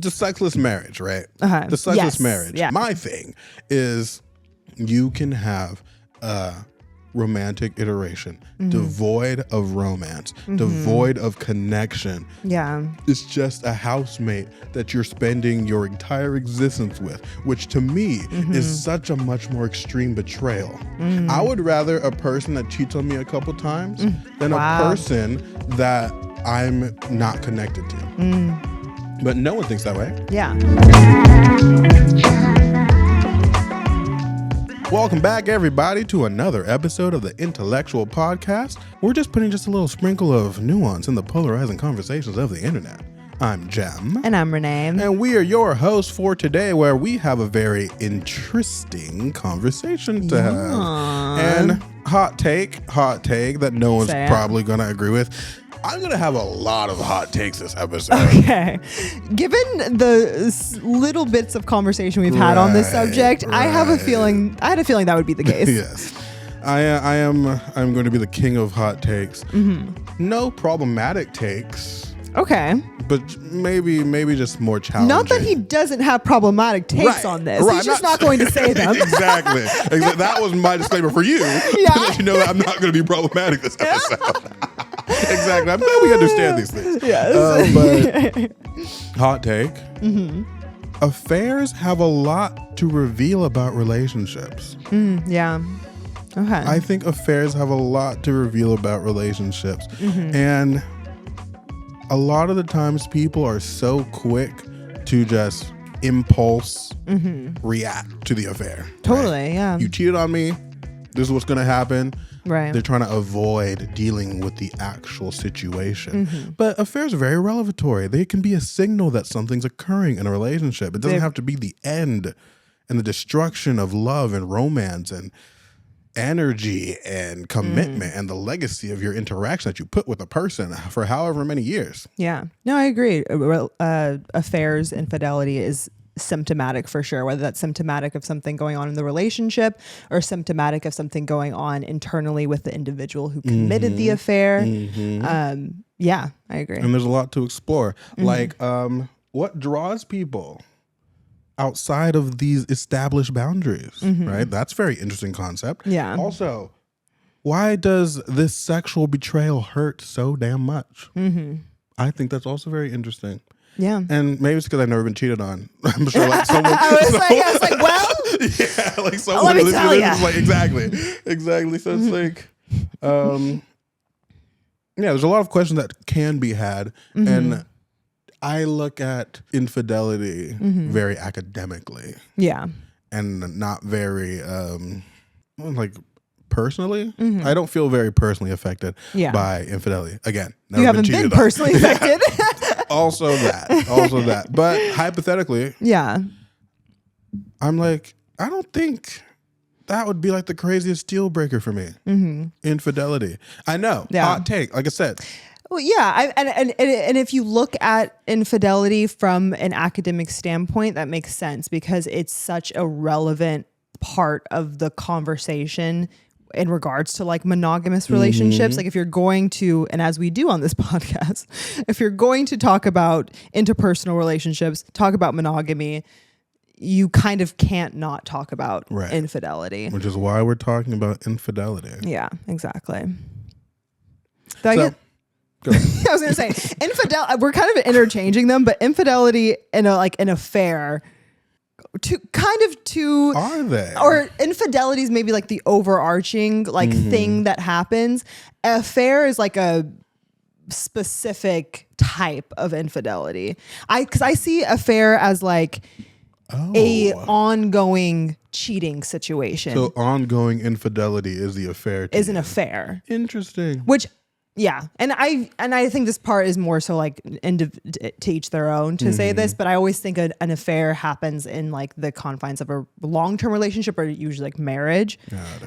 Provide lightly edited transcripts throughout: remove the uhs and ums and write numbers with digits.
the sexless marriage, right? Uh-huh. The sexless Yes. marriage. Yeah. My thing is you can have a romantic iteration devoid of romance, devoid of connection. Yeah. It's just a housemate that you're spending your entire existence with, which to me is such a much more extreme betrayal. I would rather a person that cheats on me a couple times than a person that I'm not connected to. But no one thinks that way. Yeah. Welcome back, everybody, to another episode of the Intellectual Podcast. We're just putting just a little sprinkle of nuance in the polarizing conversations of the internet. I'm Jem. And I'm Renee. And we are your hosts for today, where we have a very interesting conversation to have. And hot take that no one's probably going to agree with. I'm going to have a lot of hot takes this episode. Okay. Given the little bits of conversation we've had on this subject, I had a feeling that would be the case. Yes. I'm going to be the king of hot takes. No problematic takes. Okay. But maybe just more challenging. Not that he doesn't have problematic takes on this. He's just not going to say them. Exactly. That was my disclaimer for you. To let you know that I'm not going to be problematic this episode. Exactly. I'm glad we understand these things. Yes. But hot take. Affairs have a lot to reveal about relationships. Yeah. Okay. I think affairs have a lot to reveal about relationships. And a lot of the times people are so quick to just impulse react to the affair. Totally, right? yeah. You cheated on me. This is what's going to happen. Right. They're trying to avoid dealing with the actual situation. But affairs are very revelatory. They can be a signal that something's occurring in a relationship. It doesn't have to be the end and the destruction of love and romance and energy and commitment and the legacy of your interaction that you put with a person for however many years. Yeah. No, I agree. Affairs, infidelity is symptomatic for sure, whether that's symptomatic of something going on in the relationship or symptomatic of something going on internally with the individual who committed the affair. Yeah, I agree. And there's a lot to explore. Like, what draws people outside of these established boundaries, right? That's a very interesting concept. Yeah. Also, why does this sexual betrayal hurt so damn much? I think that's also very interesting. Yeah. And maybe it's because I've never been cheated on. I'm sure like someone... I was like, well... Yeah, like someone... Let me tell you. Like, exactly. So it's like... yeah, there's a lot of questions that can be had. And I look at infidelity very academically. Yeah. And not very... like... personally, I don't feel very personally affected by infidelity. Again, never you haven't been personally affected. Also that. But hypothetically, I'm like, I don't think that would be like the craziest dealbreaker for me. Infidelity. I know. Hot take. Like I said. Well, yeah, and if you look at infidelity from an academic standpoint, that makes sense because it's such a relevant part of the conversation in regards to like monogamous relationships. Like if you're going to, and as we do on this podcast, if you're going to talk about interpersonal relationships, talk about monogamy, you kind of can't not talk about infidelity. Which is why we're talking about infidelity. Yeah, exactly. Go I was going to say infidelity, we're kind of interchanging them, but infidelity and an affair are they? Or infidelity is maybe like the overarching thing that happens. Affair is like a specific type of infidelity. Because I see affair as like a ongoing cheating situation. So ongoing infidelity is the affair. Is an affair. Interesting. Which. Yeah. And I think this part is more so like to each their own to say this, but I always think an affair happens in like the confines of a long-term relationship or usually like marriage.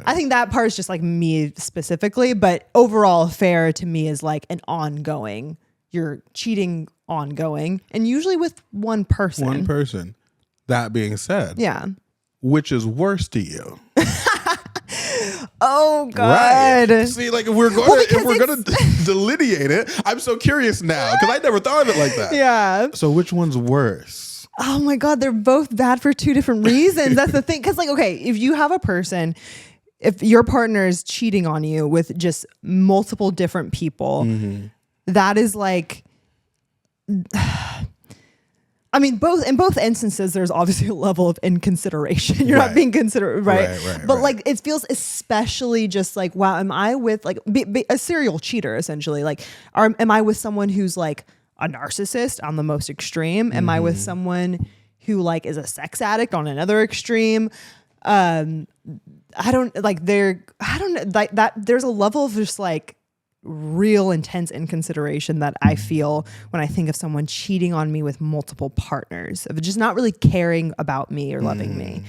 I think that part is just like me specifically, but overall affair to me is like an ongoing, you're cheating ongoing and usually with one person. One person. That being said. Yeah. Which is worse to you? Oh God. Right. See, like if we're gonna delineate it, I'm so curious now because I never thought of it like that. Yeah. So which one's worse? Oh my God, they're both bad for two different reasons. That's the thing. Because like, okay, if you have a person, if your partner is cheating on you with just multiple different people, that is like, I mean, in both instances, there's obviously a level of inconsideration. You're not being considerate, right? But like, it feels especially just like, wow, am I with like a serial cheater essentially? Like, am I with someone who's like a narcissist on the most extreme? Am I with someone who like is a sex addict on another extreme? I don't know, like that. There's a level of just like real intense inconsideration that I feel when I think of someone cheating on me with multiple partners, of just not really caring about me or loving me.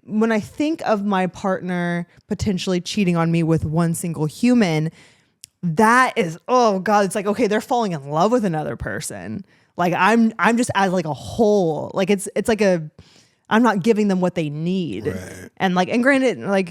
When I think of my partner potentially cheating on me with one single human, that is, oh God, it's like, okay, they're falling in love with another person. Like I'm just as like a whole, like it's like I'm not giving them what they need. Right. And granted, like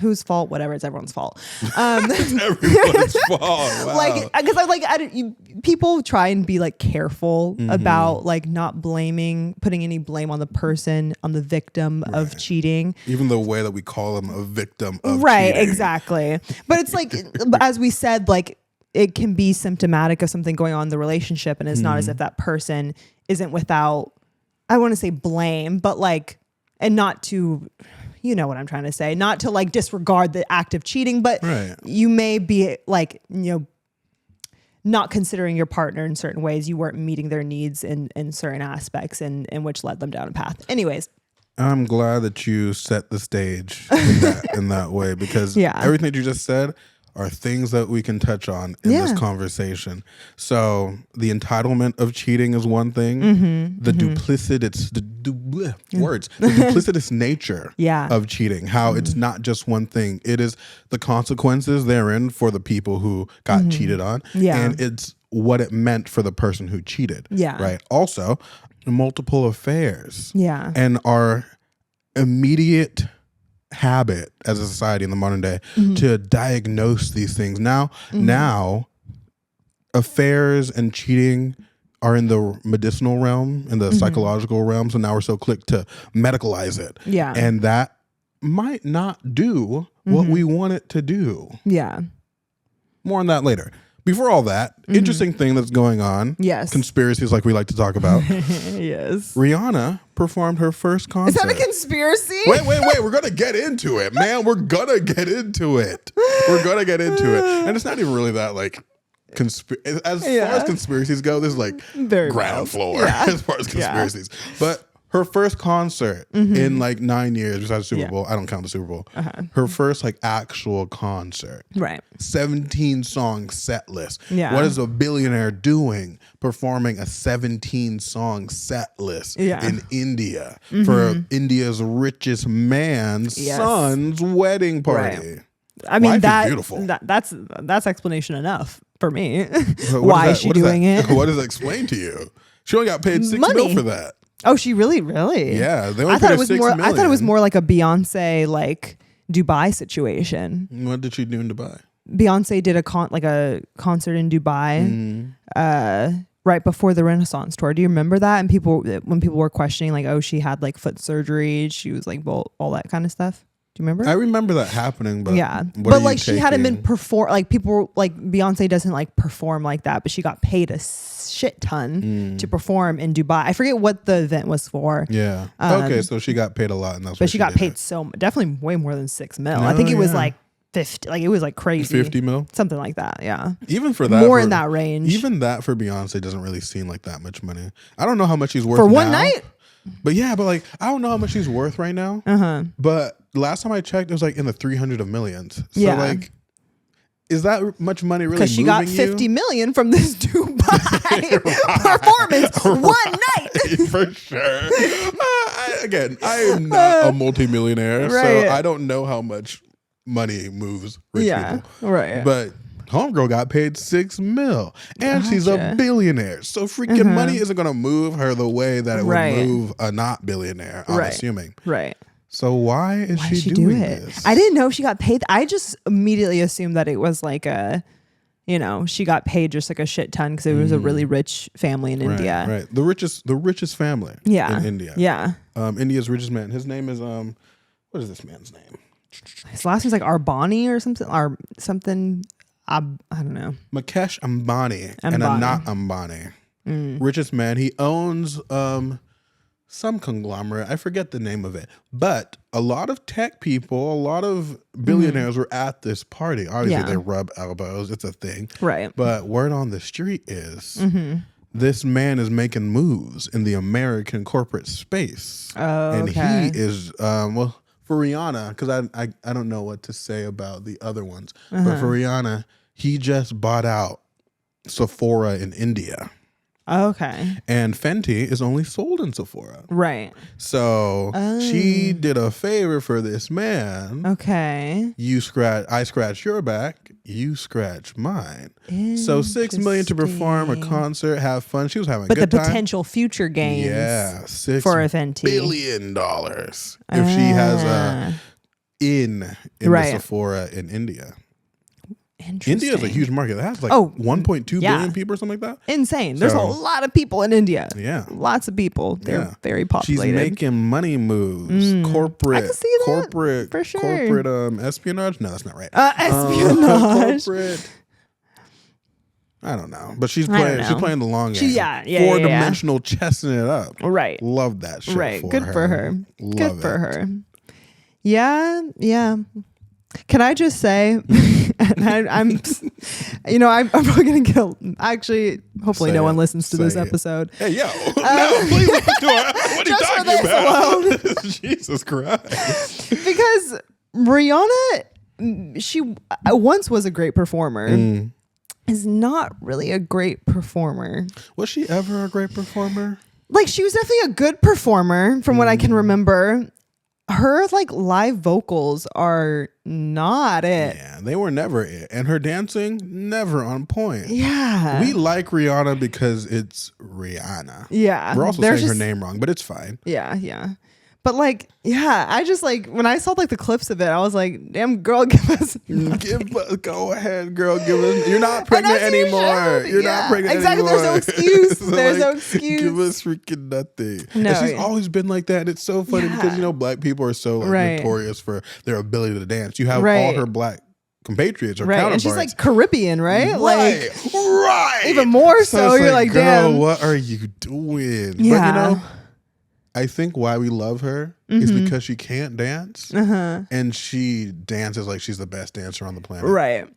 whose fault, whatever, it's everyone's fault. It's everyone's fault. Wow. Like, because people try and be like careful about like not putting any blame on the person, on the victim of cheating. Even the way that we call them a victim of right, cheating. Exactly. But it's like, as we said, like it can be symptomatic of something going on in the relationship, and it's not as if that person isn't without, I want to say blame, but like, and not to, you know what I'm trying to say, not to like disregard the act of cheating, but you may be like, you know, not considering your partner in certain ways. You weren't meeting their needs in certain aspects, and which led them down a path. Anyways. I'm glad that you set the stage in that way, because everything that you just said are things that we can touch on in this conversation. So the entitlement of cheating is one thing. The duplicitous nature of cheating, how it's not just one thing. It is the consequences therein for the people who got cheated on. And it's what it meant for the person who cheated. Right. Also, multiple affairs. And our immediate habit as a society in the modern day to diagnose these things. Now affairs and cheating are in the medicinal realm, in the psychological realm. So now we're so quick to medicalize it. And that might not do what we want it to do. More on that later. Before all that, interesting thing that's going on. Conspiracies like we like to talk about. Rihanna performed her first concert. Is that a conspiracy? Wait. We're going to get into it, man. We're going to get into it. And it's not even really that like as far as conspiracies go, this is like very ground floor as far as conspiracies. But her first concert in like 9 years, besides the Super Bowl, I don't count the Super Bowl. Her first like actual concert. 17 song set list. What is a billionaire doing performing a 17 song set list in India for India's richest man's son's wedding party? I mean, Life is beautiful. That's explanation enough for me. Why is she doing it? What does that explain to you? She only got paid $6 million for that. Oh, she really? Yeah, they only I thought paid it was $6 more. million. I thought it was more like a Beyonce like Dubai situation. What did she do in Dubai? Beyonce did a concert in Dubai right before the Renaissance tour. Do you remember that? And when people were questioning like, oh, she had like foot surgery, she was like, well, all that kind of stuff. Do you remember? I remember that happening, but but like she hadn't been like people were like, Beyonce doesn't like perform like that, but she got paid a shit ton to perform in Dubai. I forget what the event was for. Okay, so she got paid a lot, and that's. But she got paid definitely way more than $6 million. I think it was like 50, like it was like crazy. 50 mil, something like that. Yeah, even for that, more in that range. Even that for Beyonce doesn't really seem like that much money. I don't know how much she's worth for one night. But like I don't know how much she's worth right now. But last time I checked, it was like in the 300 of millions. So like, is that much money really? Because she got 50 million from this Dubai performance one night. For sure. I am not a multimillionaire, so I don't know how much money moves rich people. But homegirl got paid $6 million, and she's a billionaire. So freaking money isn't going to move her the way that it would move a not billionaire, I'm assuming. So why is she doing this? I didn't know she got paid. I just immediately assumed that it was like a, she got paid just like a shit ton because it was a really rich family in India. Right. The richest family in India. Yeah. India's richest man. His name is what is this man's name? His last name's like Arbani or something. I don't know. Mukesh Ambani. And not Ambani. Richest man. He owns some conglomerate. I forget the name of it. But a lot of tech people, a lot of billionaires were at this party. Obviously, they rub elbows. It's a thing. Right. But word on the street is this man is making moves in the American corporate space. Oh, and okay. he is, for Rihanna, because I don't know what to say about the other ones. But for Rihanna, he just bought out Sephora in India. Okay. And Fenty is only sold in Sephora. Right. So she did a favor for this man. Okay. I scratch your back, you scratch mine. So $6 million to perform a concert, have fun. She was having a good time. But the potential future gains. Yeah, $6 billion if she has a in the Sephora in India. India is a huge market. It has like 1.2 billion people or something like that. Insane. There's a lot of people in India. Yeah. Lots of people. They're very populated. She's making money moves. Corporate. I can see that. Corporate. For sure. Corporate espionage? No, that's not right. Espionage. Corporate. I don't know. But she's playing the long game. Yeah. Four-dimensional chessing it up. Right. Love that shit. Right. For Good her. for her. Love Good for it. her. Yeah. Can I just say, and I'm probably gonna get. Actually, hopefully, no one listens to this episode. Hey, yo, no, please listen to her. What are you talking about? Jesus Christ! Because Rihanna, she once was a great performer. Is not really a great performer. Was she ever a great performer? Like, she was definitely a good performer, from what I can remember. Her like live vocals are not it. Yeah, they were never it. And her dancing, never on point. Yeah. We like Rihanna because it's Rihanna. Yeah. We're also saying her name wrong, but it's fine. Yeah. But like, yeah, I just like, when I saw like the clips of it, I was like, damn girl, give us go ahead, girl, give us. You're not pregnant anymore. You're not pregnant exactly. anymore. There's no excuse. So There's no excuse. Give us freaking nothing. No, and she's always been like that. And it's so funny because, black people are so notorious for their ability to dance. You have all her black compatriots or counterparts. And she's like Caribbean, right? Right. Even more so you're like, girl, damn. What are you doing? Yeah. But I think why we love her is because she can't dance and she dances like she's the best dancer on the planet. Right.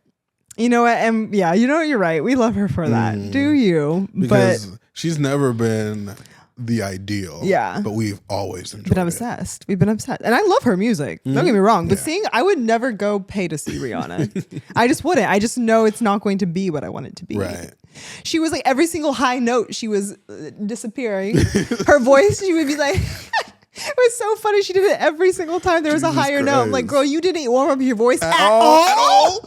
You know what? And you're right. We love her for that. Do you? Because she's never been the ideal. Yeah. But we've always enjoyed been obsessed. We've been obsessed. And I love her music. Don't get me wrong. But I would never go pay to see Rihanna. I just wouldn't. I just know it's not going to be what I want it to be. Right. She was like every single high note, she was disappearing. Her voice, she would be like, it was so funny. She did it every single time there was a higher note. I'm like, girl, you didn't warm up your voice at all.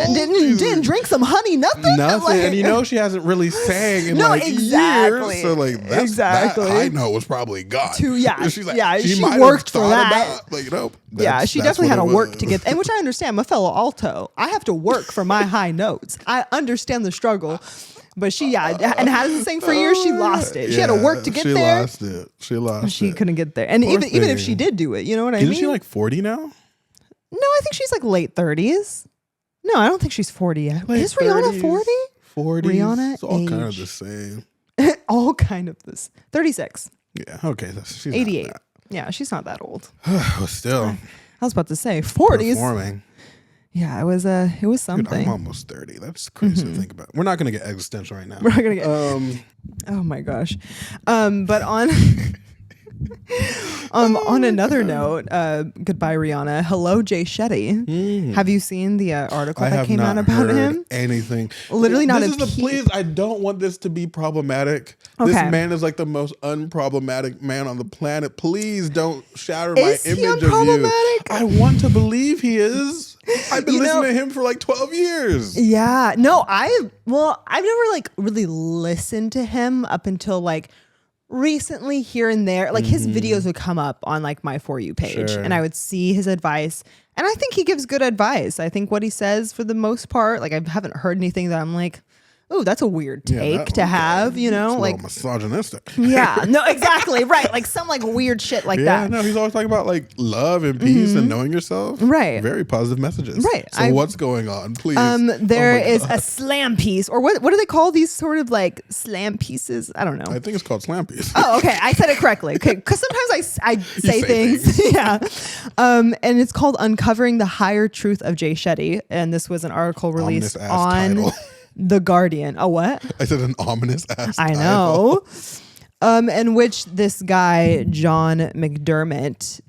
And didn't drink some honey, nothing. Like, and she hasn't really sang in years. So like that high note was probably gone. She's like, she worked for that. She definitely had to work to get, and which I understand. I'm a fellow alto. I have to work for my high notes. I understand the struggle. But she and hasn't sang for years. She lost it. She had to work to get there. She lost it. She couldn't get there. And even if she did do it, you know what I mean? Isn't she like 40 now? No, I think she's like late 30s. No, I don't think she's 40 yet. Is Rihanna 40? 40. Rihanna It's all age. kind of the same. All kind of this. 36. Yeah. Okay. She's 88. Yeah, she's not that old. Still. I was about to say 40s. Performing. Yeah, it was something. Dude, I'm almost 30. That's crazy to think about. We're not going to get existential right now. We're not going to get oh my gosh. But on on another note, goodbye Rihanna. Hello Jay Shetty. Have you seen the article that came out about him? Anything. Literally not please, I don't want this to be problematic. Okay. This man is like the most unproblematic man on the planet. Please don't shatter my Is he image of you. unproblematic? I want to believe he is. I've been listening to him for like 12 years. Yeah. No, I've never like really listened to him up until like recently here and there, like his videos would come up on like my For You page, and I would see his advice, and I think he gives good advice. I think what he says for the most part, like I haven't heard anything that I'm like, oh, that's a weird take to have, you know, it's like misogynistic. Yeah, no, exactly. Right. Like some like weird shit like that. No, he's always talking about like love and peace and knowing yourself. Right. Very positive messages. Right. So what's going on, please? There is a slam piece, or what do they call these sort of like slam pieces? I don't know. I think it's called slam piece. Oh, okay. I said it correctly. Okay. Because sometimes I say things. Yeah. And it's called Uncovering the Higher Truth of Jay Shetty. And this was an article released on title. The Guardian. Oh, what? I said an ominous ass I know. In which this guy, John McDermott,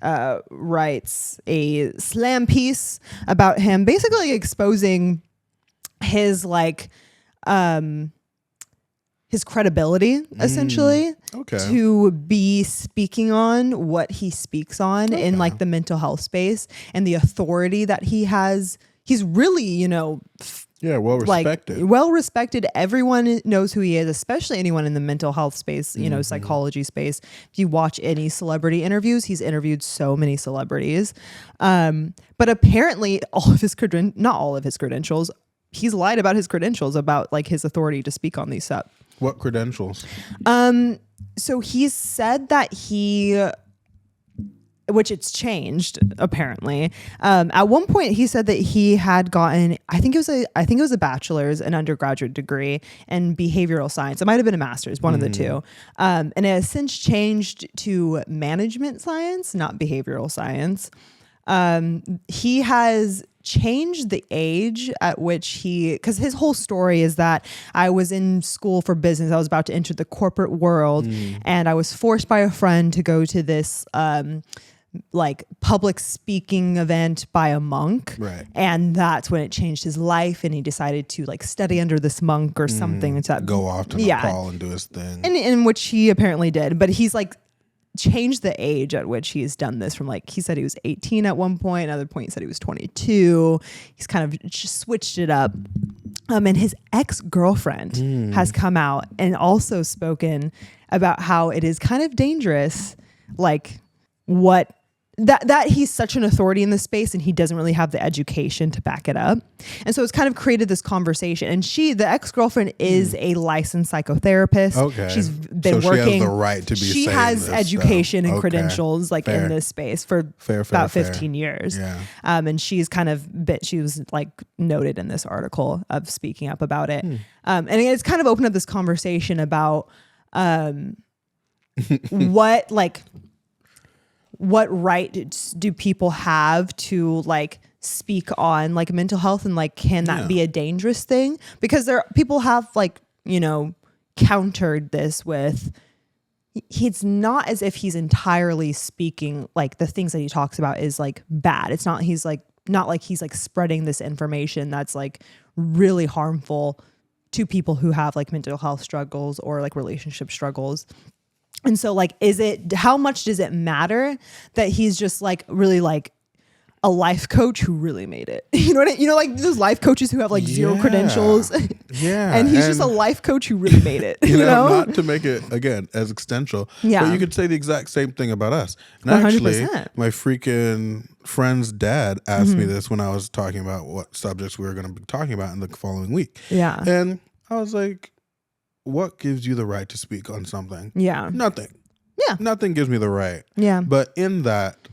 writes a slam piece about him, basically exposing his like his credibility, essentially, to be speaking on what he speaks on in like the mental health space, and the authority that he has. He's really, you know, well respected. Like, well respected. Everyone knows who he is, especially anyone in the mental health space, you know, psychology space. If you watch any celebrity interviews, he's interviewed so many celebrities. But apparently all of his not all of his credentials, he's lied about his credentials, about like his authority to speak on these stuff. What credentials? So he's said that which it's changed apparently. At one point he said that he had gotten, I think it was a bachelor's, an undergraduate degree in behavioral science. It might've been a master's, one of the two. And it has since changed to management science, not behavioral science. He has changed the age at which because his whole story is that I was in school for business. I was about to enter the corporate world, and I was forced by a friend to go to this, like public speaking event by a monk. Right. And that's when it changed his life, and he decided to like study under this monk or something. To go off to Nepal and do his thing. And in which he apparently did, but he's like changed the age at which he's done this from, like, he said he was 18 at one point, another point he said he was 22. He's kind of just switched it up. And his ex-girlfriend has come out and also spoken about how it is kind of dangerous, like what that he's such an authority in this space and he doesn't really have the education to back it up. And so it's kind of created this conversation. And the ex-girlfriend is a licensed psychotherapist. Okay. She's been working. She has the right to be saying this. She has education and credentials like in this space for about 15 years. Yeah. And she's kind of she was like noted in this article of speaking up about it. And it's kind of opened up this conversation about what right do people have to like speak on like mental health, and like can that be a dangerous thing? Because people have like, you know, countered this with, it's not as if he's entirely speaking like the things that he talks about is like bad. It's not not like he's like spreading this information that's like really harmful to people who have like mental health struggles or like relationship struggles. And so like, how much does it matter that he's just like really like a life coach who really made it? You know, like those life coaches who have like zero credentials. Yeah. And he's just a life coach who really made it. You know, not to make it again as existential. Yeah. But you could say the exact same thing about us. And 100%. Actually, my freaking friend's dad asked me this when I was talking about what subjects we were going to be talking about in the following week. Yeah. And I was like, what gives you the right to speak on something? Yeah. Nothing. Yeah. Nothing gives me the right. Yeah. But in that,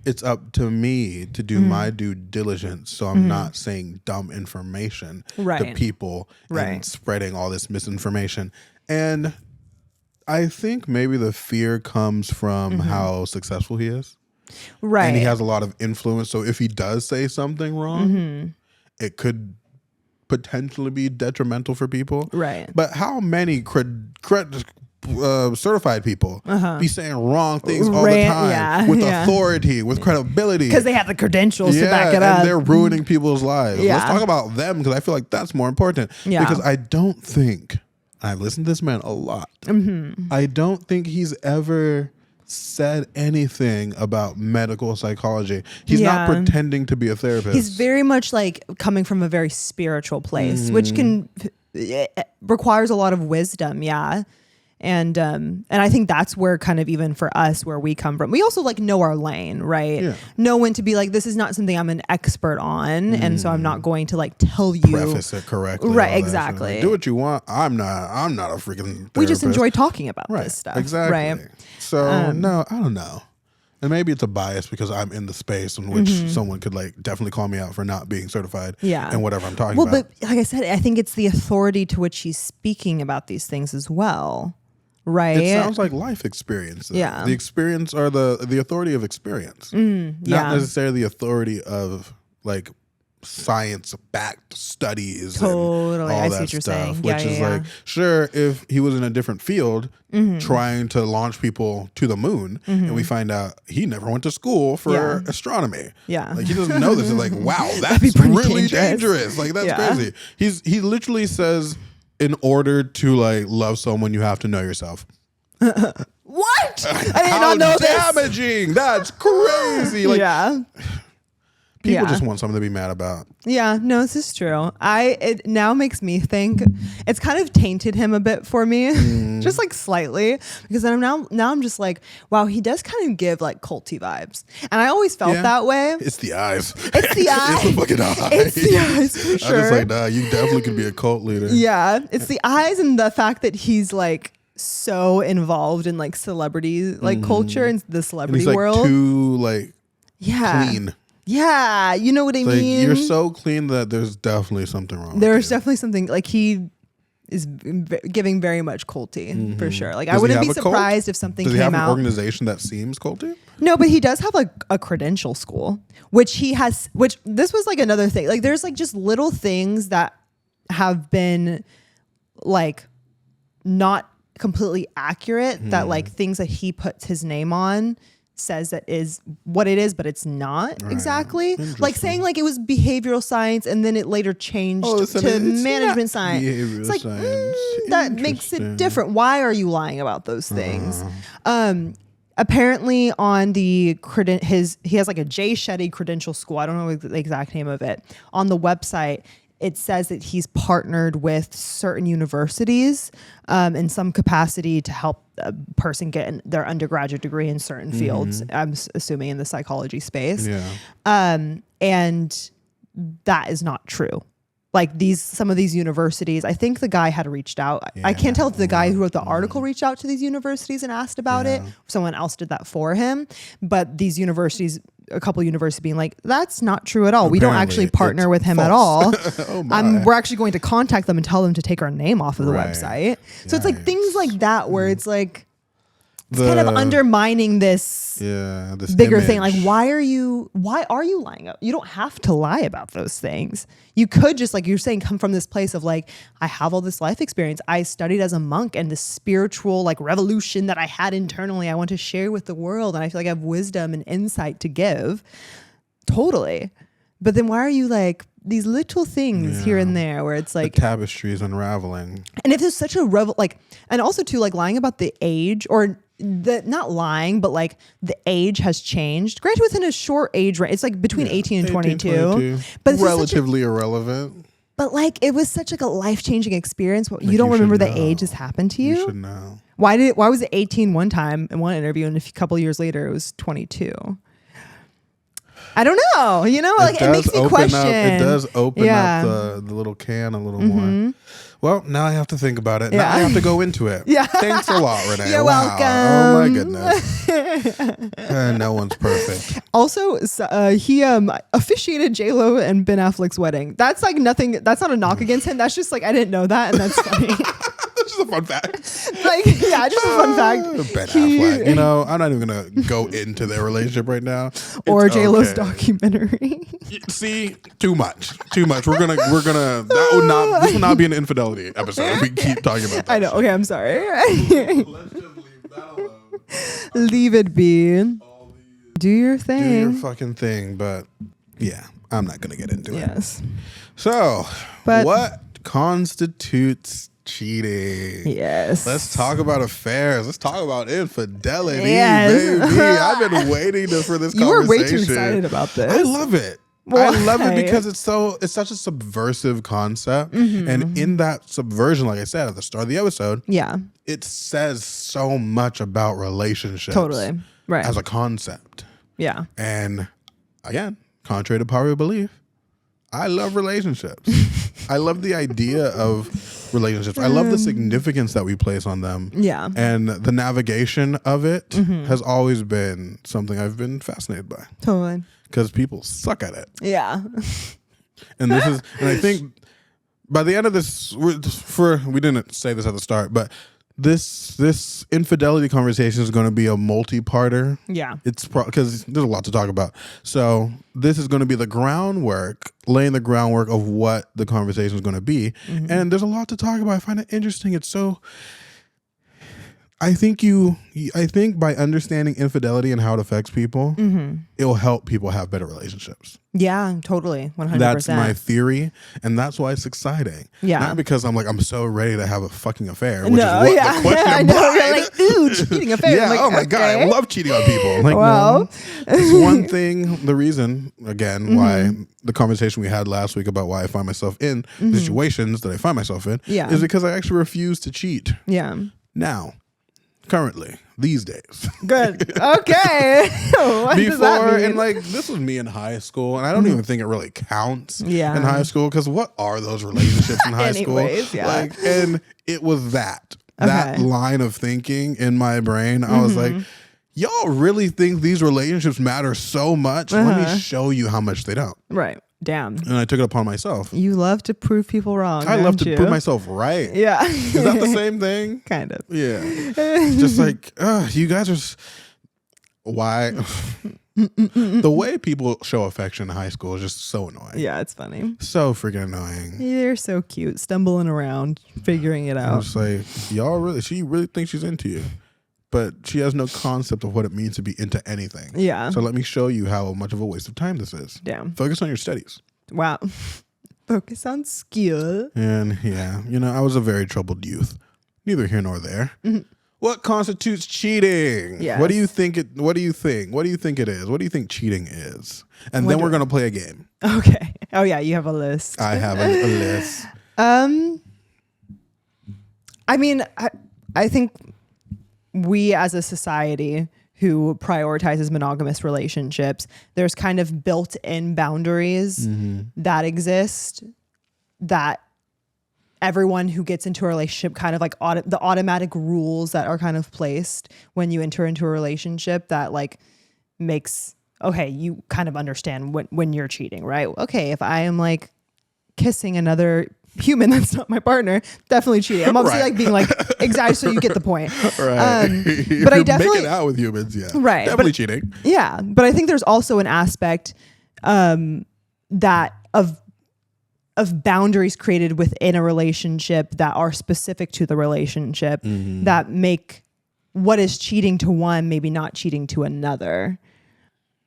it's up to me to do my due diligence, so I'm not saying dumb information to people and spreading all this misinformation. And I think maybe the fear comes from how successful he is. Right. And he has a lot of influence. So if he does say something wrong, it could potentially be detrimental for people. Right. But how many certified people be saying wrong things all the time with authority, with credibility, because they have the credentials to back it up, and they're ruining people's lives. Let's talk about them, because I feel like that's more important. Because I don't think, I've listened to this man a lot, I don't think he's ever said anything about medical psychology. He's not pretending to be a therapist. He's very much like coming from a very spiritual place, which requires a lot of wisdom. Yeah. And I think that's where kind of even for us, where we come from, we also like know our lane, right? Yeah. Know when to be like, this is not something I'm an expert on. And so I'm not going to like tell you. Preface it correctly. Right, exactly. Like, do what you want. I'm not a freaking therapist. We just enjoy talking about this stuff. Exactly. Right? So no, I don't know. And maybe it's a bias because I'm in the space in which someone could like definitely call me out for not being certified and whatever I'm talking about. Well, but like I said, I think it's the authority to which he's speaking about these things as well. Right. It sounds like life experience. Yeah. The experience or the authority of experience. Not necessarily the authority of like science-backed studies totally. and all I see that what you're stuff. saying. Which is like, sure, if he was in a different field trying to launch people to the moon and we find out he never went to school for astronomy. Yeah. Like he doesn't know this. It's like, wow, that's really dangerous. Like that's crazy. He literally says, in order to like love someone, you have to know yourself. What? I did not know this. How damaging! That's crazy. Like, yeah. People just want something to be mad about. Yeah, no, this is true. It now makes me think it's kind of tainted him a bit for me, just like slightly, because I'm now just like, wow, he does kind of give like culty vibes, and I always felt that way. It's the eyes. It's the eyes. It's the fucking eyes. It's the eyes for sure. I'm just like, nah, you definitely could be a cult leader. Yeah, it's the eyes and the fact that he's like so involved in like celebrity like culture and the celebrity and he's, like, world. Too like clean. Yeah, you know what I mean? You're so clean that there's definitely something wrong. There's definitely something, like he is giving very much culty for sure. Like I wouldn't be surprised if something came out. Does he have an organization that seems culty? No, but he does have like a credential school, which this was like another thing. Like there's like just little things that have been like not completely accurate that like things that he puts his name on says that is what it is, but it's not exactly. Like saying like it was behavioral science and then it later changed to management science. It's like that makes it different. Why are you lying about those things? Apparently on the he has like a J Shetty credential school. I don't know the exact name of it. On the website, it says that he's partnered with certain universities in some capacity to help a person get their undergraduate degree in certain fields. I'm assuming in the psychology space. And that is not true. Like some of these universities, I think the guy had reached out. I can't tell if the guy who wrote the article reached out to these universities and asked about it. Someone else did that for him. But these universities, a couple of universities being like, that's not true at all. We don't actually partner with him at all. We're actually going to contact them and tell them to take our name off of the website. So it's like things like that where it's like, it's kind of undermining this bigger thing. Like, why are you lying? You don't have to lie about those things. You could just, like you're saying, come from this place of like, I have all this life experience. I studied as a monk, and the spiritual like revolution that I had internally, I want to share with the world. And I feel like I have wisdom and insight to give. Totally. But then why are you like these little things here and there where it's like the tapestry is unraveling? And if there's such a and also too, like lying about the age or not lying, but like the age has changed. Granted, within a short age range, it's like between 18 and 22. But it's relatively irrelevant. But like it was such like a life-changing experience. Like you don't remember the age this happened to you? You should know. Why was it 18 one time in one interview and a couple years later it was 22? I don't know. You know, like it makes me question. It does open up the little can a little more. Well, now I have to think about it. Now I have to go into it. Thanks a lot, Renee. You're welcome. Oh my goodness. No one's perfect. Also, he officiated J-Lo and Ben Affleck's wedding. That's like nothing. That's not a knock against him. That's just like I didn't know that, and that's funny. That's just a fun fact. Just a fun fact. Ben Affleck. You know, I'm not even gonna go into their relationship right now. Or J-Lo's documentary. See, too much. We're gonna. This will not be an infidelity episode if we keep talking about that. I know. Okay, I'm sorry. Let's just leave that alone. Leave it be. Do your thing. Do your fucking thing. But yeah, I'm not gonna get into it. Yes. So, what constitutes cheating? Yes. Let's talk about affairs. Let's talk about infidelity, baby. I've been waiting for this conversation. You were way too excited about this. I love it. I love it because it's such a subversive concept. And in that subversion, like I said at the start of the episode, it says so much about relationships. Totally. Right. As a concept. Yeah. And again, contrary to popular belief, I love relationships. I love the idea of relationships. I love the significance that we place on them. Yeah. And the navigation of it has always been something I've been fascinated by. Totally. Because people suck at it. Yeah. And I think by the end of this, we didn't say this at the start, but this infidelity conversation is going to be a multi-parter. Yeah. It's because there's a lot to talk about. So this is going to be laying the groundwork of what the conversation is going to be. And there's a lot to talk about. I find it interesting. It's so... I think by understanding infidelity and how it affects people, it'll help people have better relationships. Yeah, totally. 100%. That's my theory. And that's why it's exciting. Yeah. Not because I'm so ready to have a fucking affair, which is what the question I know. You're like, ooh, cheating affair. Yeah, oh my God. I love cheating on people. Like, no. It's one thing, the reason, again, why the conversation we had last week about why I find myself in situations that I find myself in is because I actually refuse to cheat. Yeah. Now, currently, these days. Good. Okay. Before, and this was me in high school, and I don't even think it really counts in high school, because what are those relationships in high school? Yeah. And it was that line of thinking in my brain. I was like, y'all really think these relationships matter so much? Let me show you how much they don't. Right. Damn. And I took it upon myself. You love to prove people wrong. I love to prove myself right. Yeah. Is that the same thing? Kind of. Yeah. Just like, you guys are... Why? The way people show affection in high school is just so annoying. Yeah, it's funny. So freaking annoying. They're so cute, stumbling around, figuring it out. I'm just like, she really thinks she's into you. But she has no concept of what it means to be into anything. Yeah. So let me show you how much of a waste of time this is. Damn. Focus on your studies. Wow. Focus on skill. And yeah, I was a very troubled youth. Neither here nor there. What constitutes cheating? Yes. What do you think it is? What do you think cheating is? And then we're going to play a game. Okay. Oh yeah, you have a list. I have a list. I mean, I think we as a society who prioritizes monogamous relationships, there's kind of built-in boundaries that exist that everyone who gets into a relationship kind of the automatic rules that are kind of placed when you enter into a relationship that makes, okay, you kind of understand when you're cheating, right? Okay, if I am kissing another human that's not my partner, definitely cheating. I'm obviously being exactly, so you get the point. Right. But I definitely making out with humans, yeah. Right. Definitely cheating. Yeah. But I think there's also an aspect that of boundaries created within a relationship that are specific to the relationship that make what is cheating to one maybe not cheating to another.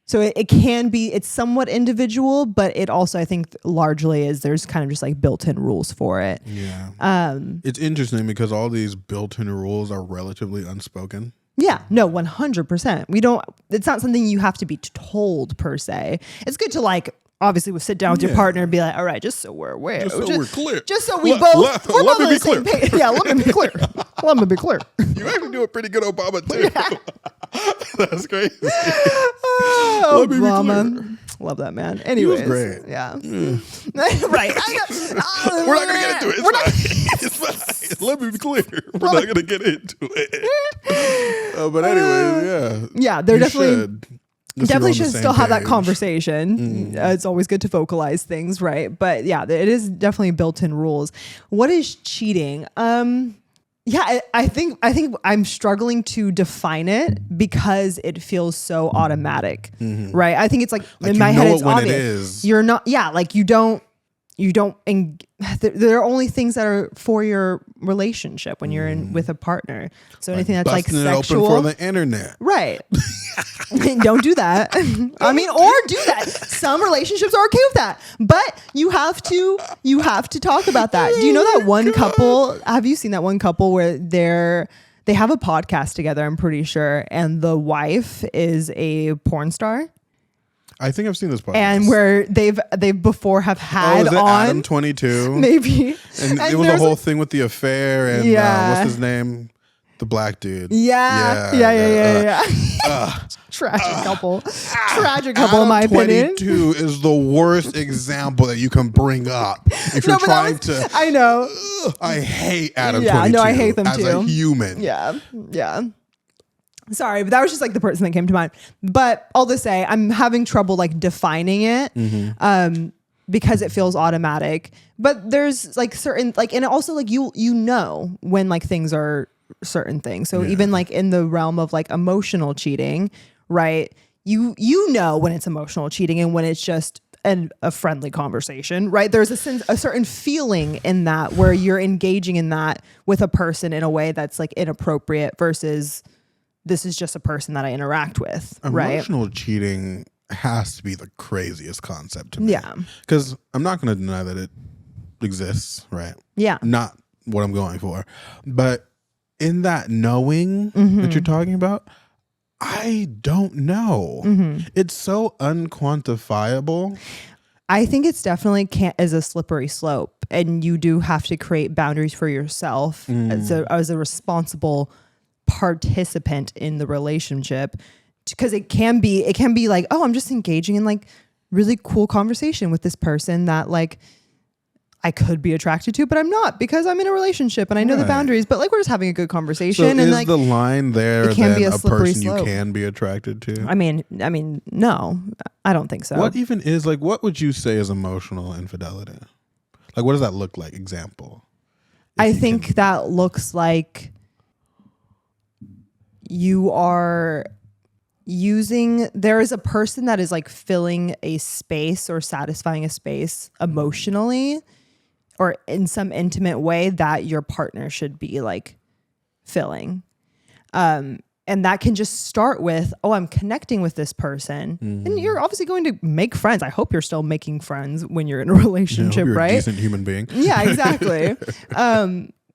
So it's somewhat individual, but it also, I think, largely there's kind of just built-in rules for it. Yeah. It's interesting because all these built-in rules are relatively unspoken. Yeah, no, 100%. It's not something you have to be told per se. It's good to obviously we'll sit down with your partner and be like, all right, just so we're aware. Just so we're clear. Just so we're both on the same page. Yeah, let me be clear. Let me be clear. You actually do a pretty good Obama too. Yeah. That's crazy. Oh, Obama. Love that man. Anyways. He was great. Yeah. Right. We're not going to get into it. It's fine. Let me be clear. We're not going to get into it. But anyways, yeah. Yeah, they're definitely should still have that conversation. It's always good to vocalize things, right? But yeah, it is definitely built-in rules. What is cheating? Yeah, I think I'm struggling to define it because it feels so automatic, right? I think it's in my head it's obvious. It is. You're not, yeah, you don't. There are only things that are for your relationship when you're in with a partner. So anything that's busting sexual, it open for the internet, right? Don't do that. I mean, or do that. Some relationships are okay with that, but you have to talk about that. Do you know that one couple? Have you seen that one couple where they have a podcast together? I'm pretty sure, and the wife is a porn star. I think I've seen this podcast. And where they've before have had is it on Adam 22? maybe. And it was a whole thing with the affair and what's his name? The black dude. Yeah. Tragic couple. Tragic couple, Adam in my opinion. 22 is the worst example that you can bring up if you're trying to. I know. I hate Adam 22. Yeah, no, I hate them as too. a human. Yeah. Sorry, but that was just like the person that came to mind. But all to say, I'm having trouble like defining it. Because it feels automatic. But there's like certain like, and also like you know when like things are certain things. So even like in the realm of like emotional cheating, right? You know when it's emotional cheating and when it's just a friendly conversation, right? There's a certain feeling in that where you're engaging in that with a person in a way that's like inappropriate versus this is just a person that I interact with, right? Emotional cheating has to be the craziest concept to me. Yeah. Because I'm not going to deny that it exists, right? Yeah. Not what I'm going for. But in that knowing that you're talking about, I don't know. It's so unquantifiable. I think it's definitely is a slippery slope, and you do have to create boundaries for yourself as a responsible participant in the relationship, because it can be like, oh, I'm just engaging in like really cool conversation with this person that like I could be attracted to, but I'm not because I'm in a relationship and I know the boundaries, but like we're just having a good conversation. So and is like the line there it can then be a slippery person slope. you can be attracted to? I mean, no, I don't think so. What even is like, what would you say is emotional infidelity? Like, what does that look like? Example. I think that looks like you are there is a person that is like filling a space or satisfying a space emotionally or in some intimate way that your partner should be like filling. And that can just start with, oh, I'm connecting with this person. And you're obviously going to make friends. I hope you're still making friends when you're in a relationship, you're right? A decent human being. Yeah, exactly.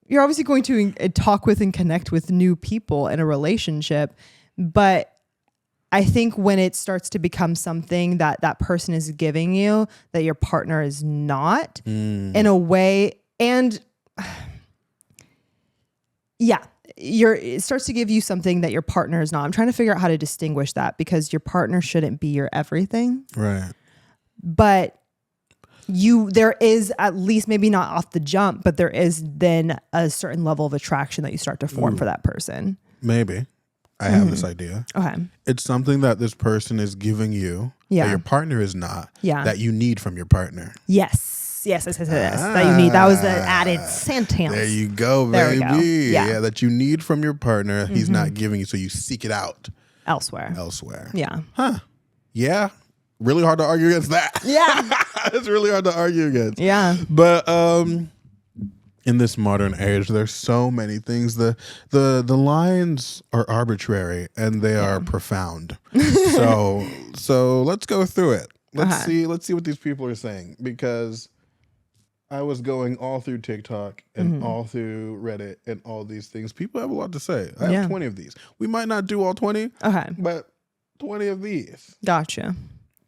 You're obviously going to talk with and connect with new people in a relationship. But I think when it starts to become something that person is giving you that your partner is not in a way, and it starts to give you something that your partner is not. I'm trying to figure out how to distinguish that, because your partner shouldn't be your everything. Right. But there is, at least maybe not off the jump, but there is then a certain level of attraction that you start to form for that person. Maybe. I have this idea. Okay. It's something that this person is giving you that your partner is not, that you need from your partner. Yes. That you need. That was the added sentence. There you go, baby. There we go. Yeah, that you need from your partner. He's not giving you, so you seek it out. Elsewhere. Yeah. Huh. Yeah. Really hard to argue against that. Yeah. It's really hard to argue against. Yeah. But in this modern age, there's so many things. The lines are arbitrary and they are profound. So let's go through it. Let's see what these people are saying, because I was going all through TikTok and all through Reddit and all these things. People have a lot to say. I have 20 of these. We might not do all 20, but 20 of these. Gotcha.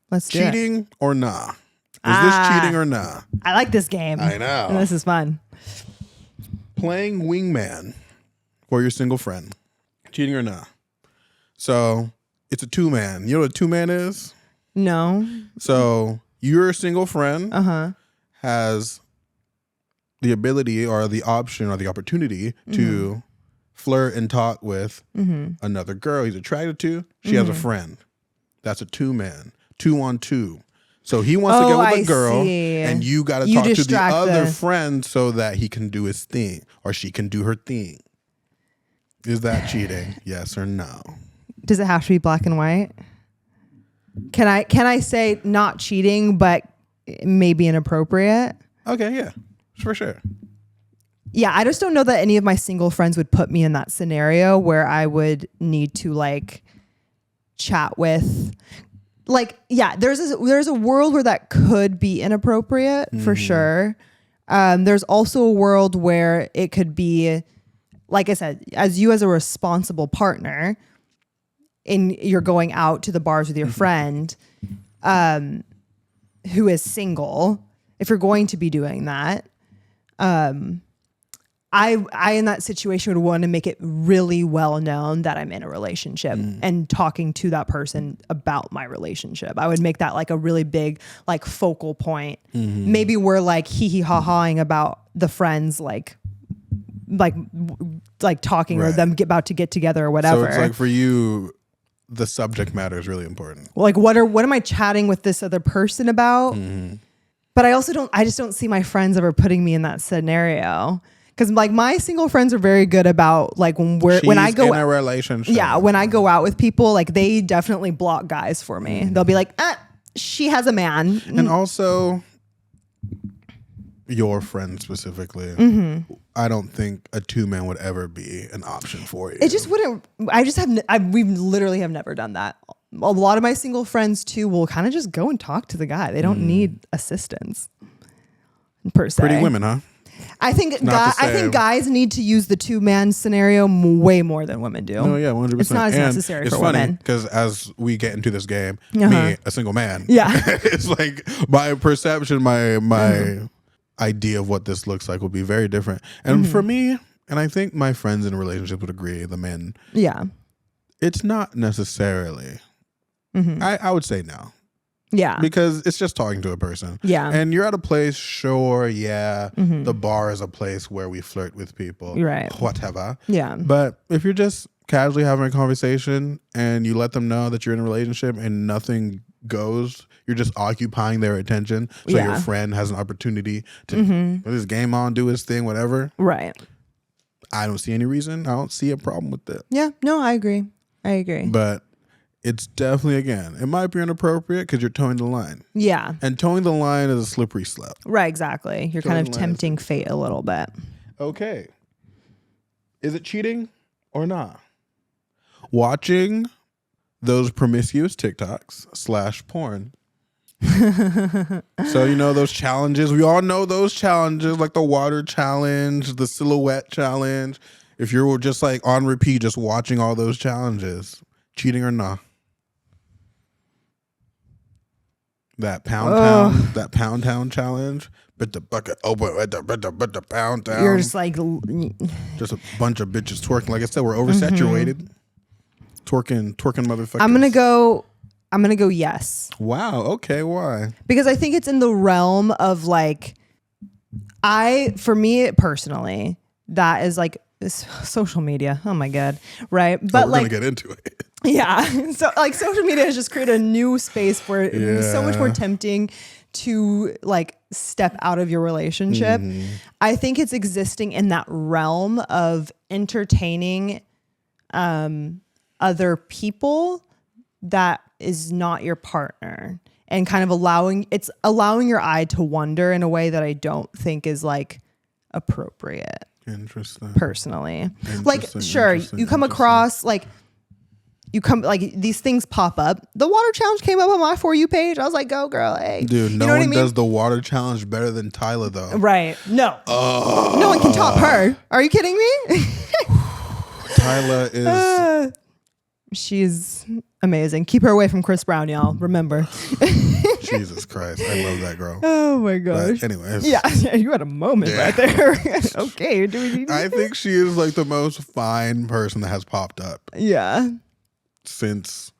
Let's do it. Cheating or nah? Is this cheating or nah? I like this game. I know. This is fun. Playing wingman for your single friend. Cheating or nah? So it's a two-man. You know what a two-man is? No. So your single friend has the ability or the option or the opportunity to flirt and talk with another girl he's attracted to. She has a friend. That's a two-man. 2-on-2. So he wants to get with a girl, and you got to talk to the other friend so that he can do his thing or she can do her thing. Is that cheating? Yes or no? Does it have to be black and white? Can I say not cheating, but maybe inappropriate? Okay, yeah, for sure. Yeah, I just don't know that any of my single friends would put me in that scenario where I would need to like chat with. Like, yeah, there's a world where that could be inappropriate for sure. There's also a world where it could be, like I said, as a responsible partner, and you're going out to the bars with your friend, who is single, if you're going to be doing that, I in that situation would want to make it really well known that I'm in a relationship and talking to that person about my relationship. I would make that like a really big like focal point. Maybe we're like hee ha-haing about the friends like talking or them about to get together or whatever. So it's like for you, the subject matter is really important. Like what am I chatting with this other person about? But I just don't see my friends ever putting me in that scenario. Because like my single friends are very good about like when I go in a relationship. Yeah, when I go out with people, like they definitely block guys for me. They'll be like, she has a man. And also your friend specifically, I don't think a 2-man would ever be an option for you. It just wouldn't. We literally have never done that. A lot of my single friends too will kind of just go and talk to the guy. They don't need assistance per se. Pretty women, huh? I think guys need to use the 2-man scenario way more than women do. No, yeah, 100%. It's not as necessary for women. Because as we get into this game, me, a single man, it's like my perception, my idea of what this looks like will be very different. And for me, and I think my friends in a relationship would agree, the men, it's not necessarily. I would say no. Yeah. Because it's just talking to a person. Yeah. And you're at a place, sure, the bar is a place where we flirt with people. Right. Whatever. Yeah. But if you're just casually having a conversation and you let them know that you're in a relationship and nothing goes, you're just occupying their attention. So your friend has an opportunity to put his game on, do his thing, whatever. Right. I don't see any reason. I don't see a problem with it. Yeah. No, I agree. But it's definitely, again, it might be inappropriate because you're towing the line. Yeah. And towing the line is a slippery slope. Right, exactly. You're kind of tempting fate a little bit. Okay. Is it cheating or not? Watching those promiscuous TikToks / porn. So, those challenges. We all know those challenges, like the water challenge, the silhouette challenge. If you're just like on repeat, just watching all those challenges, cheating or not? That pound town challenge. But the bucket open, but the pound town. You're just like, just a bunch of bitches twerking. Like I said, we're oversaturated. Twerking motherfuckers. I'm gonna go yes. Wow. Okay. Why? Because I think it's in the realm of like, for me personally, that is like social media. Oh my God. Right. But we're like, gonna get into it. Yeah. So like social media has just created a new space where it's so much more tempting to like step out of your relationship. I think it's existing in that realm of entertaining other people that is not your partner, and kind of allowing your eye to wander in a way that I don't think is like appropriate. Interesting. Personally. Like, sure, you come across these things pop up. The water challenge came up on my For You page. I was like, go girl, hey. Dude, no one does the water challenge better than Tyler though. Right. No. No one can top her. Are you kidding me? Tyler is... she's amazing. Keep her away from Chris Brown, y'all. Remember. Jesus Christ. I love that girl. Oh my gosh. But anyways. Yeah, you had a moment right there. Okay. I think she is like the most fine person that has popped up. Yeah. Since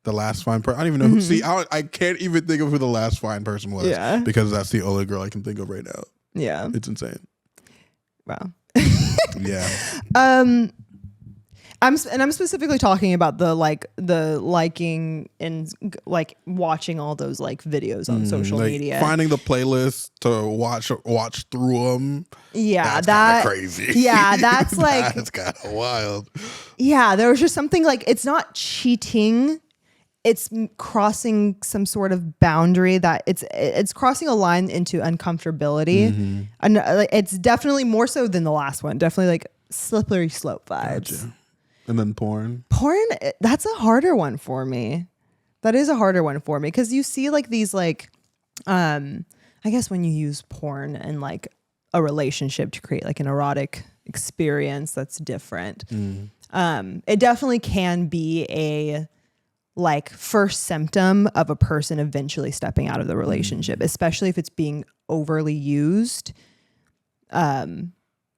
the last fine person. I don't even know who. See, I can't even think of who the last fine person was. Yeah. Because that's the only girl I can think of right now. Yeah. It's insane. Wow. Yeah. I'm specifically talking about the liking and like watching all those like videos on social media, finding the playlist to watch through them. Yeah, that's crazy. Yeah, that's like that's kind of wild. Yeah, there was just something like, it's not cheating. It's crossing some sort of boundary that it's crossing a line into uncomfortability. And it's definitely more so than the last one. Definitely like slippery slope vibes. Gotcha. And then porn, that's a harder one for me. That is a harder one for me. Cause you see like these like, I guess when you use porn and like a relationship to create like an erotic experience, that's different. It definitely can be like first symptom of a person eventually stepping out of the relationship, especially if it's being overly used.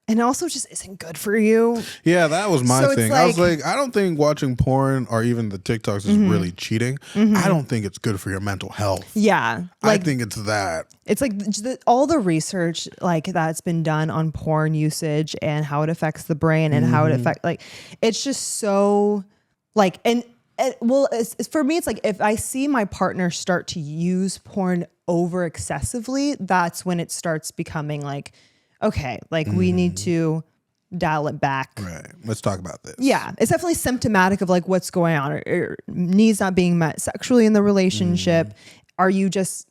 And also just isn't good for you. Yeah, that was my thing. Like, I was like, I don't think watching porn or even the TikToks is really cheating. I don't think it's good for your mental health. Yeah. Like, I think it's that. It's like all the research like that's been done on porn usage and how it affects the brain and how it affects, like, it's just so like, and well, it's, for me, it's like if I see my partner start to use porn over excessively, that's when it starts becoming like, okay, like we need to dial it back. Right. Let's talk about this. Yeah. It's definitely symptomatic of like what's going on, or needs not being met sexually in the relationship. Are you just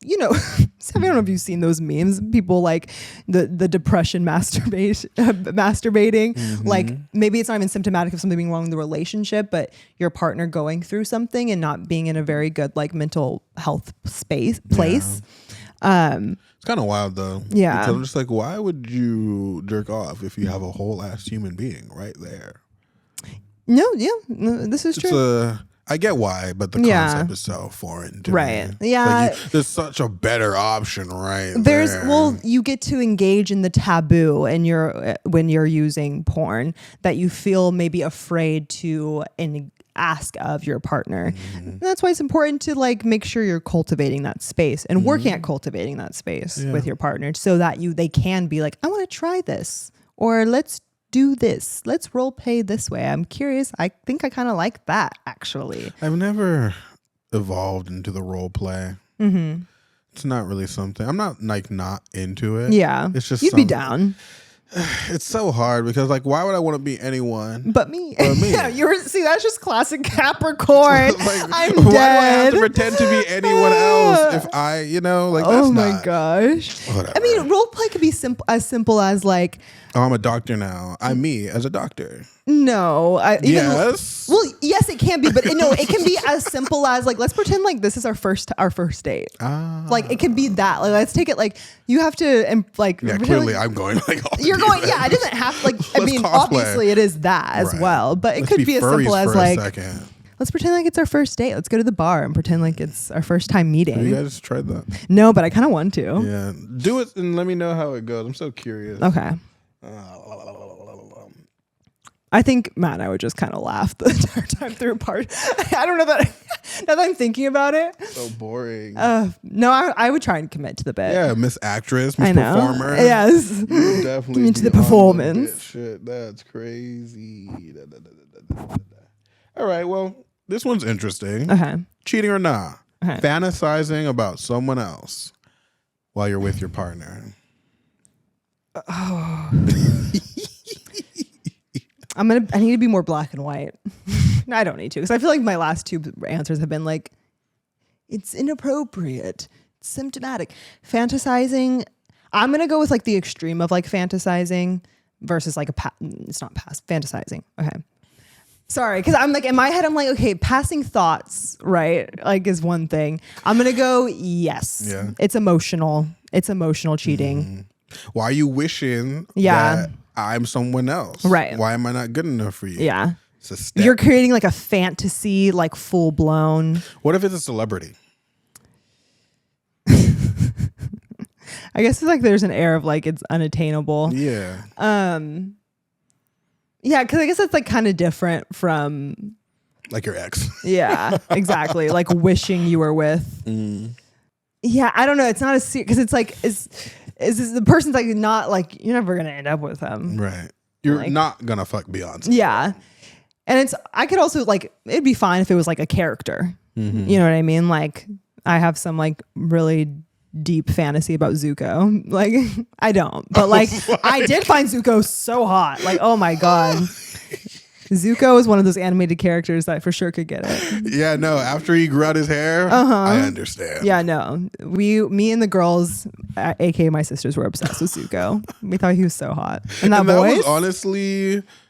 you know, I don't know if you've seen those memes, people like the depression masturbating. Like maybe it's not even symptomatic of something being wrong in the relationship, but your partner going through something and not being in a very good like mental health place. It's kind of wild though. Yeah. Because I'm just like, why would you jerk off if you have a whole ass human being right there? No, this is true. I get why, but the concept is so foreign to me. Yeah. Like there's such a better option right there. Well, you get to engage in the taboo and when you're using porn that you feel maybe afraid to ask of your partner. And that's why it's important to like make sure you're cultivating that space and working at cultivating that space with your partner so that they can be like, I want to try this, or let's do this. Let's role play this way. I'm curious. I think I kind of like that actually. I've never evolved into the role play. It's not really something. I'm not like not into it. Yeah. It's just you'd be down. It's so hard because like, why would I want to be anyone but me? Yeah, see, that's just classic Capricorn. Like, I'm why dead. do I have to pretend to be anyone else if I, like that's my gosh. Whatever. I mean, role play could be as simple as like, oh, I'm a doctor now. I'm me as a doctor. No. Yes. Well, yes, it can be, but it can be as simple as like, let's pretend like this is our first date. Like it could be that. Like let's take it like you have to like. Yeah, clearly I'm going like. You're going. Yeah, it doesn't have like. I mean, cosplay. Obviously it is that as well, but it could be as simple as like. Let's pretend like it's our first date. Let's go to the bar and pretend like it's our first time meeting. Have you guys tried that? No, but I kind of want to. Yeah, do it and let me know how it goes. I'm so curious. Okay. I think Matt and I would just kind of laugh the entire time through part. I don't know that. Now that I'm thinking about it, so boring. No, I would try and commit to the bit. Yeah, Miss Actress, Miss Performer. Yes, you definitely into the performance. Shit, that's crazy. All right, well, this one's interesting. Okay, cheating or nah? Okay. Fantasizing about someone else while you're with your partner. Oh. I need to be more black and white. No, I don't need to, because I feel like my last two answers have been like, it's inappropriate, it's symptomatic. Fantasizing, I'm gonna go with like the extreme of like fantasizing versus like fantasizing. Okay, sorry, because I'm like in my head I'm like, okay, passing thoughts, right? Like is one thing. I'm gonna go yes. Yeah, it's emotional. It's emotional cheating. Why are you wishing? That I'm someone else. Right. Why am I not good enough for you? Yeah. It's a step. You're creating like a fantasy, like full blown. What if it's a celebrity? I guess it's like there's an air of like it's unattainable. Yeah. Yeah, because I guess it's like kind of different from like your ex. Yeah, exactly. Like wishing you were with. Yeah, I don't know. It's not as serious because it's like is the person's like not like you're never gonna end up with them, right? You're like, not gonna fuck Beyonce. Yeah, and I could also like it'd be fine if it was like a character. You know what I mean? Like I have some like really deep fantasy about Zuko. Like I don't, but like I did find Zuko so hot. Like oh my god. Zuko is one of those animated characters that for sure could get it. Yeah, no. After he grew out his hair, I understand. Yeah, no. Me and the girls, aka my sisters, were obsessed with Zuko. We thought he was so hot, and that voice.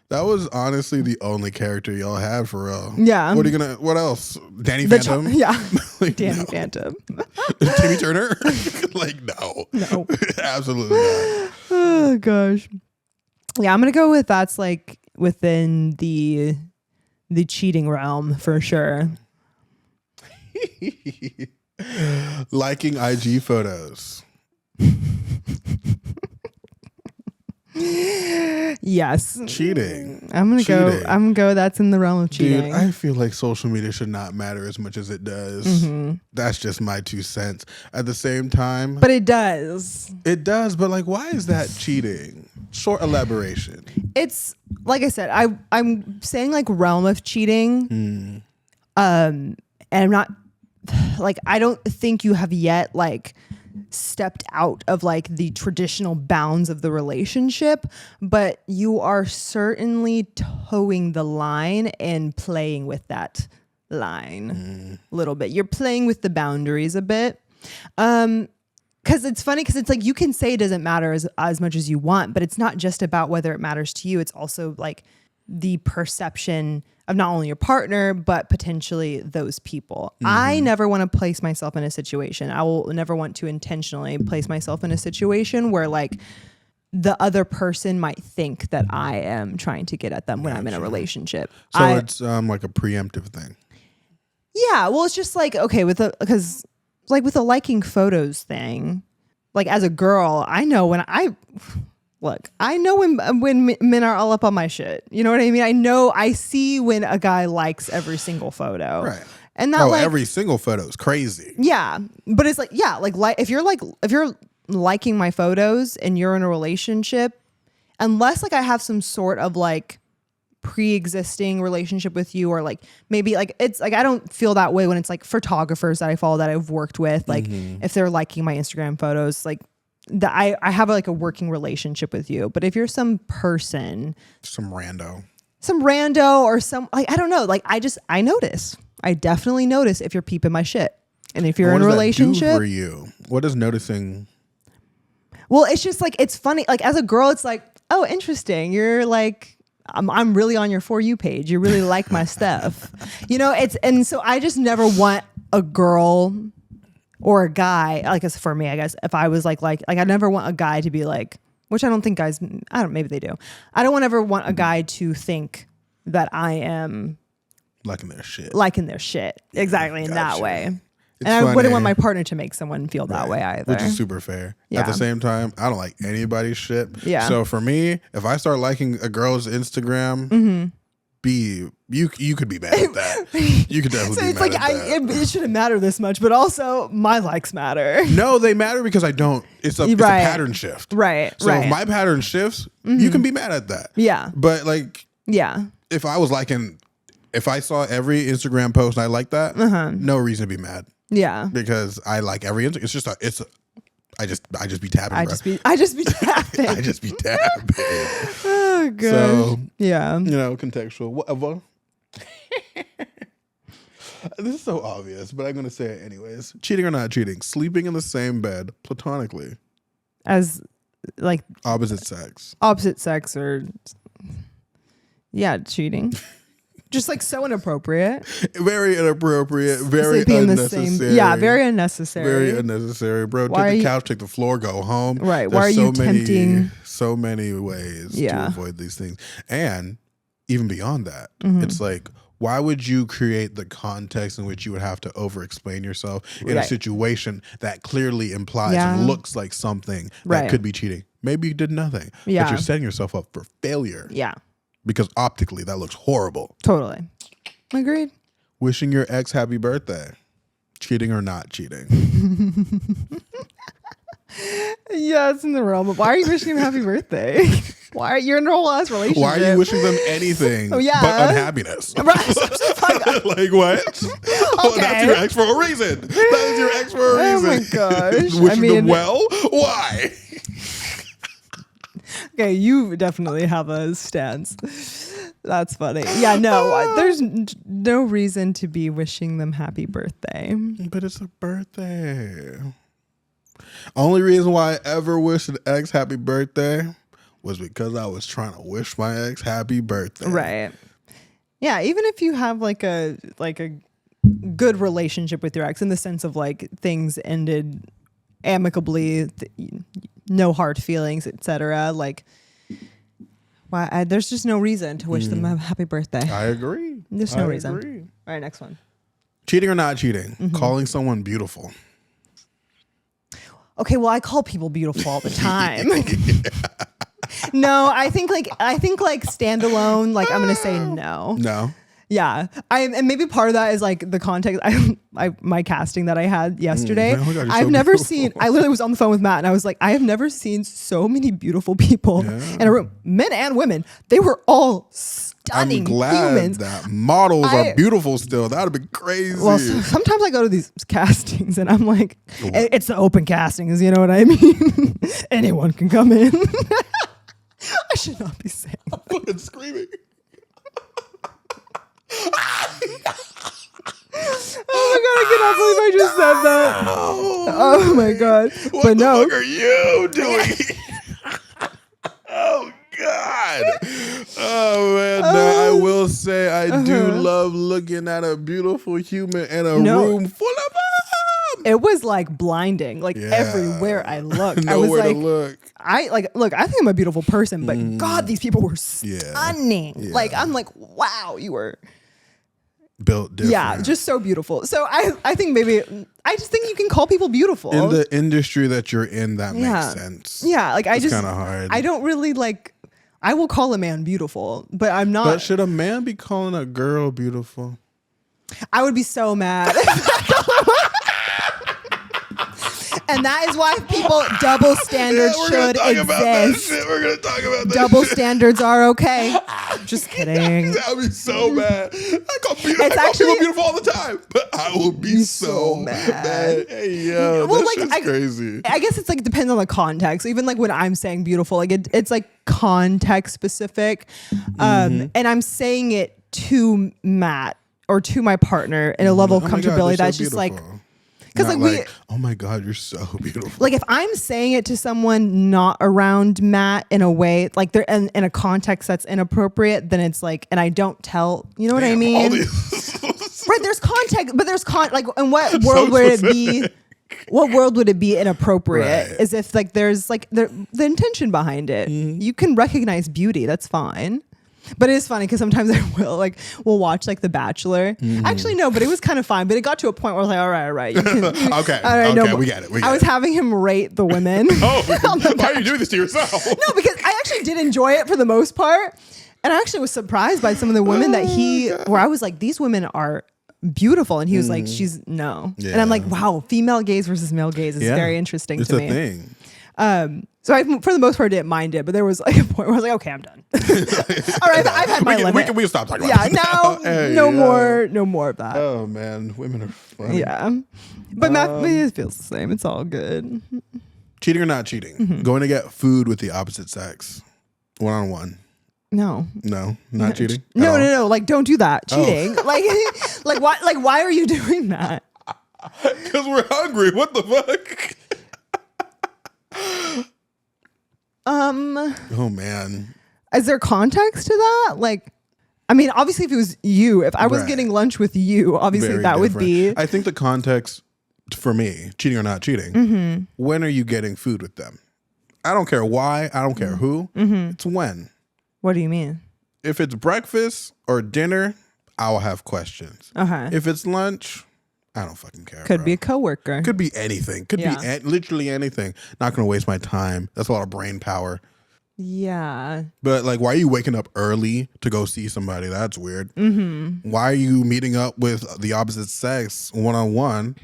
That was honestly the only character y'all had for real. Yeah. What else? Danny Phantom? Like, Danny Phantom. Timmy Turner? Like no. Absolutely not. Oh gosh. Yeah, I'm gonna go with that's like within the the cheating realm for sure. Liking IG photos. Yes. Cheating. I'm gonna go. That's in the realm of cheating. Dude, I feel like social media should not matter as much as it does. That's just my 2 cents. At the same time, but it does. It does, but like, why is that cheating? Short elaboration. It's like I said, I'm saying like realm of cheating. And I'm not like, I don't think you have yet like stepped out of like the traditional bounds of the relationship, but you are certainly towing the line and playing with that line a little bit. You're playing with the boundaries a bit. Because it's funny, because it's like you can say it doesn't matter as much as you want, but it's not just about whether it matters to you. It's also like the perception of not only your partner, but potentially those people. I never want to place myself in a situation. I will never want to intentionally place myself in a situation where like the other person might think that I am trying to get at them when I'm in a relationship. So it's like a preemptive thing. Yeah, well, it's just like, okay, because like with the liking photos thing, like as a girl, I know when when men are all up on my shit. You know what I mean? I see when a guy likes every single photo. Right. And not like every single photo is crazy. Yeah. But it's like, yeah, like if you're liking my photos and you're in a relationship, unless like I have some sort of like pre-existing relationship with you, or like maybe like it's like I don't feel that way when it's like photographers that I follow that I've worked with, like if they're liking my Instagram photos, like I have like a working relationship with you. But if you're some person, some rando or some like, I don't know, like I notice. I definitely notice if you're peeping my shit. And if you're in a relationship, that do for you? What is noticing? Well, it's just like, it's funny. Like as a girl, it's like, oh, interesting. You're like, I'm really on your For You page. You really like my stuff. You know, and so I just never want a girl or a guy, like as for me, I guess, if I was like I never want a guy to be like, which I don't think guys, maybe they do. I don't ever want a guy to think that I am liking their shit. Exactly. In that way. It's and funny. I wouldn't want my partner to make someone feel that way either. Which is super fair. Yeah. At the same time, I don't like anybody's shit. Yeah. So for me, if I start liking a girl's Instagram, you could be mad at that. You could definitely be mad at that. It shouldn't matter this much, but also my likes matter. No, they matter because I don't. It's a pattern shift. Right. So if my pattern shifts, you can be mad at that. Yeah. But like, yeah. If I saw every Instagram post and I like that, no reason to be mad. Yeah. Because I like every Instagram. It's just I just be tapping. I just be tapping. I just be tapping. Oh god. So yeah. You know, contextual. Whatever. This is so obvious, but I'm gonna say it anyways. Cheating or not cheating? Sleeping in the same bed platonically. As like opposite sex. Or cheating. Just like so inappropriate. Very inappropriate. Very Sleeping unnecessary. Very unnecessary. Very unnecessary, bro. Take the couch, take the floor, go home. Right. Why are you tempting? So many ways to avoid these things. And even beyond that, it's like, why would you create the context in which you would have to over-explain yourself in a situation that clearly implies and looks like something that could be cheating? Maybe you did nothing, but you're setting yourself up for failure. Yeah. Because optically, that looks horrible. Totally. Agreed. Wishing your ex happy birthday. Cheating or not cheating? Yeah, it's in the realm of, why are you wishing him happy birthday? Why are you in a whole ass relationship? Why are you wishing them anything but unhappiness? Right. Like what? Okay. Well, that's your ex for a reason. That is your ex for a reason. Oh my gosh. Wishing them well? Why? Okay, you definitely have a stance. That's funny. Yeah, no, there's no reason to be wishing them happy birthday. But it's a birthday. Only reason why I ever wished an ex happy birthday was because I was trying to wish my ex happy birthday. Right. Yeah, even if you have like a good relationship with your ex, in the sense of like things ended amicably, no hard feelings, etc. Like Why? There's just no reason to wish them a happy birthday. I agree. There's no reason. All right, next one. Cheating or not cheating? Calling someone beautiful. Okay, well, I call people beautiful all the time. No, I think like standalone. Like I'm gonna say no. No. Yeah, and maybe part of that is like the context. My casting that I had yesterday. Oh my God, I've so never beautiful. seen. I literally was on the phone with Matt, and I was like, I have never seen so many beautiful people in a room, men and women. They were all stunning I'm glad humans. that models are beautiful still. That would be crazy. Well, sometimes I go to these castings, and I'm like, it's the open castings. You know what I mean? Anyone can come in. I should not be saying. I'm fucking screaming. Oh my god, I cannot believe I just said that. Oh my god. What but the no. fuck are you doing? Oh god. Oh man. No, I will say I do love looking at a beautiful human in a room full of them. It was like blinding. Like everywhere I looked. I was like, to look. I think I'm a beautiful person, but God, these people were stunning. Yeah. Like I'm like, wow, you were built different. Yeah, just so beautiful. So I think maybe I just think you can call people beautiful. In the industry that you're in, that makes sense. Yeah, like it's kind of hard. I don't really like. I will call a man beautiful, but I'm not. But should a man be calling a girl beautiful? I would be so mad. And that is why people double standards should exist. We're gonna talk about that. Double standards are okay. Just kidding. I'll be so mad. I call people beautiful all the time, but I will be so mad. Hey yo, well, that shit's crazy. I guess it's like depends on the context. Even like when I'm saying beautiful, like it's like context specific, and I'm saying it to Matt or to my partner in a level of comfortability that's just like. Because like oh my God, you're so beautiful. Like if I'm saying it to someone not around Matt in a way like they're in a context that's inappropriate, then it's like, and I don't tell, you know what I mean? Right? There's context, but there's like, in what world would it be? What world would it be inappropriate? Right. Is if like there's like the intention behind it. You can recognize beauty. That's fine. But it is funny because sometimes we'll watch like The Bachelor. Actually, no, but it was kind of fine. But it got to a point where I was like, all right. You can, okay, we get it. I was having him rate the women. Why are you doing this to yourself? No, because I actually did enjoy it for the most part. And I actually was surprised by some of the women where I was like, these women are beautiful. And he was like, she's no. Yeah. And I'm like, wow, female gaze versus male gaze is very interesting to me. It's a thing. So I, for the most part, didn't mind it, but there was like a point where I was like, okay, I'm done. All right, I've had my limit. We can stop talking about this. No more of that. Oh man, women are funny. Yeah, but Matt, it feels the same. It's all good. Cheating or not cheating? Going to get food with the opposite sex, 1-on-1. No, not cheating. No. Like, don't do that. Cheating. Like why? Like, why are you doing that? Because we're hungry. What the fuck? Oh man. Is there context to that? Like, I mean, obviously if it was you, if I was getting lunch with you, obviously very that different. Would be. I think the context for me, cheating or not cheating, when are you getting food with them? I don't care why, I don't care who, it's when. What do you mean? If it's breakfast or dinner, I'll have questions. If it's lunch, I don't fucking care. Could be a coworker. Could be anything. Could be literally anything. Not gonna waste my time. That's a lot of brain power. Yeah. But like, why are you waking up early to go see somebody? That's weird. Why are you meeting up with the opposite sex 1-on-1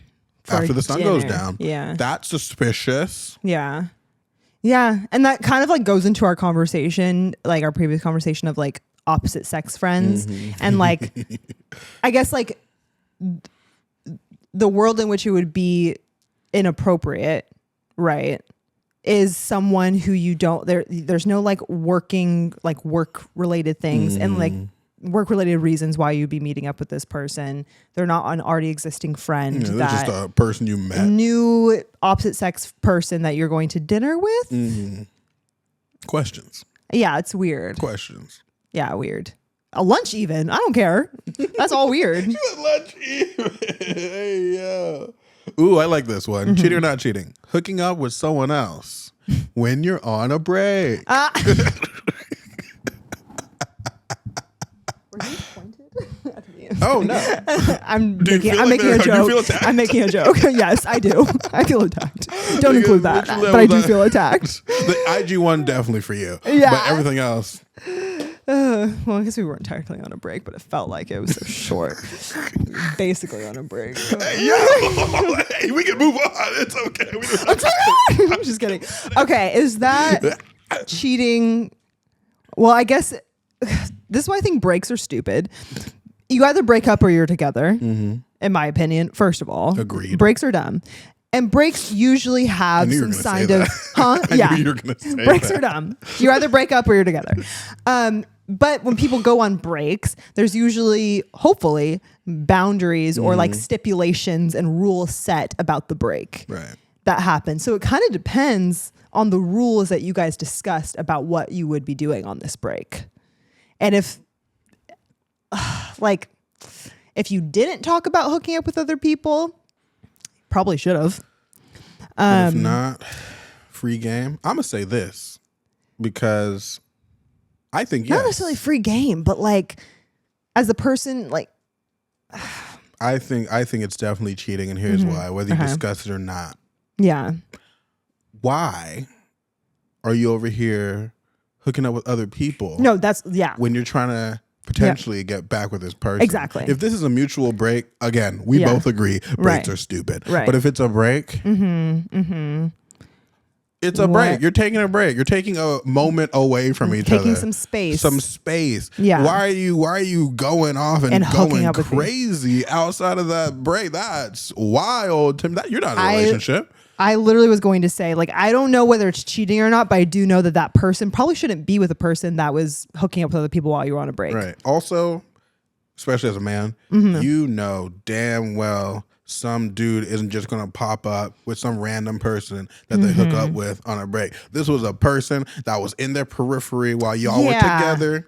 after the sun goes down? Yeah. That's suspicious. Yeah. Yeah. And that kind of like goes into our conversation, like our previous conversation of like opposite sex friends. And like, I guess like the world in which it would be inappropriate, right, is someone who you don't, there's no like working, like work related things and like work related reasons why you'd be meeting up with this person. They're not an already existing friend. They're just a person you met. New opposite sex person that you're going to dinner with. Questions. Yeah, it's weird. Questions. Yeah, weird. A lunch even. I don't care. That's all weird. Lunch even. Hey, yeah. Ooh, I like this one. Cheating or not cheating? Hooking up with someone else when you're on a break. Oh no. I'm making a joke. I'm making a joke. Yes, I do. I feel attacked. Don't include that, but I do feel attacked. The IG one definitely for you. Yeah. But everything else. Well, I guess we weren't technically on a break, but it felt like it was so short. Basically on a break. Hey, we can move on. It's okay. I'm just kidding. Okay, is that cheating? Well, I guess this is why I think breaks are stupid. You either break up or you're together, in my opinion, first of all. Agreed. Breaks are dumb. And breaks usually have some kind of, I knew you were gonna say breaks that. are dumb. You either break up or you're together. But when people go on breaks, there's usually, hopefully, boundaries or like stipulations and rules set about the break. Right. That happen. So it kind of depends on the rules that you guys discussed about what you would be doing on this break. And if you didn't talk about hooking up with other people, probably should have. If not, free game. I'm gonna say this because I think not necessarily free game, but like as a person, like I think it's definitely cheating, and here's why. Whether you discuss it or not. Yeah. Why are you over here hooking up with other people? No, when you're trying to potentially get back with this person. Exactly. If this is a mutual break, again, we both agree breaks are stupid. Right. But if it's a break, it's a break. You're taking a break. You're taking a moment away from each other. Taking some space. Some space. Yeah. Why are you going off and hooking going up with crazy outside of that break? That's wild. Tim, you're not in a relationship. I literally was going to say, like, I don't know whether it's cheating or not, but I do know that person probably shouldn't be with a person that was hooking up with other people while you were on a break. Right. Also, especially as a man, you know damn well some dude isn't just going to pop up with some random person that they hook up with on a break. This was a person that was in their periphery while y'all were together.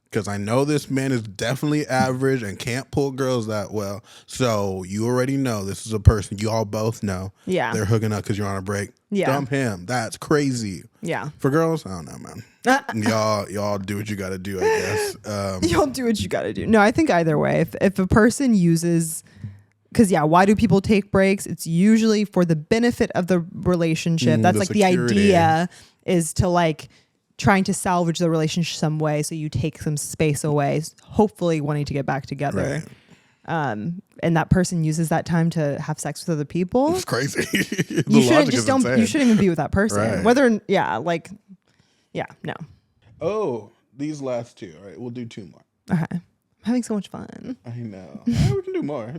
Because I know this man is definitely average and can't pull girls that well. So you already know this is a person you all both know. Yeah. They're hooking up because you're on a break. Yeah. Dump him. That's crazy. Yeah. For girls, I don't know, man. Y'all do what you got to do, I guess. Y'all do what you got to do. No, I think either way. If a person uses... Because, why do people take breaks? It's usually for the benefit of the relationship. That's like security. The idea is to like... trying to salvage the relationship some way, so you take some space away, hopefully wanting to get back together. Right. And that person uses that time to have sex with other people. It's crazy. You shouldn't even be with that person. Right. No. Oh, these last two. All right, we'll do two more. Okay. I'm having so much fun. I know. We can do more.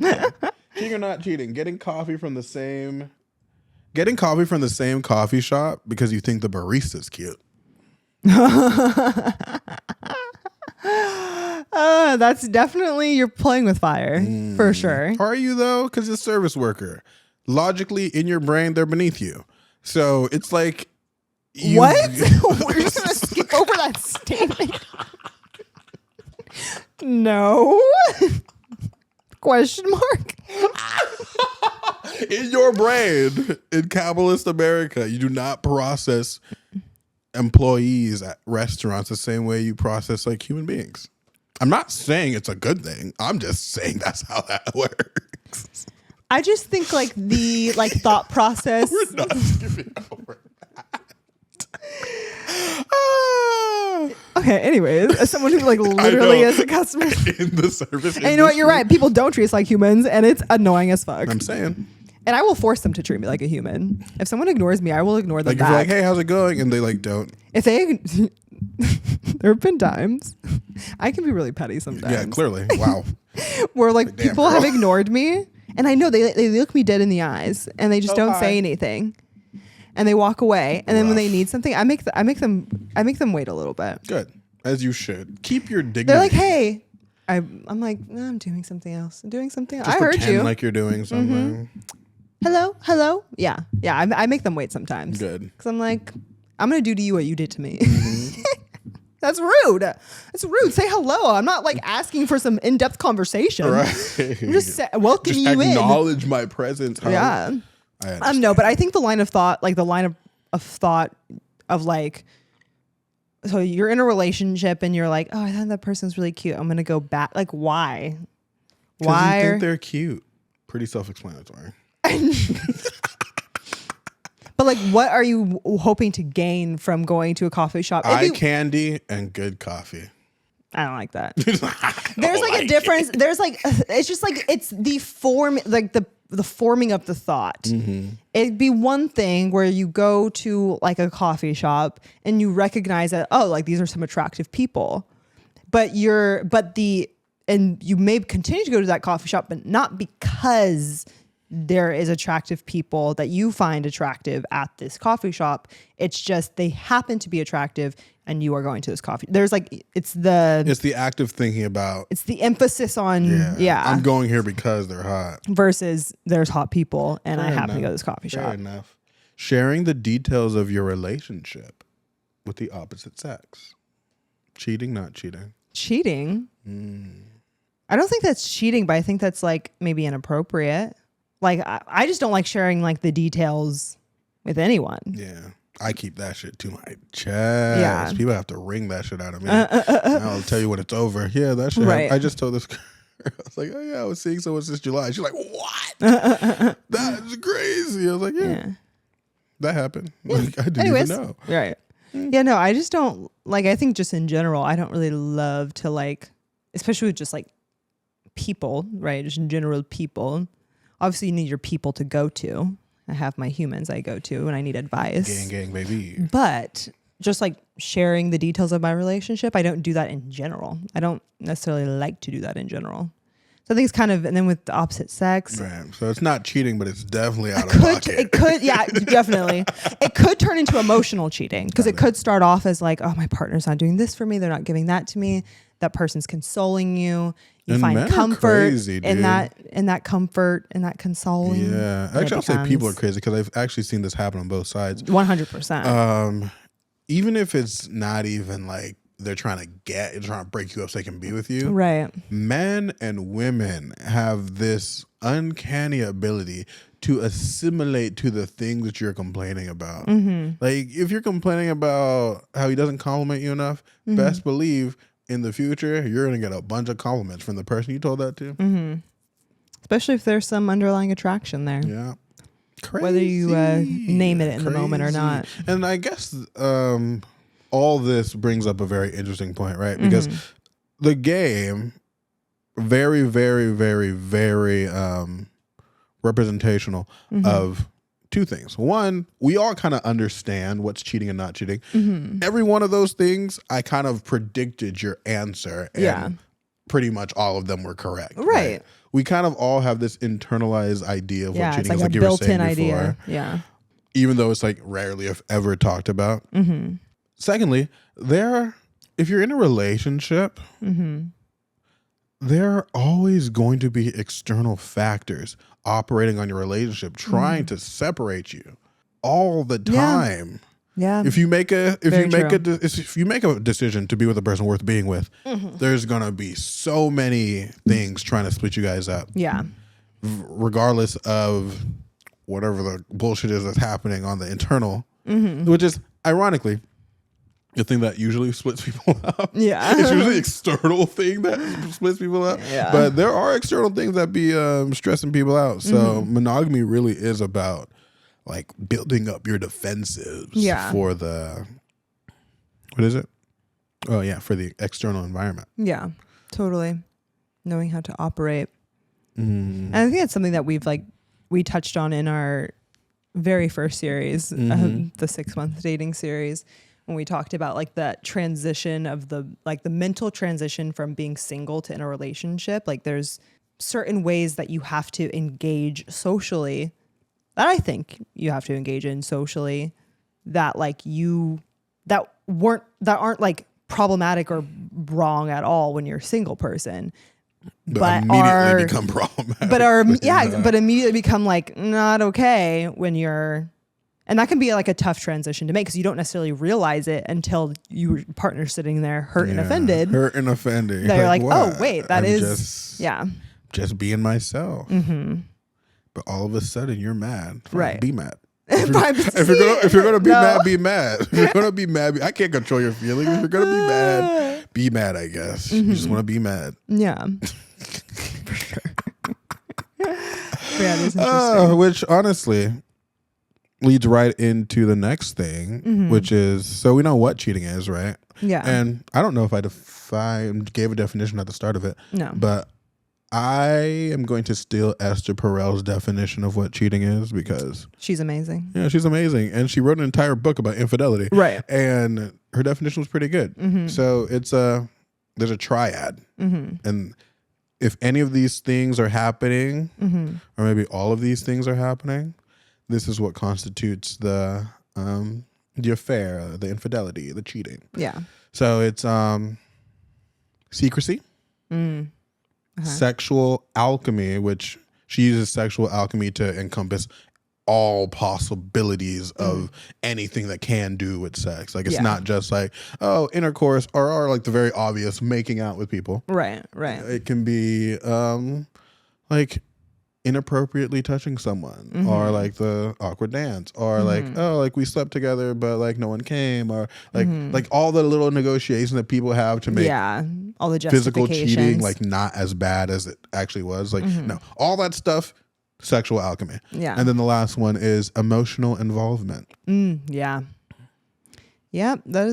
Cheating or not cheating? Getting coffee from the same coffee shop because you think the barista's cute. That's definitely, you're playing with fire for sure. Are you though? Because it's a service worker. Logically, in your brain, they're beneath you. So it's like what? We're just gonna skip over that statement. No. Question mark. In your brain, in capitalist America, you do not process employees at restaurants the same way you process like human beings. I'm not saying it's a good thing. I'm just saying that's how that works. I just think like the thought process. We're not skipping over that. Okay, anyways, as someone who like literally is a customer in the service and you know what, you're right, people don't treat us like humans and it's annoying as fuck. I'm saying. And I will force them to treat me like a human. If someone ignores me, I will ignore them like back. If you're like, hey, how's it going? And they like don't. If they there have been times I can be really petty sometimes. Yeah, clearly. Wow. Where like people have ignored me and I know they look me dead in the eyes and they just don't say anything. And they walk away, and then when they need something, I make them wait a little bit. Good, as you should. Keep your dignity. They're like, "Hey," I'm like, no, "I'm doing something else. I'm doing something else. Just I heard you." Like you're doing something. Hello. Yeah. I make them wait sometimes. Good, because I'm like, I'm gonna do to you what you did to me. That's rude. It's rude. Say hello. I'm not like asking for some in-depth conversation. Right. I'm just welcoming you in. Acknowledge my presence. Yeah. No, but I think the line of thought, like the line of thought of like, so you're in a relationship and you're like, oh, I thought that person's really cute. I'm going to go back. Like, why? Why? You think they're cute. Pretty self-explanatory. But like, what are you hoping to gain from going to a coffee shop? Eye candy and good coffee. I don't like that. There's like a difference. There's like, it's just like, it's the form, like the forming of the thought. It'd be one thing where you go to like a coffee shop and you recognize that, oh, like these are some attractive people, and you may continue to go to that coffee shop, but not because there is attractive people that you find attractive at this coffee shop. It's just they happen to be attractive and you are going to this coffee. There's like, it's the active thinking about. It's the emphasis on, I'm going here because they're hot. Versus there's hot people and I happen to go to this coffee shop. Fair enough. Sharing the details of your relationship with the opposite sex. Cheating, not cheating. Cheating? I don't think that's cheating, but I think that's like maybe inappropriate. Like, I just don't like sharing like the details with anyone. Yeah. I keep that shit to my chest. Yeah. People have to wring that shit out of me. I'll tell you when it's over. Yeah, that shit. Right. I just told this girl, I was like, oh yeah, I was seeing someone since July. She's like, what? That's crazy. I was like, yeah. That happened. Like, I didn't even know. Right. Yeah, no, I just don't, like, I think just in general, I don't really love to like, especially with just like people, right? Just in general people. Obviously, you need your people to go to. I have my humans I go to when I need advice. Gang, baby. But just like sharing the details of my relationship, I don't do that in general. I don't necessarily like to do that in general. So I think it's kind of, and then with the opposite sex. Right. So it's not cheating, but it's definitely out of pocket. It could, yeah, definitely. It could turn into emotional cheating because it could start off as like, oh, my partner's not doing this for me. They're not giving that to me. That person's consoling you. You and find comfort in that comfort and that consoling. Yeah. Actually, I'll say people are crazy because I've actually seen this happen on both sides. 100%. Even if it's not even like they're trying to break you up so they can be with you. Right. Men and women have this uncanny ability to assimilate to the things that you're complaining about. Like if you're complaining about how he doesn't compliment you enough, best believe in the future, you're going to get a bunch of compliments from the person you told that to. Especially if there's some underlying attraction there. Yeah. Crazy. Whether you name it in the moment or not. And I guess all this brings up a very interesting point, right? Because the game, very, very, very, very representational of two things. One, we all kind of understand what's cheating and not cheating. Every one of those things, I kind of predicted your answer, and pretty much all of them were correct. Right. We kind of all have this internalized idea of what cheating is. Like a built-in idea. Yeah. Even though it's like rarely if ever talked about. Secondly, if you're in a relationship, there are always going to be external factors operating on your relationship, trying to separate you all the time. Yeah. If you make a decision to be with a person worth being with, there's gonna be so many things trying to split you guys up. Yeah. Regardless of whatever the bullshit is that's happening on the internal, which is ironically the thing that usually splits people up. Yeah. It's usually the external thing that splits people up. Yeah. But there are external things that be stressing people out. So monogamy really is about like building up your defenses for the, what is it? Oh yeah, for the external environment. Yeah, totally. Knowing how to operate. And I think that's something that we touched on in our very first series, the 6-month dating series, when we talked about like that transition of the mental transition from being single to in a relationship. Like there's certain ways that you have to engage socially, that I think you have to engage in socially, that aren't like problematic or wrong at all when you're a single person. But immediately become problematic. But immediately become like not okay when you're. And that can be like a tough transition to make because you don't necessarily realize it until your partner's sitting there hurt and offended. That you're like, oh, wait, just being myself. But all of a sudden you're mad. Right. Be mad. If you're gonna be mad, be mad. If you're gonna be mad, I can't control your feelings. If you're gonna be mad, be mad. I guess you just want to be mad. Yeah, for sure. Yeah, that's interesting. Which honestly leads right into the next thing, which is, so we know what cheating is, right? Yeah. And I don't know if I gave a definition at the start of it. No. But I am going to steal Esther Perel's definition of what cheating is, because she's amazing. Yeah, she's amazing. And she wrote an entire book about infidelity. Right. And her definition was pretty good. So there's a triad. And if any of these things are happening, or maybe all of these things are happening, this is what constitutes the affair, the infidelity, the cheating. Yeah. So it's secrecy, sexual alchemy, which she uses sexual alchemy to encompass all possibilities of anything that can do with sex. Like, it's not just like, oh, intercourse or like the very obvious making out with people. Right. It can be like inappropriately touching someone, or like the awkward dance, or like, oh, like we slept together but like no one came, or like all the little negotiations that people have to make all the physical justifications. cheating like not as bad as it actually was. Like, no, all that stuff, sexual alchemy. Yeah. And then the last one is emotional involvement. Yeah. Yep. But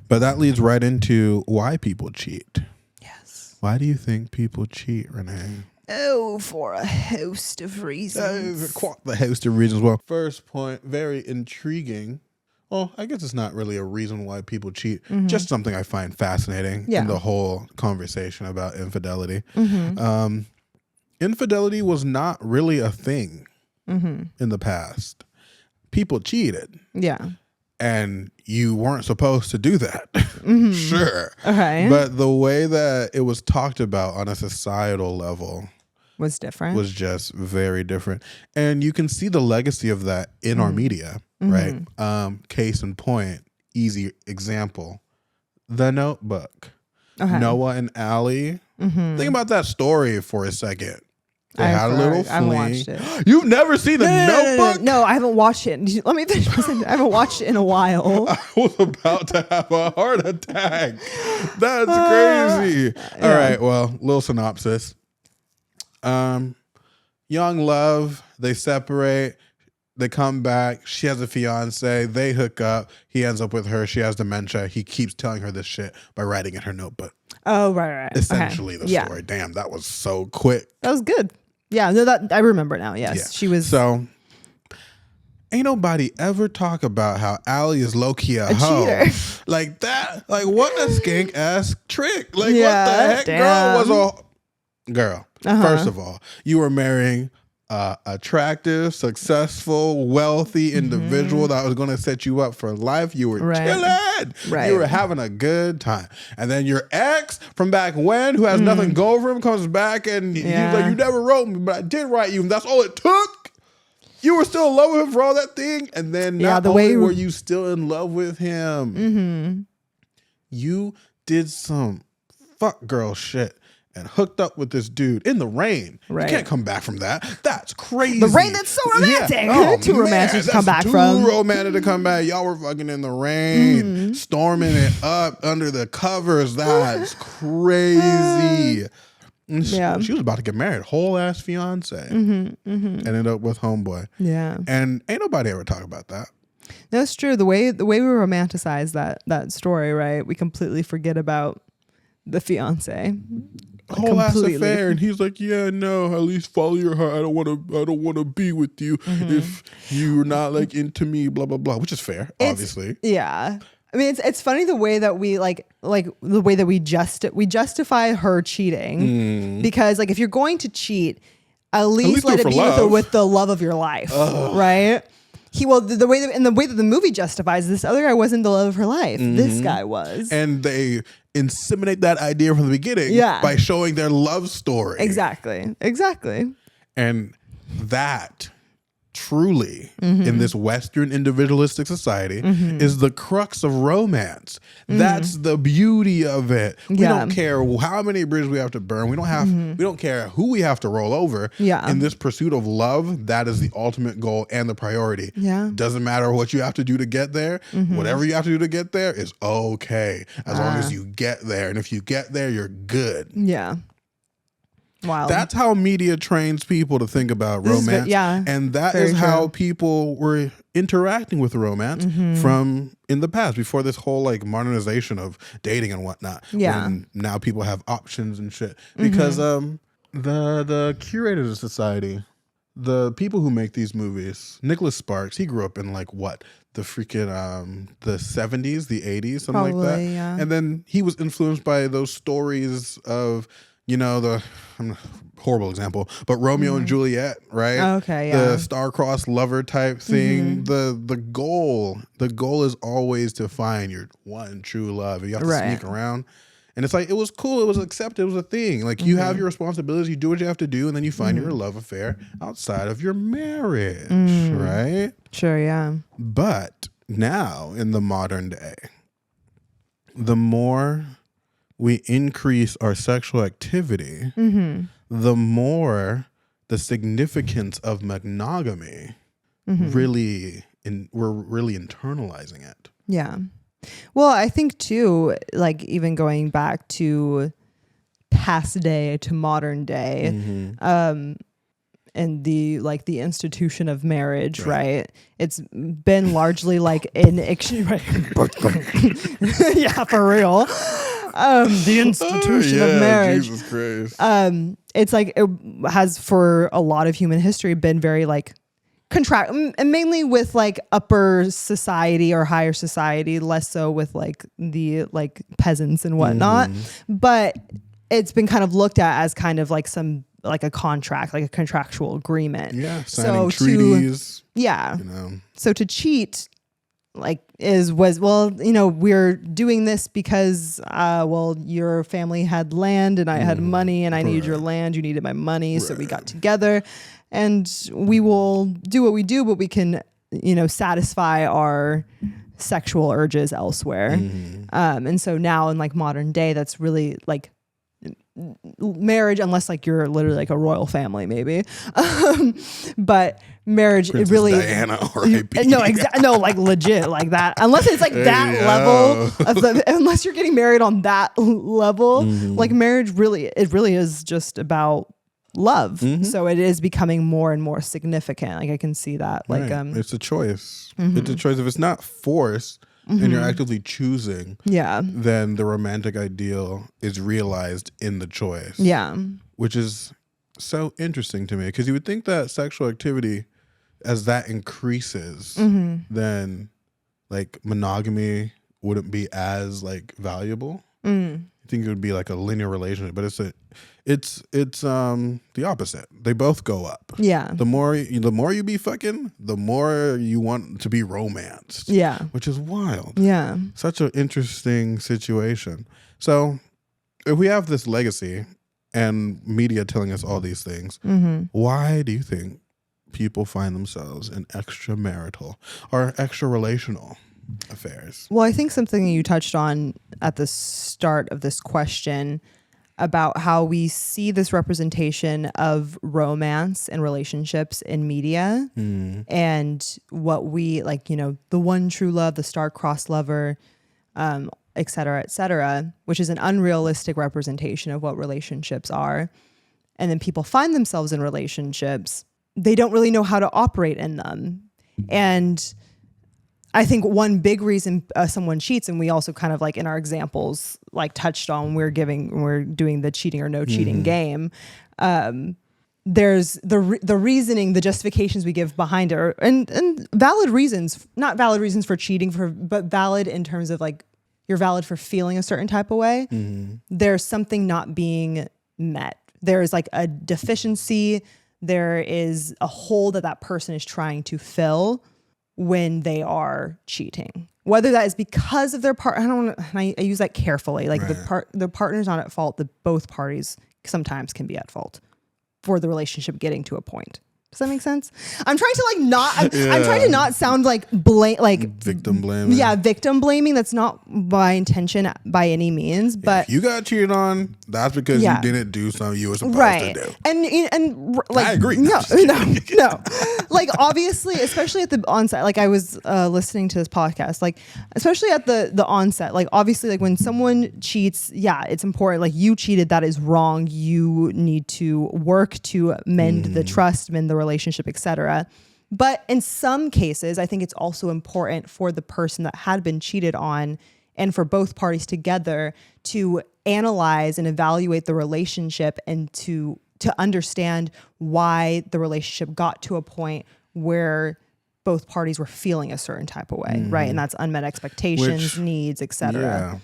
that leads right into why people cheat. Yes. Why do you think people cheat, Renee? Oh, for a host of reasons. Quite the host of reasons. Well, first point, very intriguing. Well, I guess it's not really a reason why people cheat. Just something I find fascinating in the whole conversation about infidelity. Infidelity was not really a thing in the past. People cheated. Yeah. And you weren't supposed to do that. Sure. Okay. But the way that it was talked about on a societal level was different. Was just very different. And you can see the legacy of that in our media, right? Case in point, easy example, The Notebook. Noah and Allie. Think about that story for a second. They had a little fling. I watched it. You've never seen The Notebook? No, I haven't watched it. Let me finish. I haven't watched it in a while. I was about to have a heart attack. That's crazy. All right, well, little synopsis. Young love, they separate, they come back, she has a fiance, they hook up, he ends up with her, she has dementia, he keeps telling her this shit by writing in her notebook. Oh, right. Essentially the story. Damn, that was so quick. That was good. Yeah, no, that I remember now. Yes, she was. So, ain't nobody ever talk about how Allie is low-key a hoe. Cheater. Like that. Like, what a skank ass trick. Like, what the heck? Damn. Girl, first of all, you were marrying attractive, successful, wealthy individual that was going to set you up for life. You were chilling. Right. You were having a good time. And then your ex from back when, who has nothing going for him, comes back and he's like, you never wrote me, but I did write you. And that's all it took. You were still in love with him for all that thing. And then not only were you still in love with him, you did some fuck girl shit and hooked up with this dude in the rain. Right. You can't come back from that. That's crazy. The rain, that's so romantic. Yeah. Oh, too romantic to come back from. Too romantic to come back. Y'all were fucking in the rain, storming it up under the covers. That's crazy. She was about to get married. Whole ass fiance. Ended up with homeboy. Yeah. And ain't nobody ever talk about that. That's true. The way we romanticize that story, right? We completely forget about the fiance. Whole ass affair, and he's like, yeah, no, at least follow your heart. I don't want to be with you if you're not like into me, blah blah blah, which is fair, obviously. Yeah, I mean, it's funny the way that we like the way that we justify her cheating, because like if you're going to cheat, at least let it be with the love of your life, right? The way that the movie justifies this other guy wasn't the love of her life. This guy was, and they inseminate that idea from the beginning by showing their love story. Exactly. And that truly in this Western individualistic society is the crux of romance. That's the beauty of it. We don't care how many bridges we have to burn. We don't care who we have to roll over. In this pursuit of love, that is the ultimate goal and the priority. Doesn't matter what you have to do to get there. Whatever you have to do to get there is okay, as long as you get there. And if you get there, you're good. Wow. That's how media trains people to think about romance. And that is how people were interacting with romance from in the past, before this whole like modernization of dating and whatnot. When now people have options and shit. Because the curators of society, the people who make these movies, Nicholas Sparks, he grew up in like what? The freaking the 70s, the 80s, something like that. And then he was influenced by those stories of, you know, horrible example, but Romeo and Juliet, right? The star-crossed lover type thing. The goal is always to find your one true love. You have to sneak around. And it's like, it was cool, it was accepted, it was a thing. Like you have your responsibilities, you do what you have to do, and then you find your love affair outside of your marriage, right? But now in the modern day, the more we increase our sexual activity, the more the significance of monogamy we're really internalizing it. Well, I think too, like even going back to past day to modern day, and the institution of marriage, right? It's been largely like an for real. The institution of marriage. Jesus Christ. It's like it has for a lot of human history been very like contract, and mainly with like upper society or higher society, less so with like the like peasants and whatnot. But it's been kind of looked at as kind of like some like a contract, like a contractual agreement. Signing treaties. You know. So to cheat we're doing this because your family had land and I had money and I needed your land, you needed my money, so we got together and we will do what we do, but we can satisfy our sexual urges elsewhere. And so now in like modern day, that's really like marriage, unless like you're literally like a royal family maybe, but marriage, Princess it really Diana no, like legit like that, unless it's like that level of unless you're getting married on that level, like marriage really is just about love. So it is becoming more and more significant. Like I can see that it's a choice. It's a choice. If it's not forced and you're actively choosing, then the romantic ideal is realized in the choice. Which is so interesting to me, because you would think that sexual activity, as that increases, then like monogamy wouldn't be as like valuable. I think it would be like a linear relationship, but it's the opposite. They both go up. The more you be fucking, the more you want to be romanced. Which is wild. Such an interesting situation. So if we have this legacy and media telling us all these things, why do you think people find themselves in extramarital or extra relational affairs? Well, I think something you touched on at the start of this question about how we see this representation of romance and relationships in media, and what we like, the one true love, the star-crossed lover, et cetera, which is an unrealistic representation of what relationships are. And then people find themselves in relationships, they don't really know how to operate in them. And I think one big reason someone cheats, and we also kind of like in our examples like touched on, we're doing the cheating or no cheating game. There's the reasoning, the justifications we give behind it, and valid reasons, not valid reasons for cheating, but valid in terms of like you're valid for feeling a certain type of way. There's something not being met. There's like a deficiency. There is a hole that person is trying to fill when they are cheating, whether that is because of their part. I use that carefully. Like the partner's not at fault. Both parties sometimes can be at fault for the relationship getting to a point. Does that make sense? I'm trying to I'm trying to not sound like victim blaming. Yeah, victim blaming. That's not my intention by any means. But if you got cheated on, that's because you didn't do something you were supposed to do. And like, I agree. No. Like, obviously, especially at the onset, like I was listening to this podcast, like especially at the onset, like obviously, like when someone cheats, it's important. Like you cheated, that is wrong. You need to work to mend the trust, mend the relationship, etc. But in some cases, I think it's also important for the person that had been cheated on and for both parties together to analyze and evaluate the relationship and to understand why the relationship got to a point where both parties were feeling a certain type of way, right? And that's unmet expectations, needs, etc. Yeah.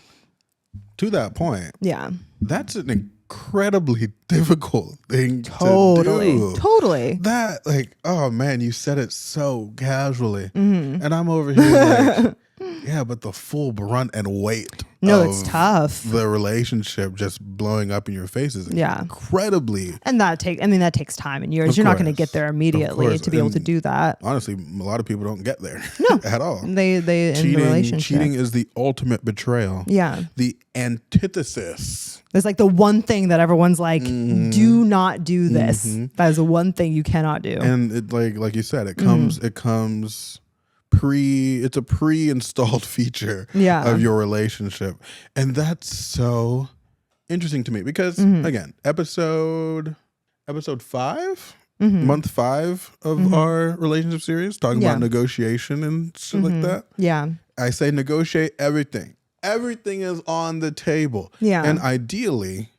To that point. Yeah. That's an incredibly difficult thing to do. Totally. That, like, oh man, you said it so casually. And I'm over here like, yeah, but the full brunt and weight it's tough. The relationship just blowing up in your face is incredibly. And that takes time and years. You're not going to get there immediately to be able to do that. Honestly, a lot of people don't get there at all. They end the relationship. Cheating is the ultimate betrayal. Yeah. The antithesis. It's like the one thing that everyone's like, do not do this. That is the one thing you cannot do. And it like you said, it comes it's a pre-installed feature of your relationship. And that's so interesting to me because again, episode 5, month 5 of our relationship series, talking about negotiation and shit like that. Yeah. I say negotiate everything. Everything is on the table. Yeah. And ideally,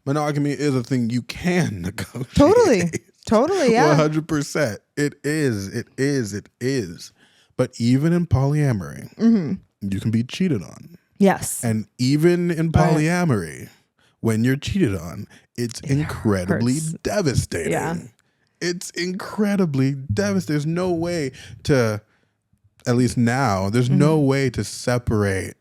monogamy is a thing you can negotiate. Totally, yeah. 100%. It is. But even in polyamory, you can be cheated on. Yes. And even in polyamory, when you're cheated on, it's incredibly devastating. Yeah. It's incredibly devastating. There's no way to, at least now, there's no way to separate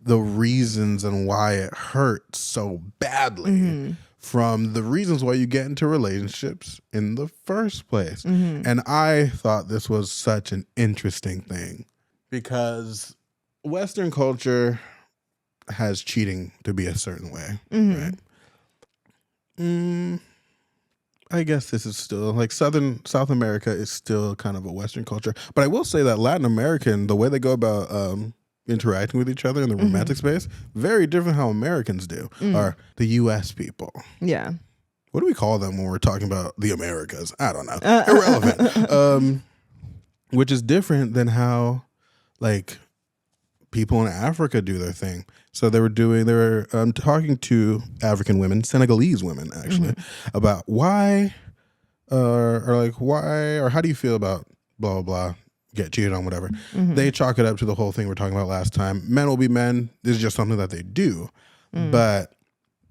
the reasons and why it hurts so badly from the reasons why you get into relationships in the first place. And I thought this was such an interesting thing because Western culture has cheating to be a certain way, right? I guess this is still like South America is still kind of a Western culture, but I will say that Latin American, the way they go about interacting with each other in the romantic space, very different how Americans do, or the U.S. people. Yeah. What do we call them when we're talking about the Americas? I don't know. Irrelevant. Which is different than how, like, people in Africa do their thing. So they were talking to African women, Senegalese women, actually, about why, or how do you feel about blah, blah, blah, get cheated on, whatever. They chalk it up to the whole thing we were talking about last time. Men will be men. This is just something that they do. But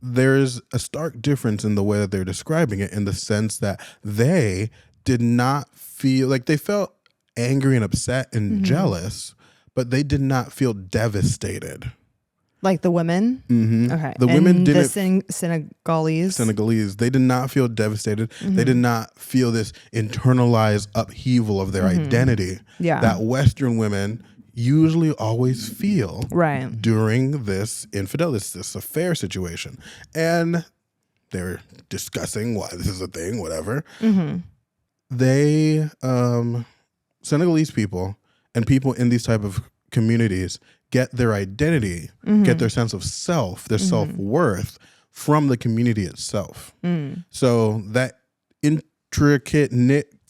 there's a stark difference in the way that they're describing it, in the sense that they did not feel like, they felt angry and upset and jealous, but they did not feel devastated. Like the women? Okay. The women didn't. The Senegalese, they did not feel devastated. They did not feel this internalized upheaval of their identity that Western women usually always feel during this infidelity, this affair situation. And they're discussing why this is a thing, whatever. They, Senegalese people and people in these type of communities get their identity, get their sense of self, their self-worth from the community itself. So that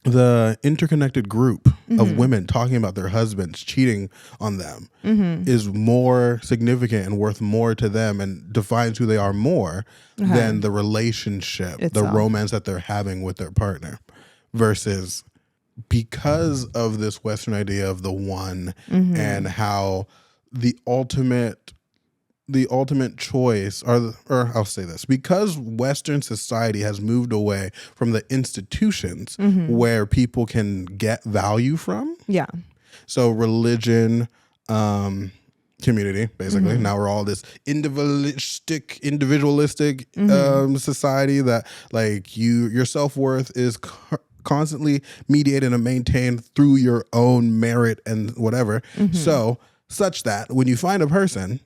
the interconnected group of women talking about their husbands cheating on them is more significant and worth more to them and defines who they are more than the relationship, the romance that they're having with their partner. Versus, because of this Western idea of the one and how the ultimate choice, or I'll say this, because Western society has moved away from the institutions where people can get value from. Yeah. So religion, community, basically. Now we're all this individualistic society that, like, your self-worth is constantly mediated and maintained through your own merit and whatever. So such that when you find a person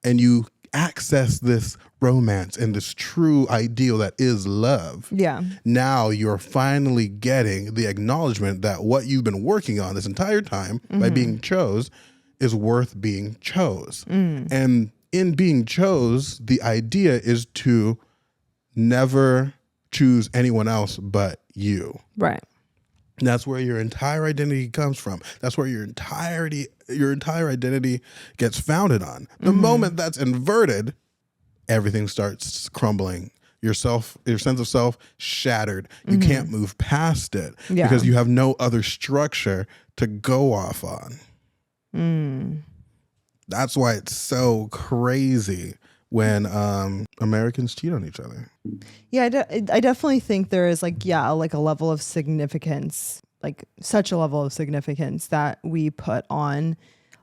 and you access this romance and this true ideal that is love, now you're finally getting the acknowledgement that what you've been working on this entire time by being chose is worth being chose. And in being chose, the idea is to never choose anyone else but you. Right. That's where your entire identity comes from. That's where your entire identity gets founded on. The moment that's inverted, everything starts crumbling. Your sense of self shattered. You can't move past it because you have no other structure to go off on. That's why it's so crazy when Americans cheat on each other. Yeah, I definitely think there is like a level of significance, like such a level of significance that we put on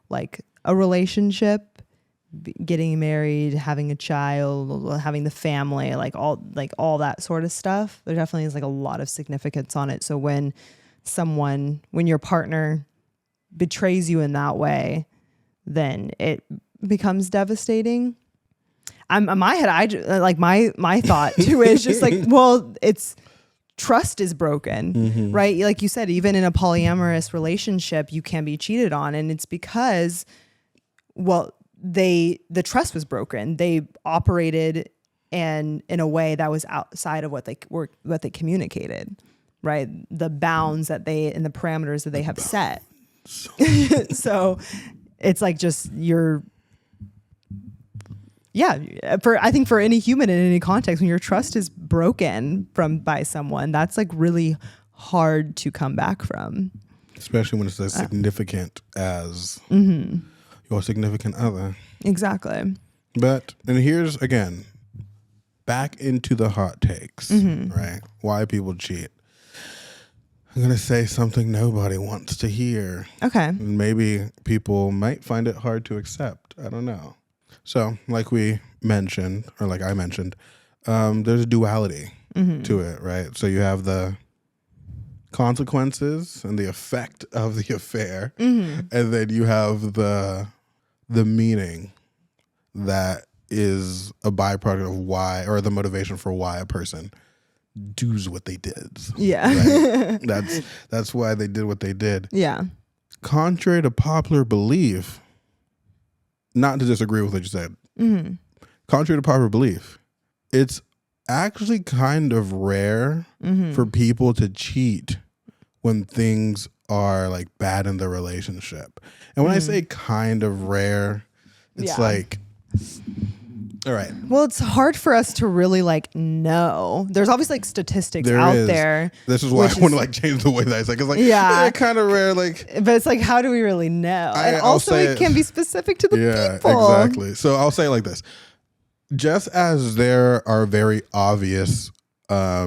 like a relationship, getting married, having a child, having the family, all that sort of stuff. There definitely is like a lot of significance on it. So when your partner betrays you in that way, then it becomes devastating. In my head, my thought too is just like, well, it's trust is broken, right? Like you said, even in a polyamorous relationship, you can be cheated on, and it's because, well, the trust was broken. They operated in a way that was outside of what they communicated, right? The bounds that and the parameters that they have set. So it's like just I think for any human in any context, when your trust is broken by someone, that's like really hard to come back from. Especially when it's as significant as your significant other. Exactly. And here's, again, back into the hot takes, right? Why people cheat. I'm going to say something nobody wants to hear. Okay. And maybe people might find it hard to accept. I don't know. So like we mentioned, or like I mentioned, there's a duality to it, right? So you have the consequences and the effect of the affair, and then you have the meaning that is a byproduct of why, or the motivation for why a person does what they did. Yeah. Right? That's why they did what they did. Yeah. Contrary to popular belief, not to disagree with what you said, contrary to popular belief, it's actually kind of rare for people to cheat when things are like bad in the relationship. And when I say kind of rare, it's like, all right. Well, it's hard for us to really like know. There's obviously like statistics there. This is why I want to like change the way that I say. Because like, kind of rare. Like, but it's like, how do we really know? And also, it can be specific to the people. Yeah, exactly. So I'll say it like this: just as there are very obvious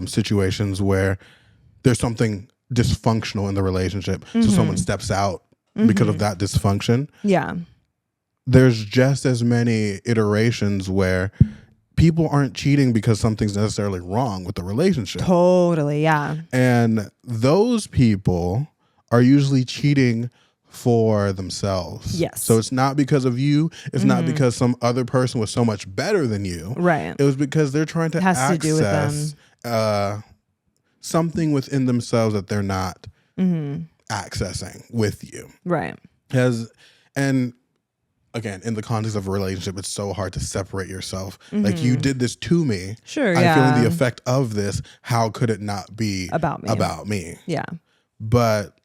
situations where there's something dysfunctional in the relationship, so someone steps out because of that dysfunction. Yeah. There's just as many iterations where people aren't cheating because something's necessarily wrong with the relationship. Totally, yeah. And those people are usually cheating for themselves. Yes. So it's not because of you. It's not because some other person was so much better than you. Right. It was because they're trying to access something within themselves that they're not accessing with you. Right. And again, in the context of a relationship, it's so hard to separate yourself. Like, you did this to me. Sure, I'm feeling the effect of this. How could it not be about me? Yeah. But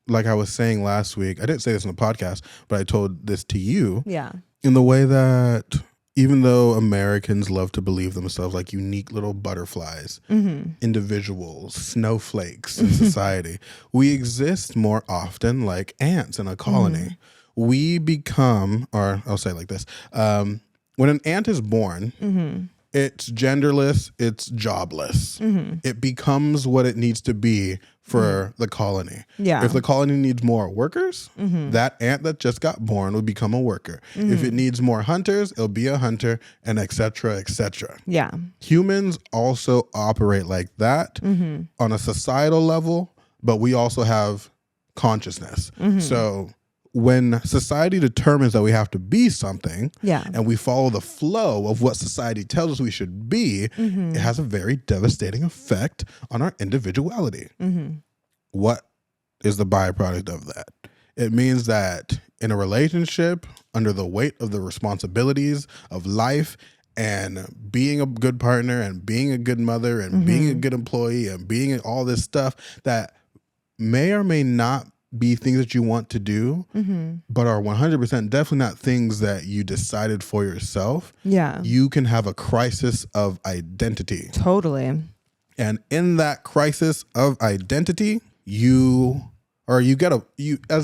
like I was saying last week, I didn't say this in the podcast, but I told this to you. Yeah. In the way that even though Americans love to believe themselves like unique little butterflies, individuals, snowflakes in society, we exist more often like ants in a colony. We become, or I'll say it like this, when an ant is born, It's genderless, it's jobless. It becomes what it needs to be for the colony. Yeah. If the colony needs more workers, that ant that just got born will become a worker. If it needs more hunters, it'll be a hunter, and et cetera, et cetera. Yeah. Humans also operate like that on a societal level, but we also have consciousness. So when society determines that we have to be something, and we follow the flow of what society tells us we should be, it has a very devastating effect on our individuality. What is the byproduct of that? It means that in a relationship, under the weight of the responsibilities of life and being a good partner and being a good mother and being a good employee and being all this stuff that may or may not be things that you want to do, but are 100% definitely not things that you decided for yourself. Yeah. You can have a crisis of identity. Totally. And in that crisis of identity, as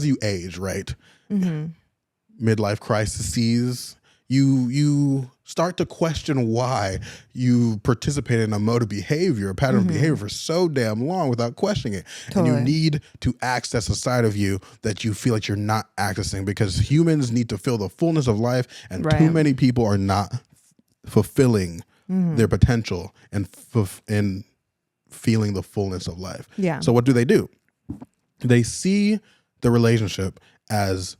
you age, right? Midlife crises, you start to question why you participated in a mode of behavior, a pattern of behavior for so damn long without questioning it. Totally. And you need to access a side of you that you feel like you're not accessing, because humans need to feel the fullness of life, and too many people are not fulfilling their potential and feeling the fullness of life. Yeah. So what do? They see the relationship as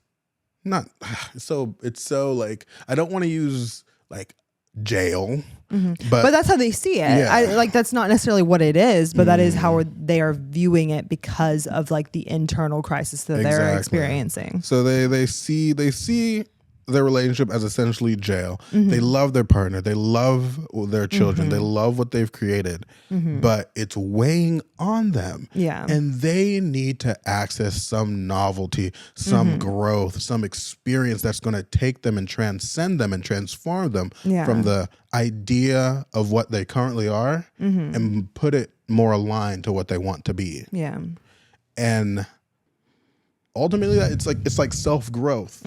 not it's so like, I don't want to use like jail, but that's how they see it. Yeah. That's not necessarily what it is, but that is how they are viewing it because of like the internal crisis that they're experiencing. So they see their relationship as essentially jail. They love their partner, they love their children, they love what they've created, but it's weighing on them. Yeah. And they need to access some novelty, some growth, some experience that's going to take them and transcend them and transform them from the idea of what they currently are and put it more aligned to what they want to be. Yeah. And ultimately it's like self-growth.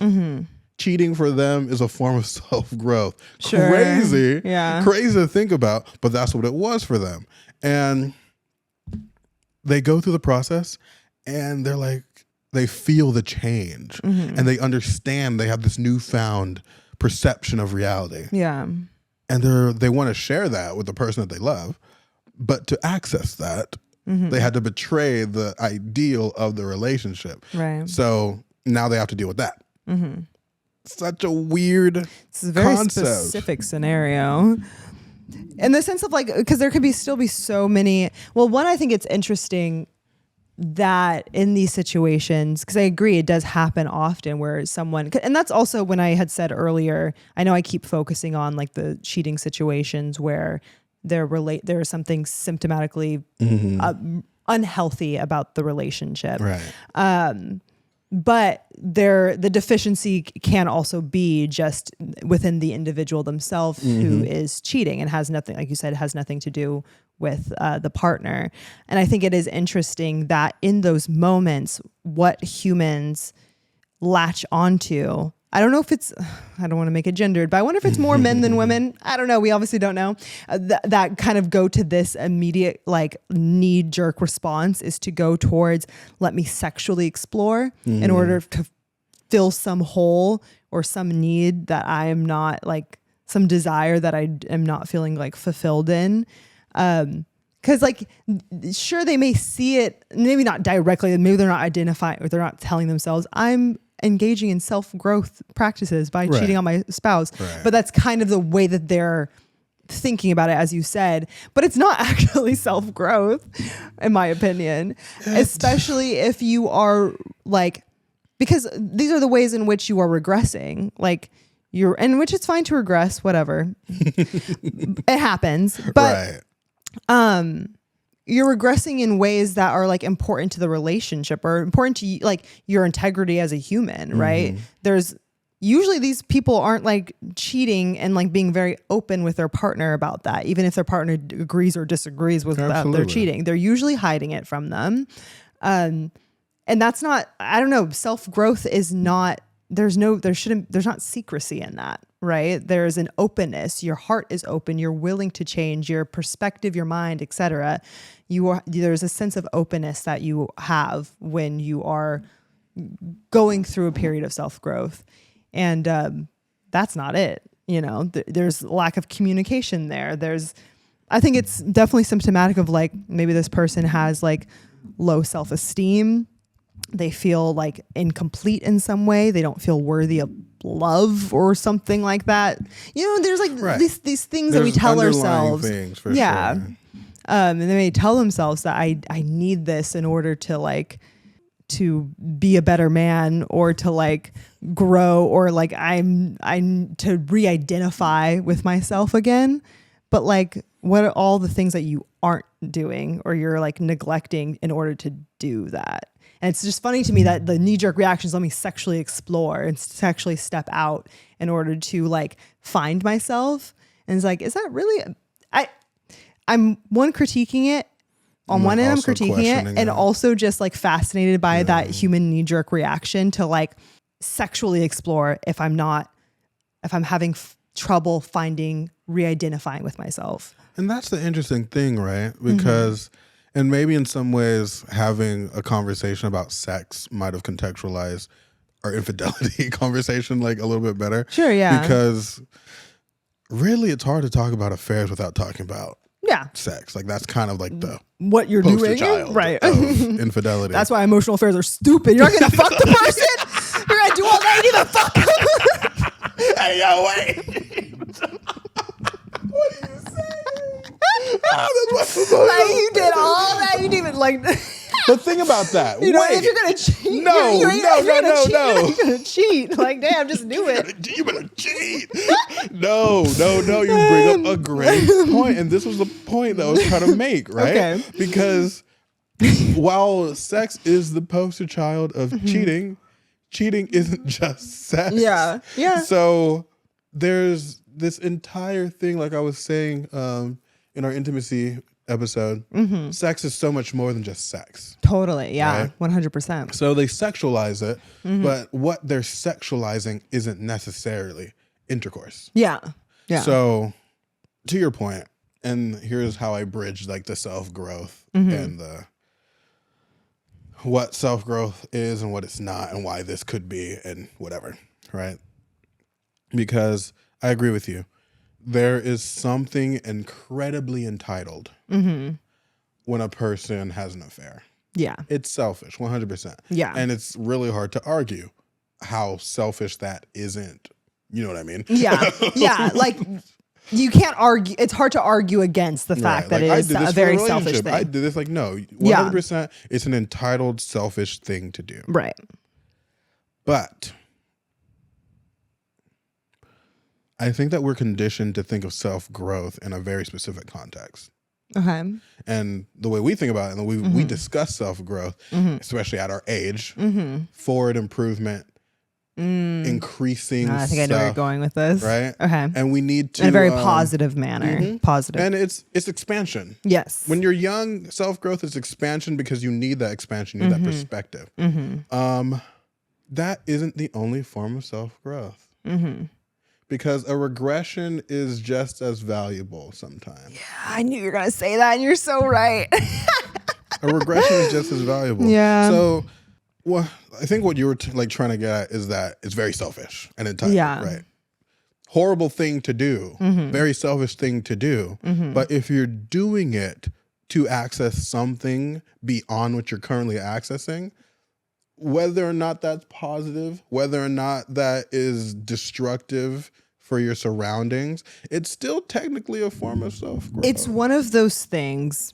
Cheating for them is a form of self-growth. Sure. Crazy. Yeah. Crazy to think about, but that's what it was for them. And they go through the process and they're like, they feel the change and they understand, they have this newfound perception of reality. Yeah. And they want to share that with the person that they love. But to access that, they had to betray the ideal of the relationship. Right. So now they have to deal with that. Such a weird It's a very concept. specific scenario. In the sense of like, because there could still be so many. Well, one, I think it's interesting that in these situations, because I agree, it does happen often where someone, and that's also when I had said earlier, I know I keep focusing on like the cheating situations where there is something symptomatically unhealthy about the relationship. Right. But the deficiency can also be just within the individual themselves who is cheating and has nothing, like you said, has nothing to do with the partner. And I think it is interesting that in those moments, what humans latch onto, I don't know if it's, I don't want to make it gendered, but I wonder if it's more men than women. I don't know. We obviously don't know. That kind of go to this immediate like knee-jerk response is to go towards, let me sexually explore in order to fill some hole or some need that I am not like, some desire that I am not feeling like fulfilled in. Because like, sure, they may see it, maybe not directly, maybe they're not identifying or they're not telling themselves, I'm engaging in self-growth practices by cheating on my spouse. Right. But that's kind of the way that they're thinking about it, as you said. But it's not actually self-growth, in my opinion, especially if you are like, because these are the ways in which you are regressing. Like and which it's fine to regress, whatever. It happens. But you're regressing in ways that are like important to the relationship or important to like your integrity as a human, right? There's usually these people aren't like cheating and like being very open with their partner about that, even if their partner agrees or disagrees with that they're cheating. They're usually hiding it from them. And that's not, I don't know, self-growth is not there's not secrecy in that, right? There's an openness. Your heart is open. You're willing to change your perspective, your mind, etc. There's a sense of openness that you have when you are going through a period of self-growth. And that's not it. You know, there's lack of communication there. I think it's definitely symptomatic of like, maybe this person has like low self-esteem. They feel like incomplete in some way. They don't feel worthy of love or something like that. You know, there's like these things that we tell ourselves. Things for sure. And they may tell themselves that I need this in order to be a better man, or to like grow, or like I'm to re-identify with myself again. But like, what are all the things that you aren't doing or you're like neglecting in order to do that? And it's just funny to me that the knee-jerk reaction is, let me sexually explore and sexually step out in order to like find myself. And it's like, is that really, I'm critiquing it. On one end, I'm critiquing it, and also just like fascinated by that human knee-jerk reaction to like sexually explore if I'm having trouble re-identifying with myself. And that's the interesting thing, right? Because, and maybe in some ways, having a conversation about sex might have contextualized our infidelity conversation like a little bit better. Sure, yeah. Because really, it's hard to talk about affairs without talking about sex. Like that's kind of like the what you're doing, child right? Of infidelity. That's why emotional affairs are stupid. You're not gonna fuck the person. You're gonna do all that. You need to fuck them. Hey, yo, wait. What are you saying? Like you did all that. You didn't even like. But think about that. You know, if you're gonna cheat, no. You're gonna cheat. Like, damn, just do it. You better cheat. No. You bring up a great point, and this was the point that I was trying to make, right? Okay. Because while sex is the poster child of cheating isn't just sex. Yeah. So there's this entire thing, like I was saying in our intimacy episode, sex is so much more than just sex. Totally, yeah, right? 100%. So they sexualize it, but what they're sexualizing isn't necessarily intercourse. Yeah. So to your point, and here's how I bridge like the self-growth and the what self-growth is and what it's not and why this could be and whatever, right? Because I agree with you. There is something incredibly entitled when a person has an affair. Yeah. It's selfish, 100%. Yeah. And it's really hard to argue how selfish that isn't. You know what I mean? Yeah. Yeah. Like, you can't argue. It's hard to argue against the fact that it is a very selfish thing. I did this. Like, no, 100%. It's an entitled, selfish thing to do. Right. But I think that we're conditioned to think of self-growth in a very specific context. Okay. And the way we think about it, and we discuss self-growth, especially at our age, forward improvement, increasing I think stuff, I know where you're going with this. right? Okay. And we need to... In a very positive manner. Positive. And it's expansion. Yes. When you're young, self-growth is expansion because you need that expansion, you need that perspective. That isn't the only form of self-growth. Because a regression is just as valuable sometimes. Yeah, I knew you were going to say that, and you're so right. A regression is just as valuable. Yeah. So, well, I think what you were trying to get at is that it's very selfish and entitled, right? Horrible thing to do, very selfish thing to do. But if you're doing it to access something beyond what you're currently accessing, whether or not that's positive, whether or not that is destructive for your surroundings, it's still technically a form of self-growth. It's one of those things.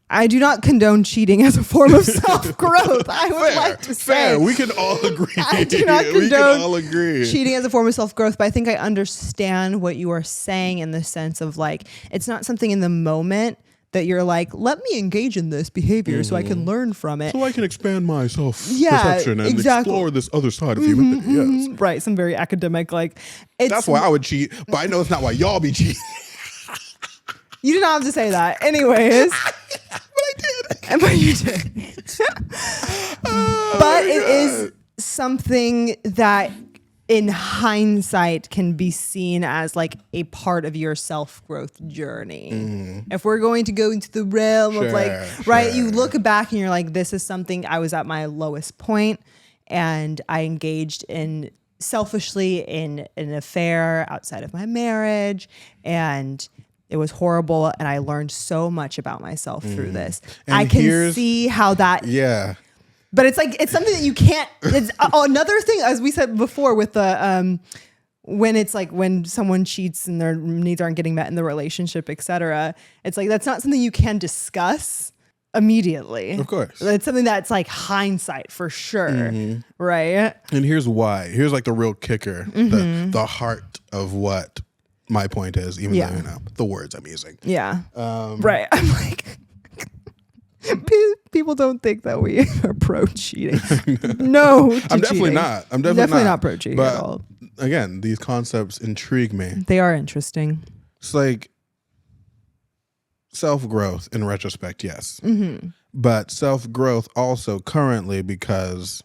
I do not condone cheating as a form of self-growth. I would like to say. Fair. We can all agree. I do not condone we can all agree. Cheating as a form of self-growth, but I think I understand what you are saying in the sense of like, it's not something in the moment that you're like, let me engage in this behavior so I can learn from it. So I can expand my self-perception and explore this other side of humanity. Yes. Right. Some very academic, like... That's why I would cheat, but I know it's not why y'all be cheating. You did not have to say that. Anyways. But I did. But you did. But it is... something that in hindsight can be seen as like a part of your self-growth journey. If we're going to go into the realm of like, right, you look back and you're like, this is something I was at my lowest point and I engaged in selfishly in an affair outside of my marriage, and it was horrible, and I learned so much about myself through this. And I can see how that but it's like, it's something that you can't, it's another thing, as we said before with the, when it's like, when someone cheats and their needs aren't getting met in the relationship, etc. It's like, that's not something you can discuss immediately. Of course. It's something that's like hindsight for sure. Right. And here's why. Here's like the real kicker, the heart of what my point is, even though, you know, the words I'm using. Yeah. Right. I'm like, people don't think that we are pro cheating. No, I'm definitely not. I'm definitely not pro cheating at all. Again, these concepts intrigue me. They are interesting. It's like self-growth in retrospect, yes. But self-growth also currently, because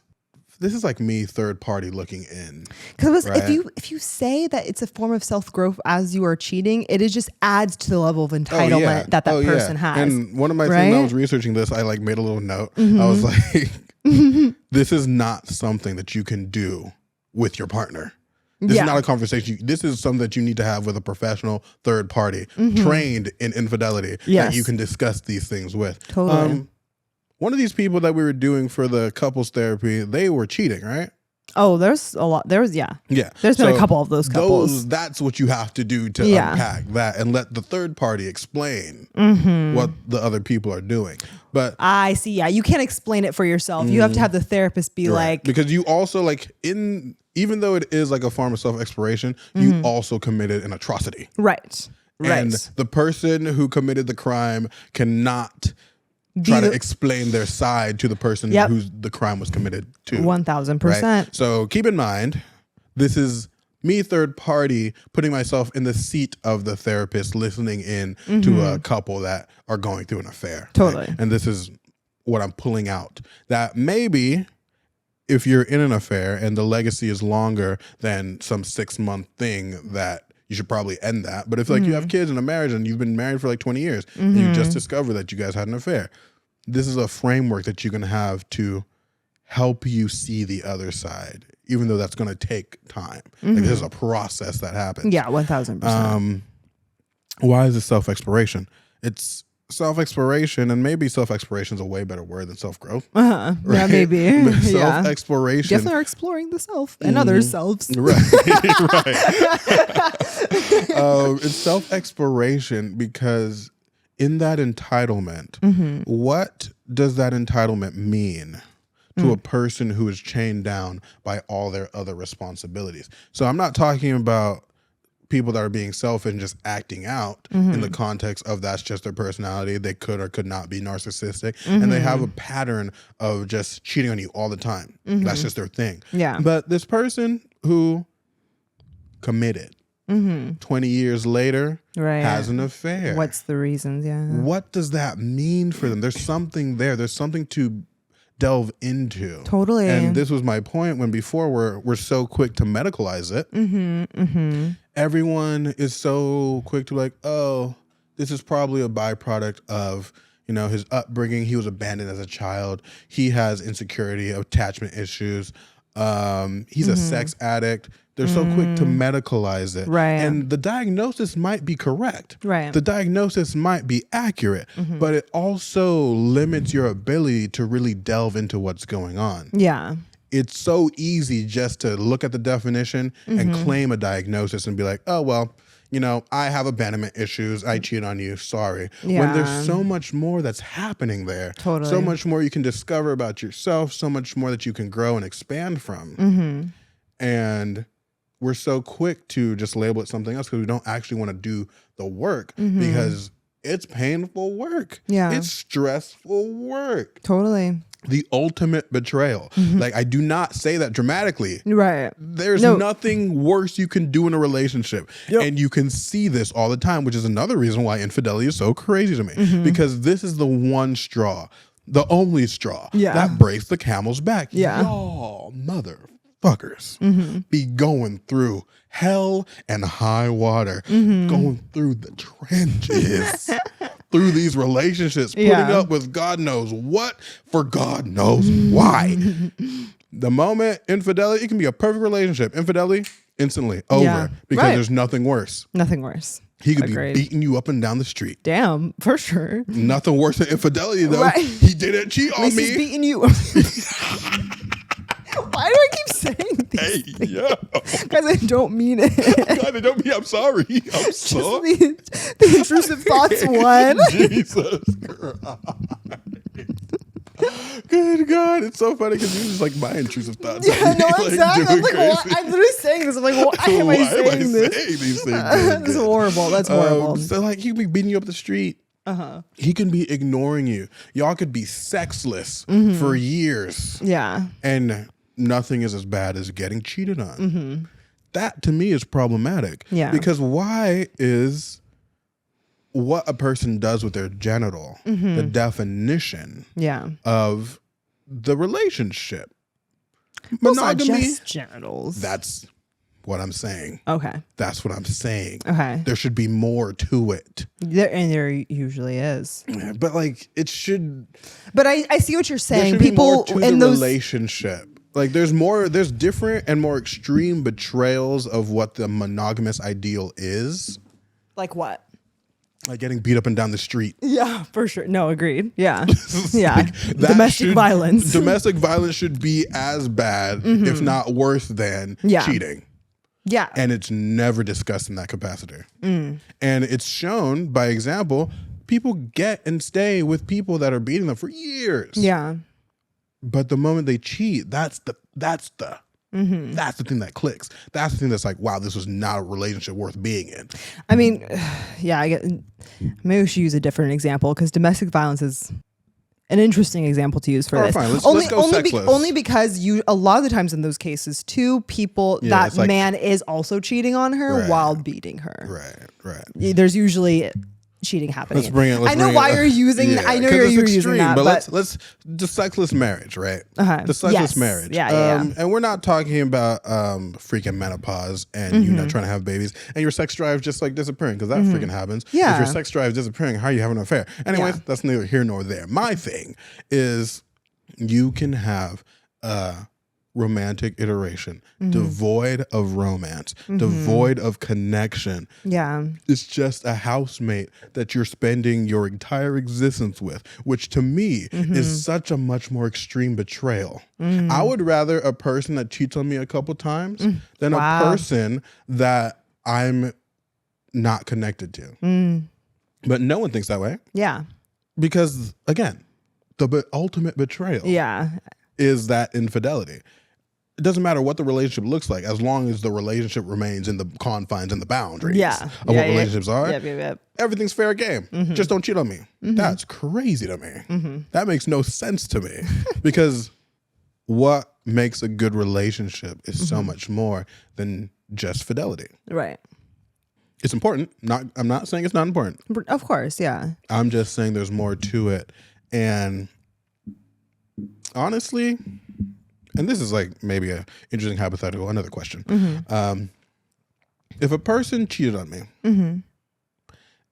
this is like me third party looking in. Because if you say that it's a form of self-growth as you are cheating, it just adds to the level of entitlement that person has. And one of my things, when I was researching this, I like made a little note. I was like, this is not something that you can do with your partner. This is not a conversation. This is something that you need to have with a professional third party trained in infidelity that you can discuss these things with. Totally. One of these people that we were doing for the couples therapy, they were cheating, right? Oh, there's a lot. There's Yeah. There's been a couple of those couples. That's what you have to do to unpack that and let the third party explain what the other people are doing. But I see. Yeah, you can't explain it for yourself. You have to have the therapist be like, because you also like even though it is like a form of self-exploration, you also committed an atrocity. Right. And the person who committed the crime cannot try to explain their side to the person whose the crime was committed to. 1000%. Right? So keep in mind, this is me third party putting myself in the seat of the therapist, listening in to a couple that are going through an affair. Totally. Right? And this is what I'm pulling out. That maybe if you're in an affair and the legacy is longer than some 6-month thing, that you should probably end that. But if like you have kids in a marriage and you've been married for like 20 years and you just discover that you guys had an affair, this is a framework that you're going to have to help you see the other side, even though that's going to take time. Like this is a process that happens. Yeah, 1000%. Why is it self-exploration? It's self-exploration, and maybe self-exploration is a way better word than self-growth. Right? Yeah, maybe. Self-exploration. Definitely are exploring the self and other selves. Right. It's self-exploration because in that entitlement, what does that entitlement mean to a person who is chained down by all their other responsibilities? So I'm not talking about people that are being selfish and just acting out in the context of that's just their personality. They could or could not be narcissistic, and they have a pattern of just cheating on you all the time. That's just their thing. Yeah. But this person who committed 20 years later has an affair. What's the reasons? Yeah. What does that mean for them? There's something there. There's something to delve into. Totally. And this was my point when before we're so quick to medicalize it. Everyone is so quick to like, oh, this is probably a byproduct of, you know, his upbringing. He was abandoned as a child. He has insecurity, attachment issues. He's a sex addict. They're so quick to medicalize it. Right. And the diagnosis might be correct. Right. The diagnosis might be accurate, but it also limits your ability to really delve into what's going on. Yeah. It's so easy just to look at the definition and claim a diagnosis and be like, oh, well, you know, I have abandonment issues. I cheat on you. Sorry. Yeah. When there's so much more that's happening there. Totally. So much more you can discover about yourself. So much more that you can grow and expand from. And we're so quick to just label it something else because we don't actually want to do the work because it's painful work. Yeah. It's stressful work. Totally. The ultimate betrayal. Like, I do not say that dramatically. Right. There's nothing worse you can do in a relationship. And you can see this all the time, which is another reason why infidelity is so crazy to me. Because this is the one straw. the only straw that breaks the camel's back. Y'all motherfuckers be going through hell and high water, going through the trenches, through these relationships, putting up with God knows what for God knows why. The moment infidelity, it can be a perfect relationship. Infidelity, instantly over because there's nothing worse. Nothing worse. He could be beating you up and down the street. Damn, for sure. Nothing worse than infidelity, though. Right. He didn't cheat on me. He's beating you. Why do I keep saying these things? Yeah. Because I don't mean it. God, I don't mean I'm sorry. I'm sorry. The intrusive thoughts one. Jesus Christ. Good God, it's so funny because you just like my intrusive thoughts. Yeah, no, exactly. I'm like, I'm literally saying this. I'm like, why am I saying these things? That's horrible. That's horrible. So like, he could be beating you up the street. He can be ignoring you. Y'all could be sexless for years. Yeah. And nothing is as bad as getting cheated on. That to me is problematic. Yeah. Because why is what a person does with their genital the definition of the relationship? Monogamy, not just genitals. that's what I'm saying. Okay. That's what I'm saying. Okay. There should be more to it. There usually is. But like it should. But I see what you're saying. People People in in those relationship. Like there's different and more extreme betrayals of what the monogamous ideal is. Like what? Like getting beat up and down the street. Yeah, for sure. No, agreed. Yeah. Yeah. Like domestic violence. Domestic violence should be as bad, if not worse than cheating. Yeah. And it's never discussed in that capacity. And it's shown by example, people get and stay with people that are beating them for years. Yeah. But the moment they cheat, that's the thing that clicks. That's the thing that's like, wow, this was not a relationship worth being in. I mean, yeah, I get. Maybe we should use a different example because domestic violence is an interesting example to use for this. Fine. Let's go sexless. Only because a lot of the times in those cases, two people, that like, man is also cheating on her while beating her. Right. There's usually cheating happening. Let's bring it. I know why you're using. Yeah, I know you're using that, but let's the sexless marriage, right? The sexless marriage. Yeah. And we're not talking about freaking menopause and you not trying to have babies and your sex drive just like disappearing because that freaking happens. Yeah. If your sex drive is disappearing, how are you having an affair? Anyways, that's neither here nor there. My thing is you can have romantic iteration, devoid of romance, devoid of connection. Yeah. It's just a housemate that you're spending your entire existence with, which to me is such a much more extreme betrayal. I would rather a person that cheats on me a couple times than a person that I'm not connected to. But no one thinks that way. Yeah. Because again, the ultimate betrayal is that infidelity. It doesn't matter what the relationship looks like as long as the relationship remains in the confines and the boundaries of what relationships are. Yep. Everything's fair game. Just don't cheat on me. That's crazy to me. That makes no sense to me because what makes a good relationship is so much more than just fidelity. Right. It's important. I'm not saying it's not important. Of course, yeah. I'm just saying there's more to it. And honestly, and this is like maybe a interesting hypothetical, another question. If a person cheated on me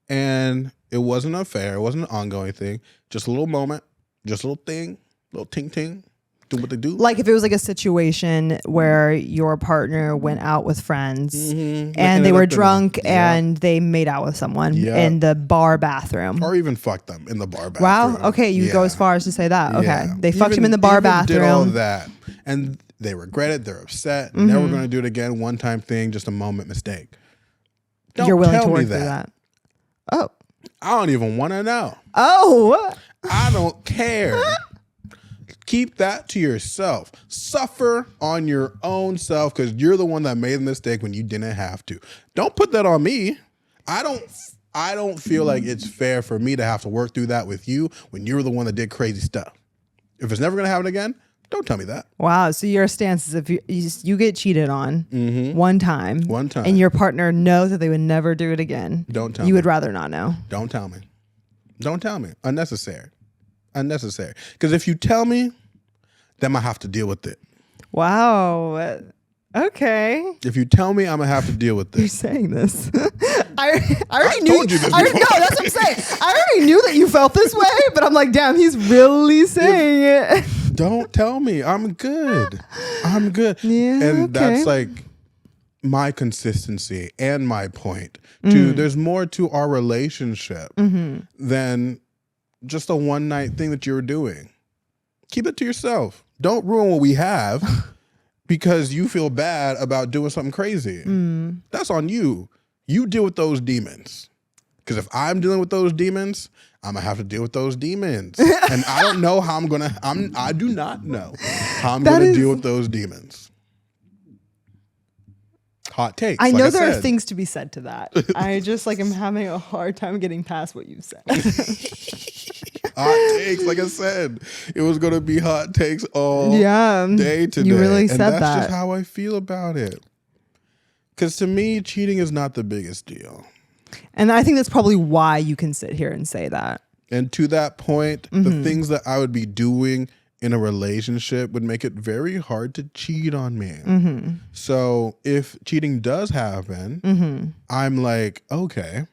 and it wasn't an affair, it wasn't an ongoing thing, just a little moment, just a little thing, little ting, do what they do. Like if it was like a situation where your partner went out with friends and they were drunk and they made out with someone in the bar bathroom. Or even fucked them in the bar bathroom. Wow. Okay. You go as far as to say that. Okay. They fucked him in the bar bathroom. Did all that. And they regret it. They're upset. Never going to do it again. One time thing, just a moment mistake. You're willing to work through that. Oh. I don't even want to know. Oh. I don't care. Keep that to yourself. Suffer on your own self because you're the one that made the mistake when you didn't have to. Don't put that on me. I don't feel like it's fair for me to have to work through that with you when you're the one that did crazy stuff. If it's never going to happen again, don't tell me that. Wow. So your stance is if you get cheated on one time, and your partner knows that they would never do it again, don't tell me. You would rather not know. Don't tell me. Don't tell me. Unnecessary. Unnecessary. Because if you tell me, then I have to deal with it. Wow. Okay. If you tell me, I'm gonna have to deal with You're this. saying this. I already knew. told you this No, before. that's what I'm saying. I already knew that you felt this way, but I'm like, damn, he's really saying it. Don't tell me. I'm good. I'm good. Yeah, and okay. that's like my consistency and my point. There's more to our relationship than just a one night thing that you're doing. Keep it to yourself. Don't ruin what we have because you feel bad about doing something crazy. That's on you. You deal with those demons. Because if I'm dealing with those demons, I'm gonna have to deal with those demons. And I don't know how I do not know how I'm gonna deal with those demons. Hot takes. I know there are things to be said to that. I just like am having a hard time getting past what you said. Hot takes, like I said, it was gonna be hot takes all day today. You really said and that's that. just how I feel about it. Because to me, cheating is not the biggest deal. And I think that's probably why you can sit here and say that. And to that point, the things that I would be doing in a relationship would make it very hard to cheat on me. So if cheating does happen, I'm like, okay,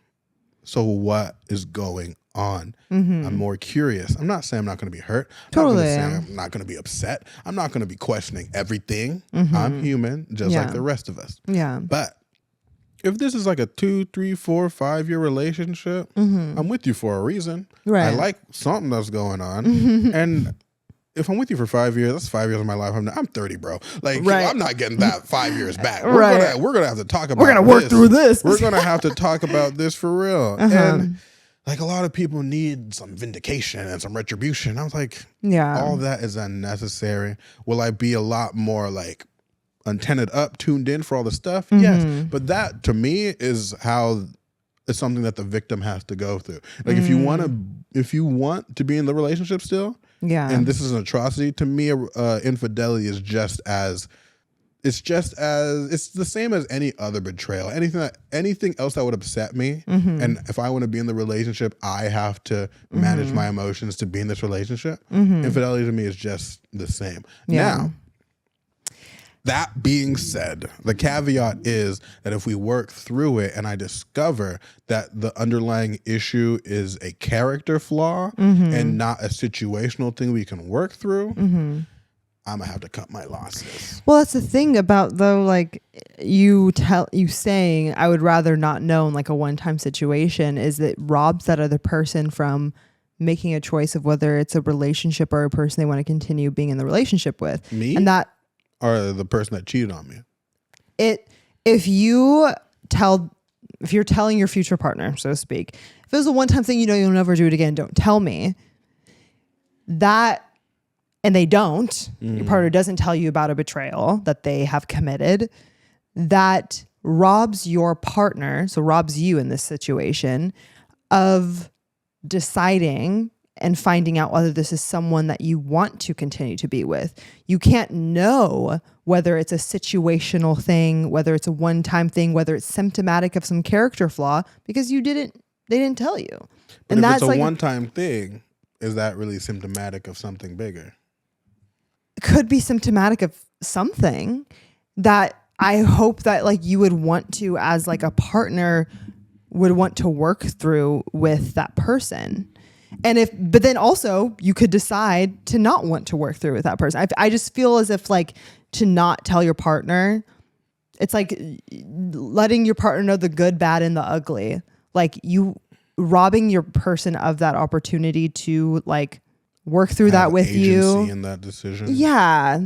so what is going on? I'm more curious. I'm not saying I'm not going to be hurt. Totally. I'm not going to be upset. I'm not going to be questioning everything. I'm human, just like the rest of us. Yeah. But if this is like a 2, 3, 4, 5 year relationship, I'm with you for a reason. Right. I like something that's going on. And if I'm with you for 5 years, that's 5 years of my life. I'm 30, bro. Like, I'm not getting that 5 years back. We're gonna have to talk about. We're gonna work through this. We're gonna have to talk about this for real. And like a lot of people need some vindication and some retribution. I was like, all that is unnecessary. Will I be a lot more like antennaed up, tuned in for all the stuff? Yes. But that to me is how it's something that the victim has to go through. Like if you want to be in the relationship still, and this is an atrocity, to me, infidelity is it's the same as any other betrayal. Anything else that would upset me, and if I want to be in the relationship, I have to manage my emotions to be in this relationship. Infidelity to me is just the same. Now, that being said, the caveat is that if we work through it and I discover that the underlying issue is a character flaw and not a situational thing we can work through, I'm gonna have to cut my losses. Well, that's the thing about though, like you saying I would rather not know in like a one-time situation is that robs that other person from making a choice of whether it's a relationship or a person they want to continue being in the relationship with. Me? And that or the person that cheated on me. If you're telling your future partner, so to speak, if it was a one-time thing, you'll never do it again, don't tell me that. And they don't, your partner doesn't tell you about a betrayal that they have committed, that robs your partner, so robs you in this situation, of deciding and finding out whether this is someone that you want to continue to be with. You can't know whether it's a situational thing, whether it's a one-time thing, whether it's symptomatic of some character flaw, because they didn't tell you. But if it's a one-time thing, is that really symptomatic of something bigger? Could be symptomatic of something that I hope that like you would want to, as like a partner, would want to work through with that person. But then also you could decide to not want to work through with that person. I just feel as if like to not tell your partner, it's like letting your partner know the good, bad, and the ugly. Like you robbing your person of that opportunity to like work through that with you in that decision. Yeah,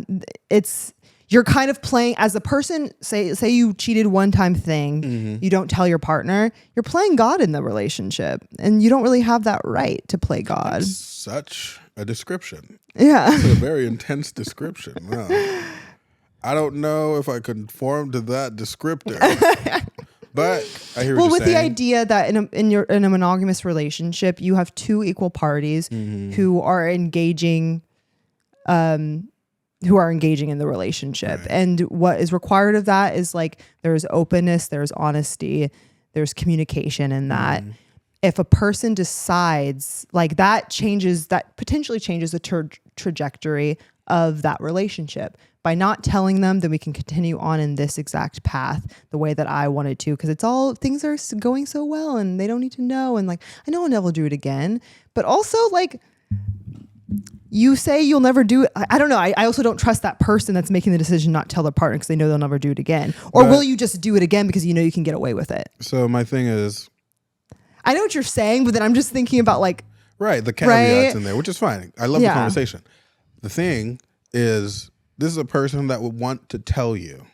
you're kind of playing as a person. Say you cheated one-time thing, you don't tell your partner, you're playing God in the relationship, and you don't really have that right to play God. That's such a description. Yeah, it's a very intense description. Wow. I don't know if I conform to that descriptor. But I hear what you're saying. The idea that in a monogamous relationship, you have two equal parties who are engaging in the relationship. Right. And what is required of that is like there's openness, there's honesty, there's communication in that. if a person decides like that potentially changes the trajectory of that relationship. By not telling them, then we can continue on in this exact path the way that I wanted to, because things are going so well and they don't need to know. And like, I know I'll never do it again, but also like, you say you'll never do it. I don't know. I also don't trust that person that's making the decision not to tell their partner because they know they'll never do it again. Or will you just do it again because you know you can get away with it? So my thing is, I know what you're saying, but then I'm just thinking about like, right, the caveats in there, which is fine. I love the conversation. The thing is, this is a person that would want to tell you.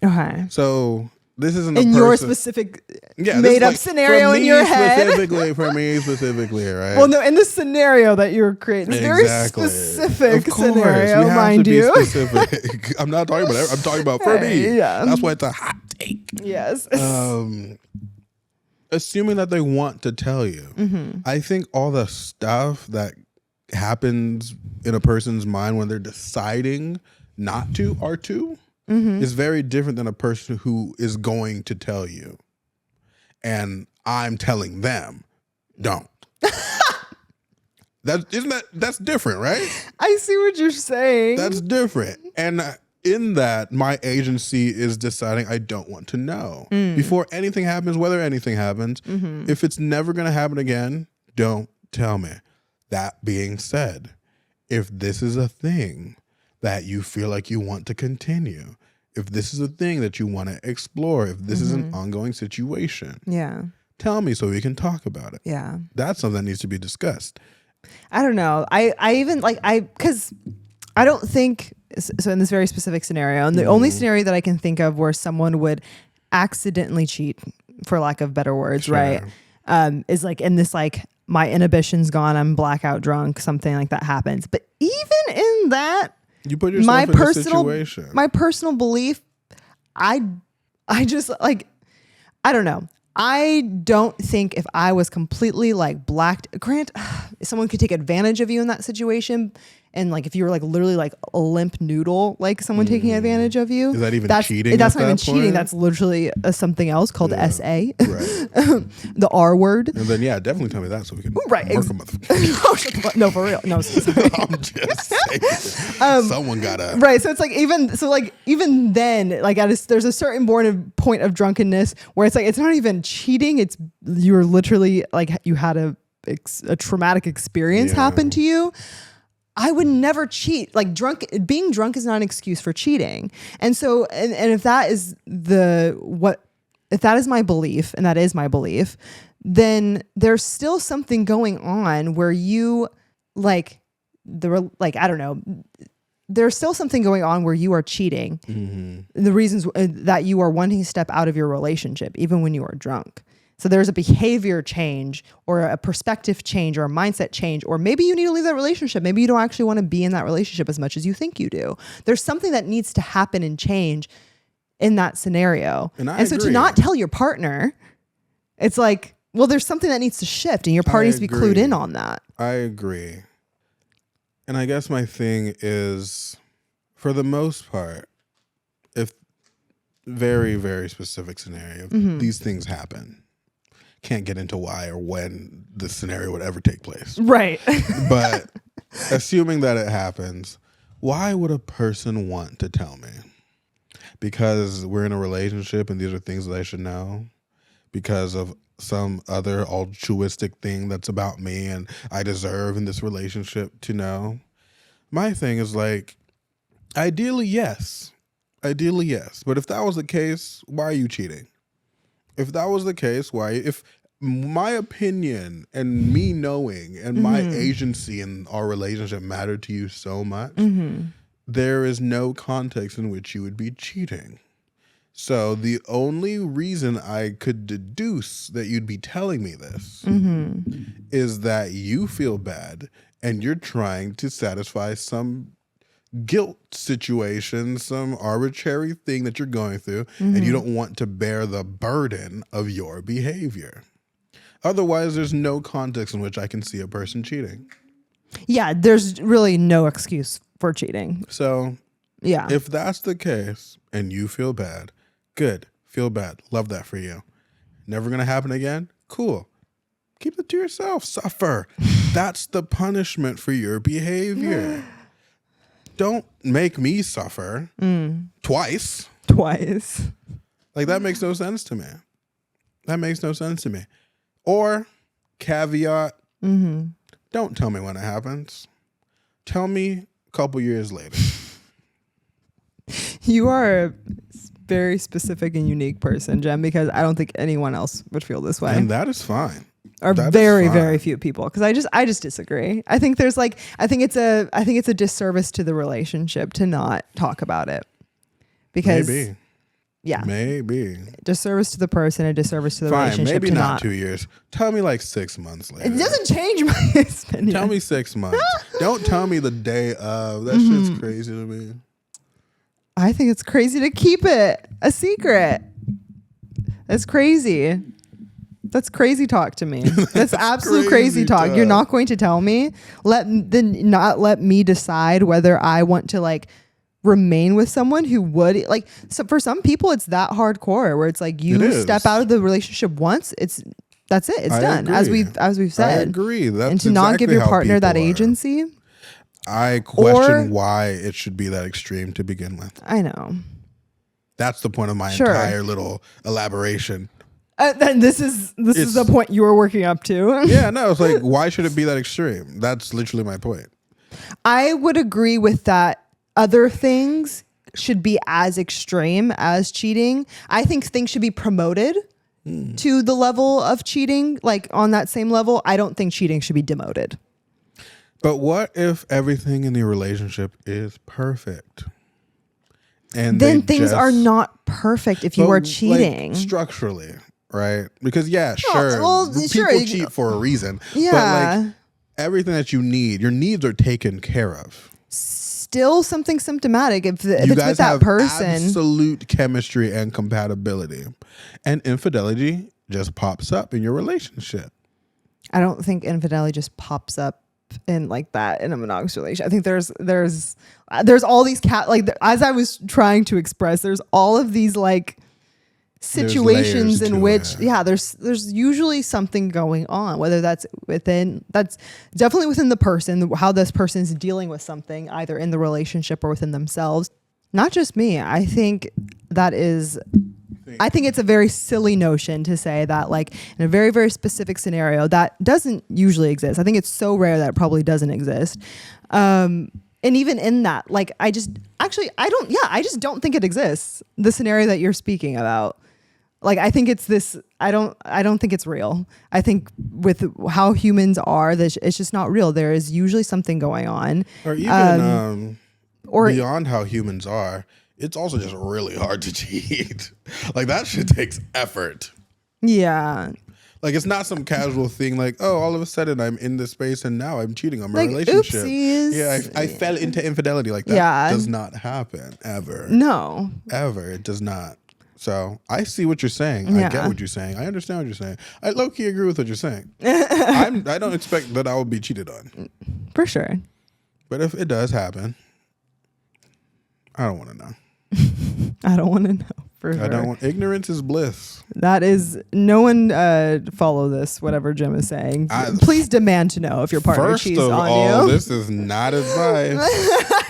Okay. So this isn't in your specific made up scenario in your head. For me specifically, right? Well, no, in the scenario that you're creating, it's very specific scenario, mind you. Specific. I'm not talking about. I'm talking about for me. Yeah. That's why it's a hot take. Yes. Assuming that they want to tell you, I think all the stuff that happens in a person's mind when they're deciding not to or to is very different than a person who is going to tell you. And I'm telling them, don't. That's different, right? I see what you're saying. That's different. And in that, my agency is deciding I don't want to know. Before anything happens, whether anything happens, if it's never going to happen again, don't tell me. That being said, if this is a thing that you feel like you want to continue, if this is a thing that you want to explore, if this is an ongoing situation, tell me so we can talk about it. Yeah. That's something that needs to be discussed. I don't know. I even like, because I don't think, so in this very specific scenario, and the only scenario that I can think of where someone would accidentally cheat, for lack of better words, right? Is like in this, like, my inhibition's gone, I'm blackout drunk, something like that happens. But even in that, you put yourself in a situation. My personal belief, I just like, I don't know. I don't think if I was completely like someone could take advantage of you in that situation. And like, if you were like literally like a limp noodle, like someone taking advantage of you. Is that even cheating? That's not even cheating. That's literally something else called SA. Right. The R word. And then, definitely tell me that so we can work No, for real. No, I'm just saying. Someone gotta. Right. So it's like, even then, like there's a certain point of drunkenness where it's like, it's not even cheating. It's, you're literally like, you had a traumatic experience happen to you. I would never cheat. Like being drunk is not an excuse for cheating. And so, and if that is if that is my belief, and that is my belief, then there's still something going on where you I don't know, there's still something going on where you are cheating. The reasons that you are wanting to step out of your relationship, even when you are drunk. So there's a behavior change or a perspective change or a mindset change, or maybe you need to leave that relationship. Maybe you don't actually want to be in that relationship as much as you think you do. There's something that needs to happen and change in that scenario. And so to not tell your partner, it's like, well, there's something that needs to shift and your party needs to be clued in on that. I agree. And I guess my thing is, for the most part, if very, very specific scenario, these things happen. Can't get into why or when the scenario would ever take place. Right. But assuming that it happens, why would a person want to tell me? Because we're in a relationship and these are things that I should know? Because of some other altruistic thing that's about me and I deserve in this relationship to know? My thing is like, ideally, yes. Ideally, yes. But if that was the case, why are you cheating? If that was the case, why? If my opinion and me knowing and my agency in our relationship mattered to you so much, there is no context in which you would be cheating. So the only reason I could deduce that you'd be telling me this is that you feel bad and you're trying to satisfy some guilt situation, some arbitrary thing that you're going through, and you don't want to bear the burden of your behavior. Otherwise, there's no context in which I can see a person cheating. Yeah, there's really no excuse for cheating. So, if that's the case and you feel bad, good. Feel bad. Love that for you. Never going to happen again? Cool. Keep it to yourself. Suffer. That's the punishment for your behavior. Don't make me suffer twice. Like, that makes no sense to me. Or, caveat, don't tell me when it happens. Tell me a couple years later. You are a very specific and unique person, Jem, because I don't think anyone else would feel this way. And that is fine. Or very few people, because I just disagree. I think it's a disservice to the relationship to not talk about it, because maybe disservice to the person, a disservice to the relationship. Maybe not 2 years. Tell me like 6 months later. It doesn't change my opinion. Tell me 6 months. Don't tell me the day of. That shit's crazy to me. I think it's crazy to keep it a secret. That's crazy. That's crazy talk to me. That's absolute crazy talk. You're not going to tell me. Not let me decide whether I want to like remain with someone who would like. So for some people, it's that hardcore where it's like you step out of the relationship once. That's it. It's done. Agree. As we've said. I agree. That's and to not give your partner that agency. I question why it should be that extreme to begin with. I know. That's the point of my entire little elaboration. Then this is the point you were working up to. Yeah, no, it's like, why should it be that extreme? That's literally my point. I would agree with that. Other things should be as extreme as cheating. I think things should be promoted to the level of cheating, like on that same level. I don't think cheating should be demoted. But what if everything in the relationship is perfect? And then things are not perfect if you are cheating. Like, structurally, right? Because people cheat for a reason. Yeah. But like everything that you need, your needs are taken care of. Still something symptomatic if it's with that have person. Absolute chemistry and compatibility. And infidelity just pops up in your relationship. I don't think infidelity just pops up in like that in a monogamous relationship. I think there's all these as I was trying to express, there's all of these like situations in which there's usually something going on, whether that's definitely within the person, how this person's dealing with something either in the relationship or within themselves. Not just me. I think it's a very silly notion to say that like in a very, very specific scenario that doesn't usually exist. I think it's so rare that it probably doesn't exist. And even in that, like I just don't think it exists. The scenario that you're speaking about. Like I think it's this. I don't think it's real. I think with how humans are, it's just not real. There is usually something going on, or even beyond how humans are. It's also just really hard to cheat. Like that shit takes effort. Yeah. Like it's not some casual thing. Like all of a sudden I'm in this space and now I'm cheating on my relationship. Oopsies. Yeah, I fell into infidelity. Like that does not happen ever. No, ever. It does not. So I see what you're saying. I get what you're saying. I understand what you're saying. I low-key agree with what you're saying. I don't expect that I will be cheated on. For sure. But if it does happen, I don't want to know. I don't want to know. For sure. Ignorance is bliss. That is, no one follow this, whatever Jem is saying. Please demand to know if your partner cheats on you. This is not advice.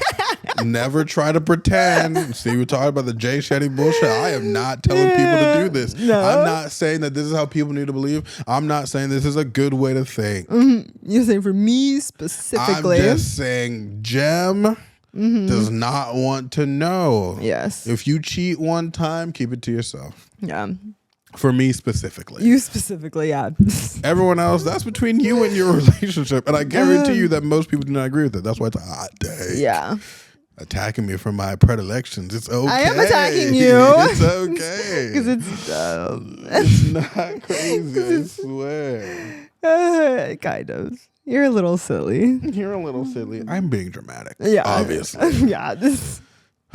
Never try to pretend. See, we're talking about the Jay Shetty bullshit. I am not telling people to do this. No. I'm not saying that this is how people need to believe. I'm not saying this is a good way to think. Mm-hmm. You're saying for me specifically. I'm just saying Jem does not want to know. Yes. If you cheat one time, keep it to yourself. Yeah. For me specifically. You specifically, yeah. Everyone else, that's between you and your relationship. And I guarantee you that most people do not agree with it. That's why it's a hot day. Yeah. Attacking me for my predilections. It's okay. I am attacking you. It's okay. Because it's dumb. It's not crazy, I swear. Kind of. You're a little silly. You're a little silly. I'm being dramatic. Yeah. Obviously. Yeah.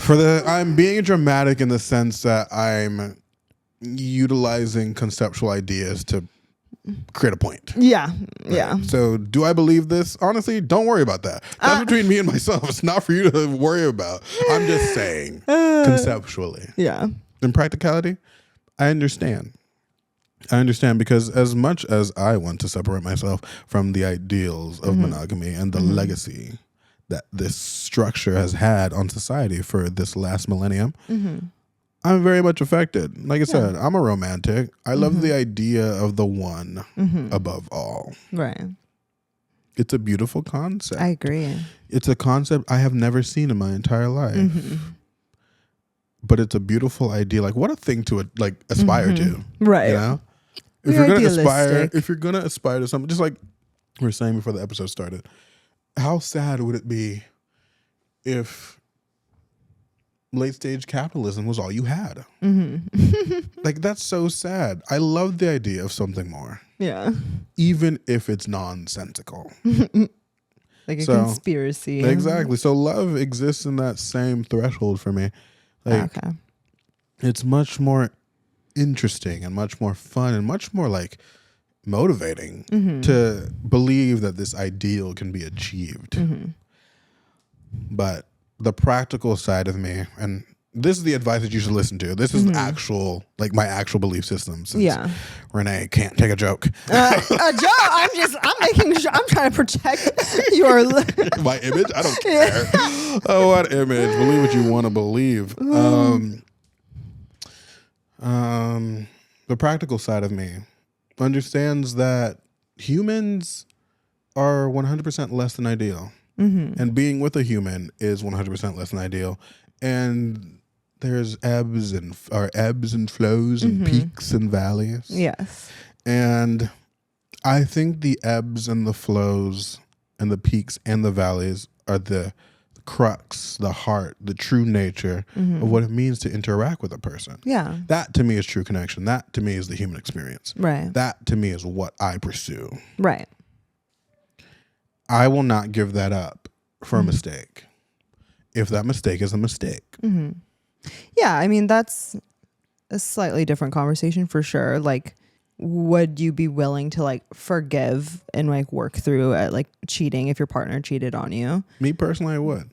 I'm being dramatic in the sense that I'm utilizing conceptual ideas to create a point. Yeah. Right? Yeah. So do I believe this? Honestly, don't worry about that. That's between me and myself. It's not for you to worry about. I'm just saying conceptually. Yeah. In practicality, I understand. I understand, because as much as I want to separate myself from the ideals of monogamy and the legacy that this structure has had on society for this last millennium, I'm very much affected. Like I said, I'm a romantic. I love the idea of the one above all. Right. It's a beautiful concept. I agree. It's a concept I have never seen in my entire life. But it's a beautiful idea. Like, what a thing to like aspire to. Right. You know? If you're gonna aspire to something, just like we were saying before the episode started, how sad would it be if late stage capitalism was all you had? Like, that's so sad. I love the idea of something more. Yeah. Even if it's nonsensical. Like a conspiracy. Exactly. So love exists in that same threshold for me. Like, okay. It's much more interesting and much more fun and much more like motivating to believe that this ideal can be achieved. But the practical side of me, and this is the advice that you should listen to. This is actual, like my actual belief system. Since Renee can't take a joke. A joke? I'm making sure. I'm trying to protect your my image. I don't care. Oh, what image? Believe what you want to believe. The practical side of me understands that humans are 100% less than ideal. And being with a human is 100% less than ideal. And there's ebbs and flows and peaks and valleys. Yes. And I think the ebbs and the flows and the peaks and the valleys are the crux, the heart, the true nature of what it means to interact with a person. Yeah. That to me is true connection. That to me is the human experience. Right. That to me is what I pursue. Right. I will not give that up for a mistake. If that mistake is a mistake. Yeah, I mean, that's a slightly different conversation for sure. Like, would you be willing to like forgive and like work through like cheating if your partner cheated on you? Me personally, I would.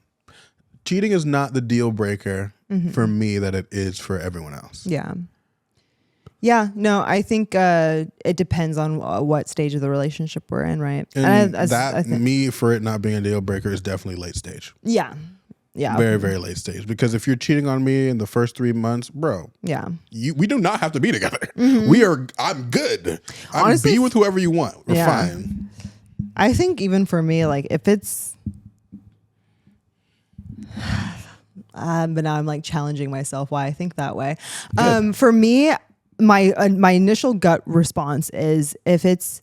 Cheating is not the deal breaker for me that it is for everyone else. Yeah. Yeah, no, I think it depends on what stage of the relationship we're in, right? And me, for it not being a deal breaker, is definitely late stage. Yeah. Yeah. Very, very late stage. Because if you're cheating on me in the first 3 months, bro, we do not have to be together. I'm good. Honestly, be with whoever you want. We're fine. I think even for me, like if it's, but now I'm like challenging myself why I think that way. For me, my initial gut response is if it's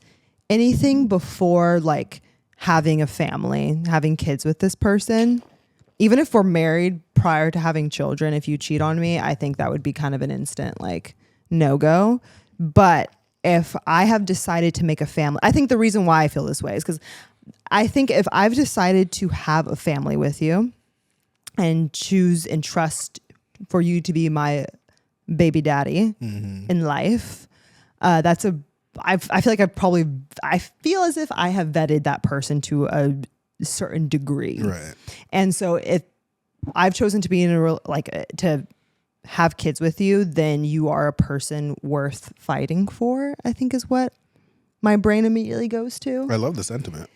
anything before like having a family, having kids with this person, even if we're married prior to having children, if you cheat on me, I think that would be kind of an instant like no-go. But if I have decided to make a family, I think the reason why I feel this way is because I think if I've decided to have a family with you and choose and trust for you to be my baby daddy in life, I feel like I feel as if I have vetted that person to a certain degree. Right. And so if I've chosen to be in to have kids with you, then you are a person worth fighting for, I think is what my brain immediately goes to. I love the sentiment.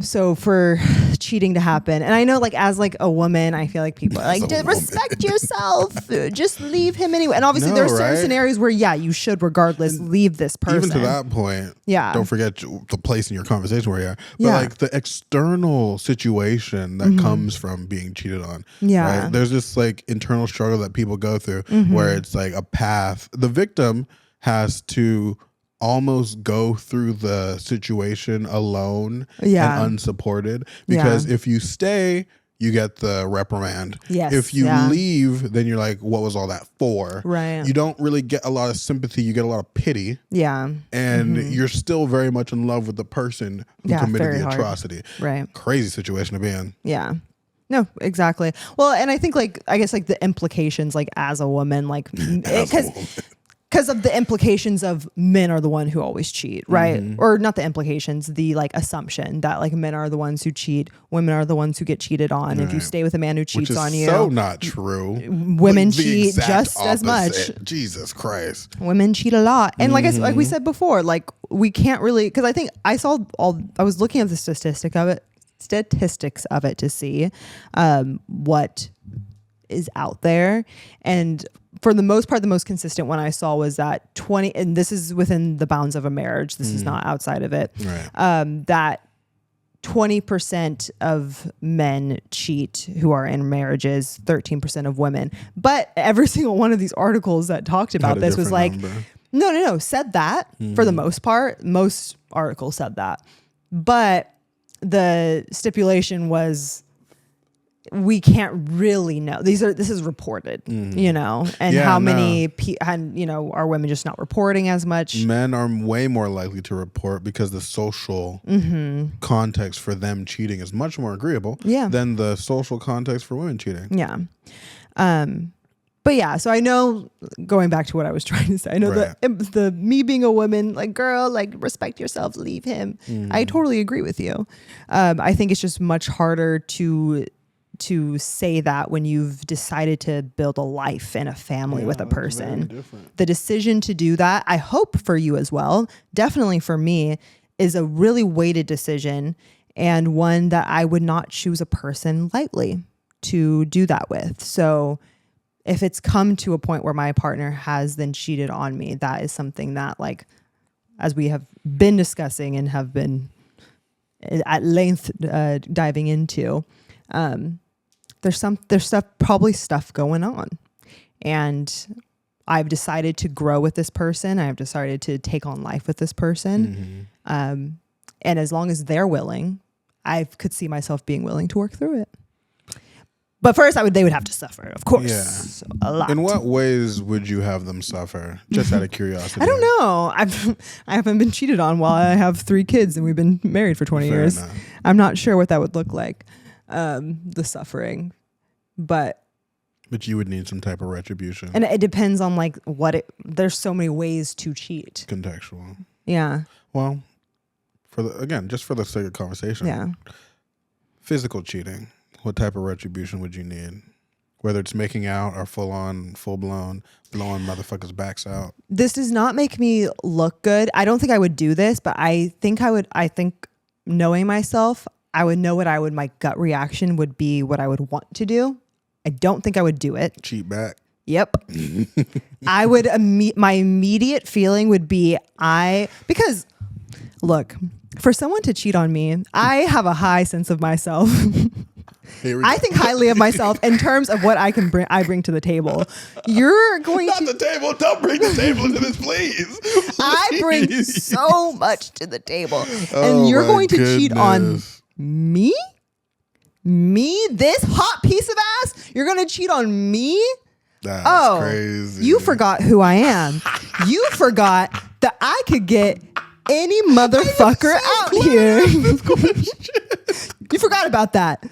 So for cheating to happen, and I know like as like a woman, I feel like people are like, respect yourself, just leave him anyway. And obviously there's certain scenarios where you should regardless leave this person. Even to that point, don't forget the place in your conversation where you are. But like the external situation that comes from being cheated on. Yeah. Right? There's this like internal struggle that people go through where it's like a path. The victim has to almost go through the situation alone and unsupported, because if you stay, you get the reprimand. Yes. If you leave, then you're like, what was all that for? Right. You don't really get a lot of sympathy. You get a lot of pity. Yeah. And you're still very much in love with the person who committed the atrocity. Right. Crazy situation to be in. Yeah. No, exactly. Well, and I think like, I guess like the implications like as a woman, like, because because of the implications of men are the one who always cheat, right? Or not the implications, the like assumption that like men are the ones who cheat, women are the ones who get cheated on. If you stay with a man who cheats on you, so not true. Women cheat just as much. Jesus Christ, women cheat a lot, and like like we said before, like we can't really, because I think I was looking at the statistics of it to see what is out there, and for the most part, the most consistent one I saw was that 20, and this is within the bounds of a marriage. This is not outside of it. Right. That 20% of men cheat who are in marriages, 13% of women. But every single one of these articles that talked about this was like, no, said that for the most part. Most articles said that. But the stipulation was, we can't really know. This is reported, you know, and how many, are women just not reporting as much? Men are way more likely to report because the social context for them cheating is much more agreeable than the social context for women cheating. Yeah. But yeah, so I know, going back to what I was trying to say, I know the me being a woman, like, girl, like, respect yourself, leave him. I totally agree with you. I think it's just much harder to say that when you've decided to build a life and a family with a person. The decision to do that, I hope for you as well, definitely for me, is a really weighted decision, and one that I would not choose a person lightly to do that with. So if it's come to a point where my partner has then cheated on me, that is something that, like, as we have been discussing and have been at length diving into, there's probably stuff going on, and I've decided to grow with this person. I've decided to take on life with this person. And as long as they're willing, I could see myself being willing to work through it. But first they would have to suffer, of course. Yeah. So, a lot. In what ways would you have them suffer? Just out of curiosity. I don't know. I haven't been cheated on while I have 3 kids and we've been married for 20 years. Enough. I'm not sure what that would look like. The suffering, but you would need some type of retribution, and it depends on like there's so many ways to cheat. Contextual. Yeah. Well, just for the sake of conversation. Yeah. Physical cheating. What type of retribution would you need? Whether it's making out or full blown blowing motherfuckers' backs out. This does not make me look good. I don't think I would do this, but I think knowing myself, I would know my gut reaction would be what I would want to do. I don't think I would do it. Cheat back. Yep. I would, my immediate feeling would be because look, for someone to cheat on me, I have a high sense of myself. I think highly of myself in terms of what I bring to the table. You're going Not the table. Don't bring the table into this, please. I bring so much to the table. And you're going to cheat on me? This hot piece of ass? You're going to cheat on me? That's crazy. You forgot who I am. You forgot that I could get any motherfucker out here. You forgot about that.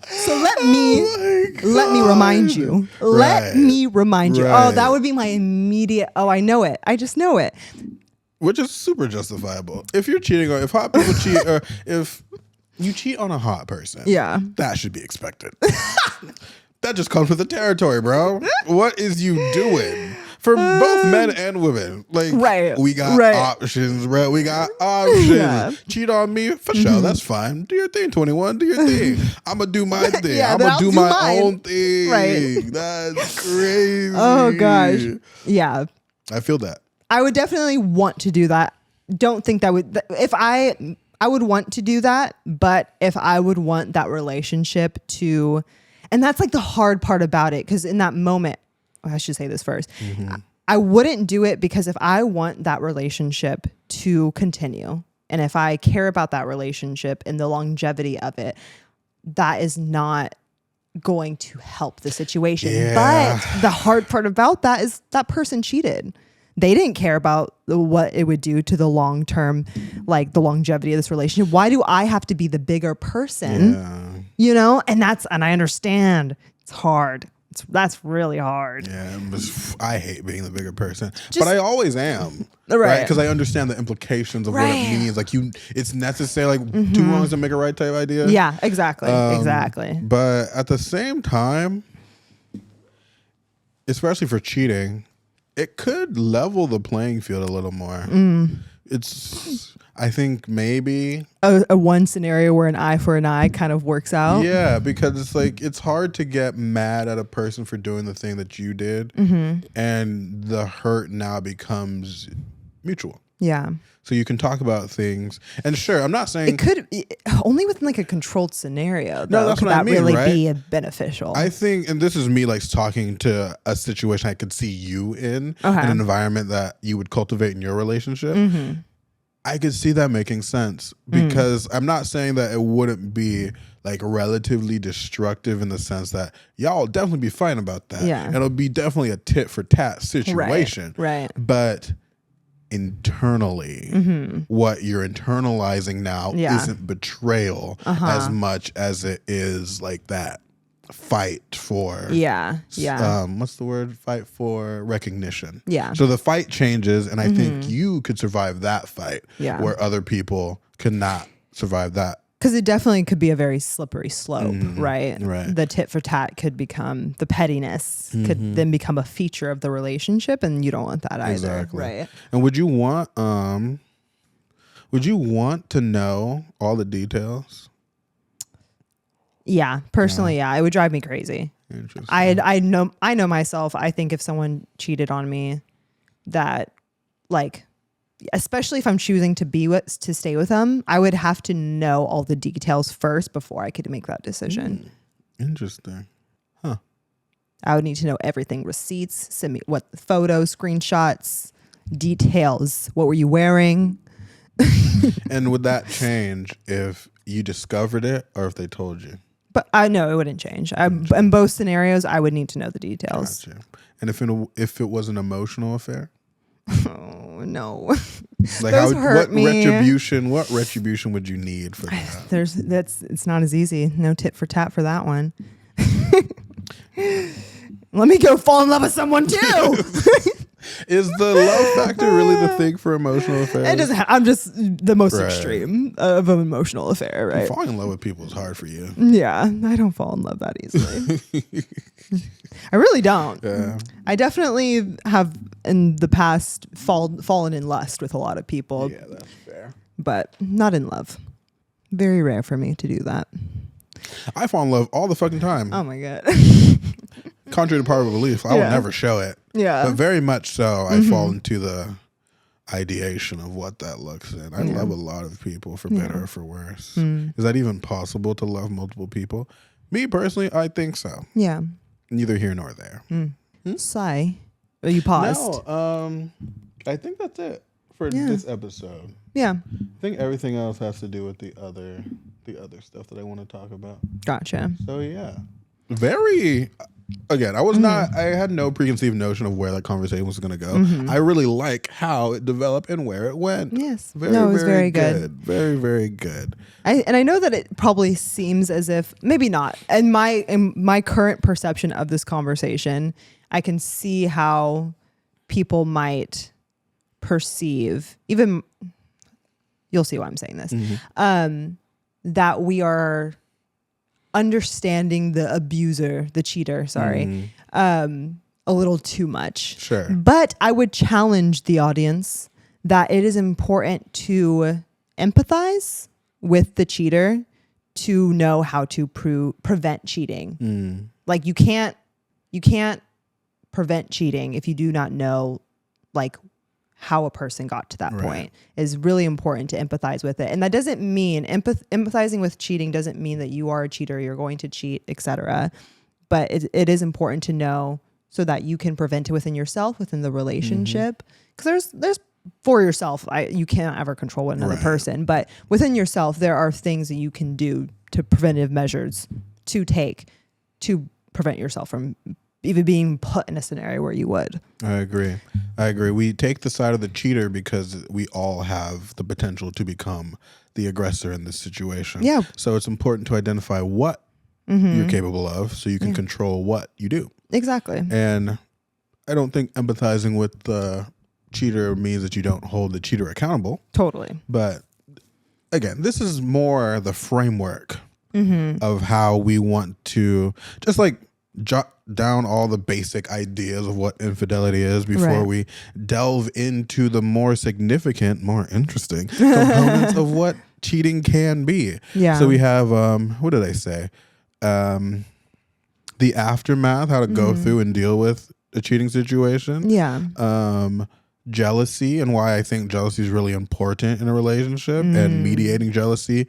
So let me remind you. Let me remind you. Oh, that would be my immediate. Oh, I know it. I just know it. Which is super justifiable. If you're cheating, or if hot people cheat, or if you cheat on a hot person, that should be expected. That just comes with the territory, bro. What is you doing? For both men and women. Like, we got options, bro. We got options. Yeah. Cheat on me? For sure. That's fine. Do your thing, 21. Do your thing. I'm going to do my thing. I'm going to do my own thing. Right. That's crazy. Oh, gosh. Yeah. I feel that. I would definitely want to do that. Don't think that would... If I would want to do that, but if I would want that relationship to... And that's like the hard part about it, because in that moment... I should say this first. I wouldn't do it because if I want that relationship to continue, and if I care about that relationship and the longevity of it, that is not going to help the situation. Yeah. But the hard part about that is that person cheated. They didn't care about what it would do to the long term, like the longevity of this relationship. Why do I have to be the bigger person? Yeah. You know, and I understand it's hard. That's really hard. Yeah, I hate being the bigger person, but I always am, right? Right? Because I understand the implications of what it means. Like it's necessary. Like two wrongs don't make a right type idea. Yeah, exactly, exactly. But at the same time, especially for cheating, it could level the playing field a little more. I think maybe a one scenario where an eye for an eye kind of works out. Yeah, because it's like it's hard to get mad at a person for doing the thing that you did, and the hurt now becomes mutual. Yeah. So you can talk about things, and sure, I'm not saying it could only within like a controlled scenario. No, that's what I mean, really right? be beneficial. I think, and this is me like talking to a situation I could see you in an environment that you would cultivate in your relationship. I could see that making sense because I'm not saying that it wouldn't be like relatively destructive in the sense that y'all definitely be fighting about that. Yeah. It'll be definitely a tit for tat situation. Right. But internally, what you're internalizing now isn't betrayal as much as it is like that fight for what's the word? Fight for recognition. Yeah. So the fight changes, and I think you could survive that fight where other people could not survive that. Because it definitely could be a very slippery slope, right? Right. The tit for tat could become, the pettiness could then become a feature of the relationship, and you don't want that either, Exactly. right? And would you want to know all the details? Yeah, personally, yeah, it would drive me crazy. Interesting. I know myself. I think if someone cheated on me, that like, especially if I'm choosing to stay with them, I would have to know all the details first before I could make that decision. Interesting. Huh. I would need to know everything: receipts, send me what photos, screenshots, details. What were you wearing? And would that change if you discovered it or if they told you? But I know it wouldn't change. In both scenarios, I would need to know the details. Gotcha. And if it was an emotional affair? Oh no! Like Those hurt me. What retribution would you need for that? It's not as easy. No tit for tat for that one. Let me go fall in love with someone too. Is the love factor really the thing for emotional affairs? It doesn't. I'm just the most extreme of an emotional affair, right? Falling in love with people is hard for you. Yeah, I don't fall in love that easily. I really don't. Yeah. I definitely have in the past fallen in lust with a lot of people. Yeah, that's fair. But not in love. Very rare for me to do that. I fall in love all the fucking time. Oh my God. Contrary to popular belief, I would never show it. Yeah. But very much so, I fall into the ideation of what that looks in. I love a lot of people, for better or for worse. Is that even possible to love multiple people? Me personally, I think so. Yeah. Neither here nor there. Sigh. Oh, you paused. No, I think that's it for this episode. Yeah. I think everything else has to do with the other stuff that I want to talk about. Gotcha. So yeah, very. Again, I was not. I had no preconceived notion of where that conversation was going to go. I really like how it developed and where it went. Yes, it was very good. Very, very good. I know that it probably seems as if maybe not. In my current perception of this conversation, I can see how people might perceive. Even you'll see why I'm saying this. That we are understanding the abuser, the cheater, a little too much. Sure. But I would challenge the audience that it is important to empathize with the cheater to know how to prevent cheating. Like you can't prevent cheating if you do not know like how a person got to that point. Is really important to empathize with it. And that doesn't mean empathizing with cheating doesn't mean that you are a cheater, you're going to cheat, etc. But it is important to know so that you can prevent it within yourself, within the relationship. Because there's for yourself, you can't ever control what another person, but within yourself, there are things that you can do to preventive measures to take to prevent yourself from even being put in a scenario where you would. I agree. We take the side of the cheater because we all have the potential to become the aggressor in this situation. Yeah. So it's important to identify what you're capable of so you can control what you do. Exactly. And I don't think empathizing with the cheater means that you don't hold the cheater accountable. Totally. But again, this is more the framework of how we want to just like jot down all the basic ideas of what infidelity is before we delve into the more significant, more interesting components of what cheating can be. Yeah. So we have, what did I say? The aftermath, how to go through and deal with a cheating situation. Yeah. Jealousy and why I think jealousy is really important in a relationship, and mediating jealousy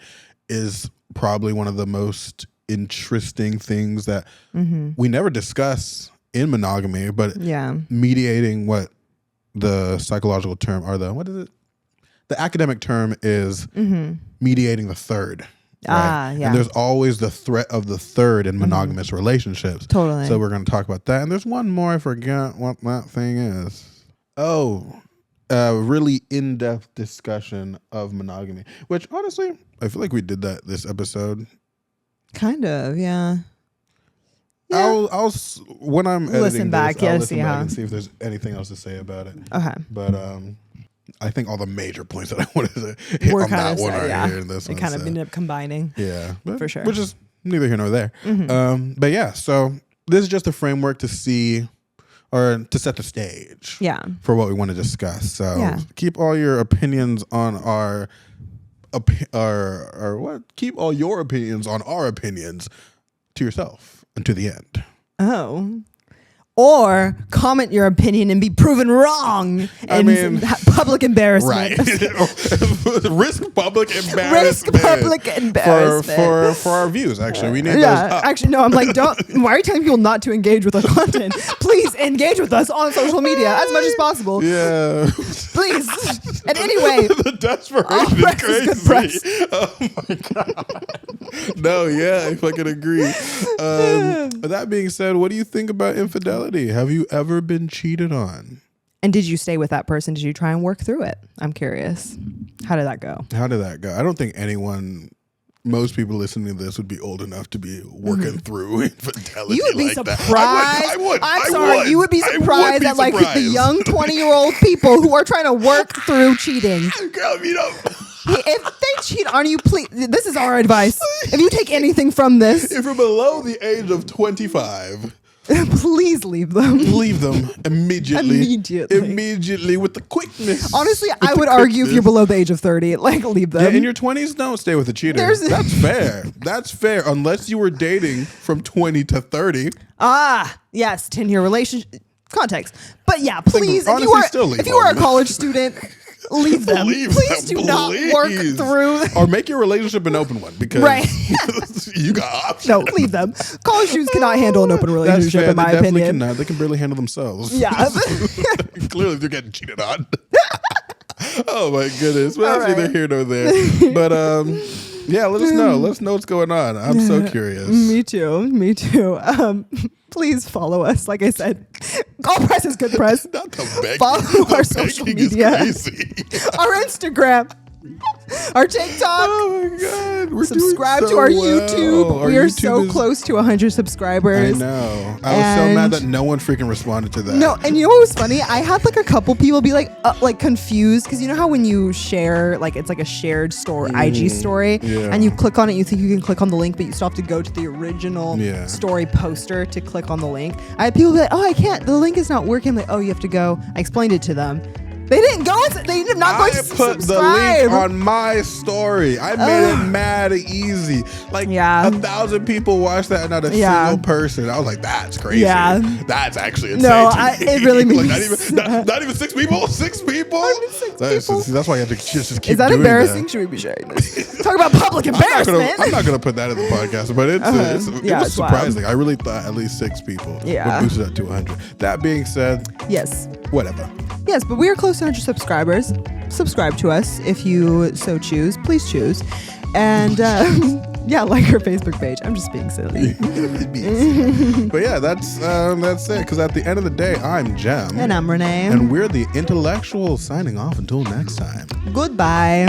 is probably one of the most interesting things that we never discuss in monogamy, but mediating, what the psychological term or the, what is it? The academic term is mediating the third. Right? And there's always the threat of the third in monogamous relationships. Totally. So we're going to talk about that. And there's one more, I forgot what that thing is. Oh, a really in-depth discussion of monogamy, which honestly, I feel like we did that this episode. Kind of, yeah. I'll when I'm editing listen back, this, I'll listen see back how. and see if there's anything else to say about it. Okay. But I think all the major points that I wanted to hit on that one are here in this one. It kind of ended up combining. Yeah, but, for sure. Which is neither here nor there. But yeah, so this is just a framework to see, or to set the stage for what we want to discuss. So keep all your opinions on keep all your opinions on our opinions to yourself until the end. Oh. Or comment your opinion and be proven wrong. I mean, public embarrassment. Right. Risk public embarrassment. Risk public embarrassment. For our views, actually. We need those up. Actually, no, I'm like, why are you telling people not to engage with our content? Please engage with us on social media as much as possible. Yeah. Please. And anyway. The desperation is crazy. Oh my God. No, yeah, I fucking agree. That being said, what do you think about infidelity? Have you ever been cheated on? And did you stay with that person? Did you try and work through it? I'm curious. How did that go? I don't think most people listening to this would be old enough to be working through infidelity. You would be like surprised. I would. I'm sorry. You would be surprised at like the young 20-year-old people who are trying to work through cheating. Girl, you know. If they cheat on you, please. This is our advice. If you take anything from this, if you're below the age of 25. Please leave them. Leave them immediately with the quickness. Honestly, I would argue if you're below the age of 30, like leave them. Yeah, in your 20s, don't stay with a cheater. That's fair. That's fair. Unless you were dating from 20 to 30. Yes, 10-year relationship context. But yeah, please, if you are a college student, leave them. Please do not work through. Or make your relationship an open one, because you got options. No, leave them. College students cannot handle an open relationship, in my opinion. Cannot. They can barely handle themselves. Yeah. Clearly, they're getting cheated on. Oh my goodness. Well, that's neither here nor there. But yeah, let us know. Let us know what's going on. I'm so curious. Me too. Please follow us. Like I said, all press is good press. Not the begging. Follow our social media. Our Instagram. Our TikTok. Oh my God. We're subscribe to our YouTube. We are so close to 100 subscribers. I know. I was so mad that no one freaking responded to that. No, and you know what was funny? I had like a couple people be like confused, because you know how when you share, like it's like a shared story, IG story, and you click on it, you think you can click on the link, but you still have to go to the original story poster to click on the link. I had people be like, oh, I can't. The link is not working. I'm like, oh, you have to go. I explained it to them. They didn't go. They did not go to subscribe. I put the link on my story. I made it mad easy. Like 1,000 people watched that, and not a single person. I was like, that's crazy. Yeah. That's actually insane. No, it really means not even 6 people. 6 people. That's why you have to just keep. Is that doing embarrassing? That. Should we be sharing this? Talk about public embarrassment. I'm not gonna put that in the podcast, but it was surprising. Wild. I really thought at least 6 people would boost it up to 100. That being said, yes, whatever. Yes, but we are close to 100 subscribers. Subscribe to us if you so choose. Please choose. And like our Facebook page. I'm just being silly. But yeah, that's it. Because at the end of the day, I'm Jem. And I'm Renee. And we're the Intellectuals, signing off until next time. Goodbye.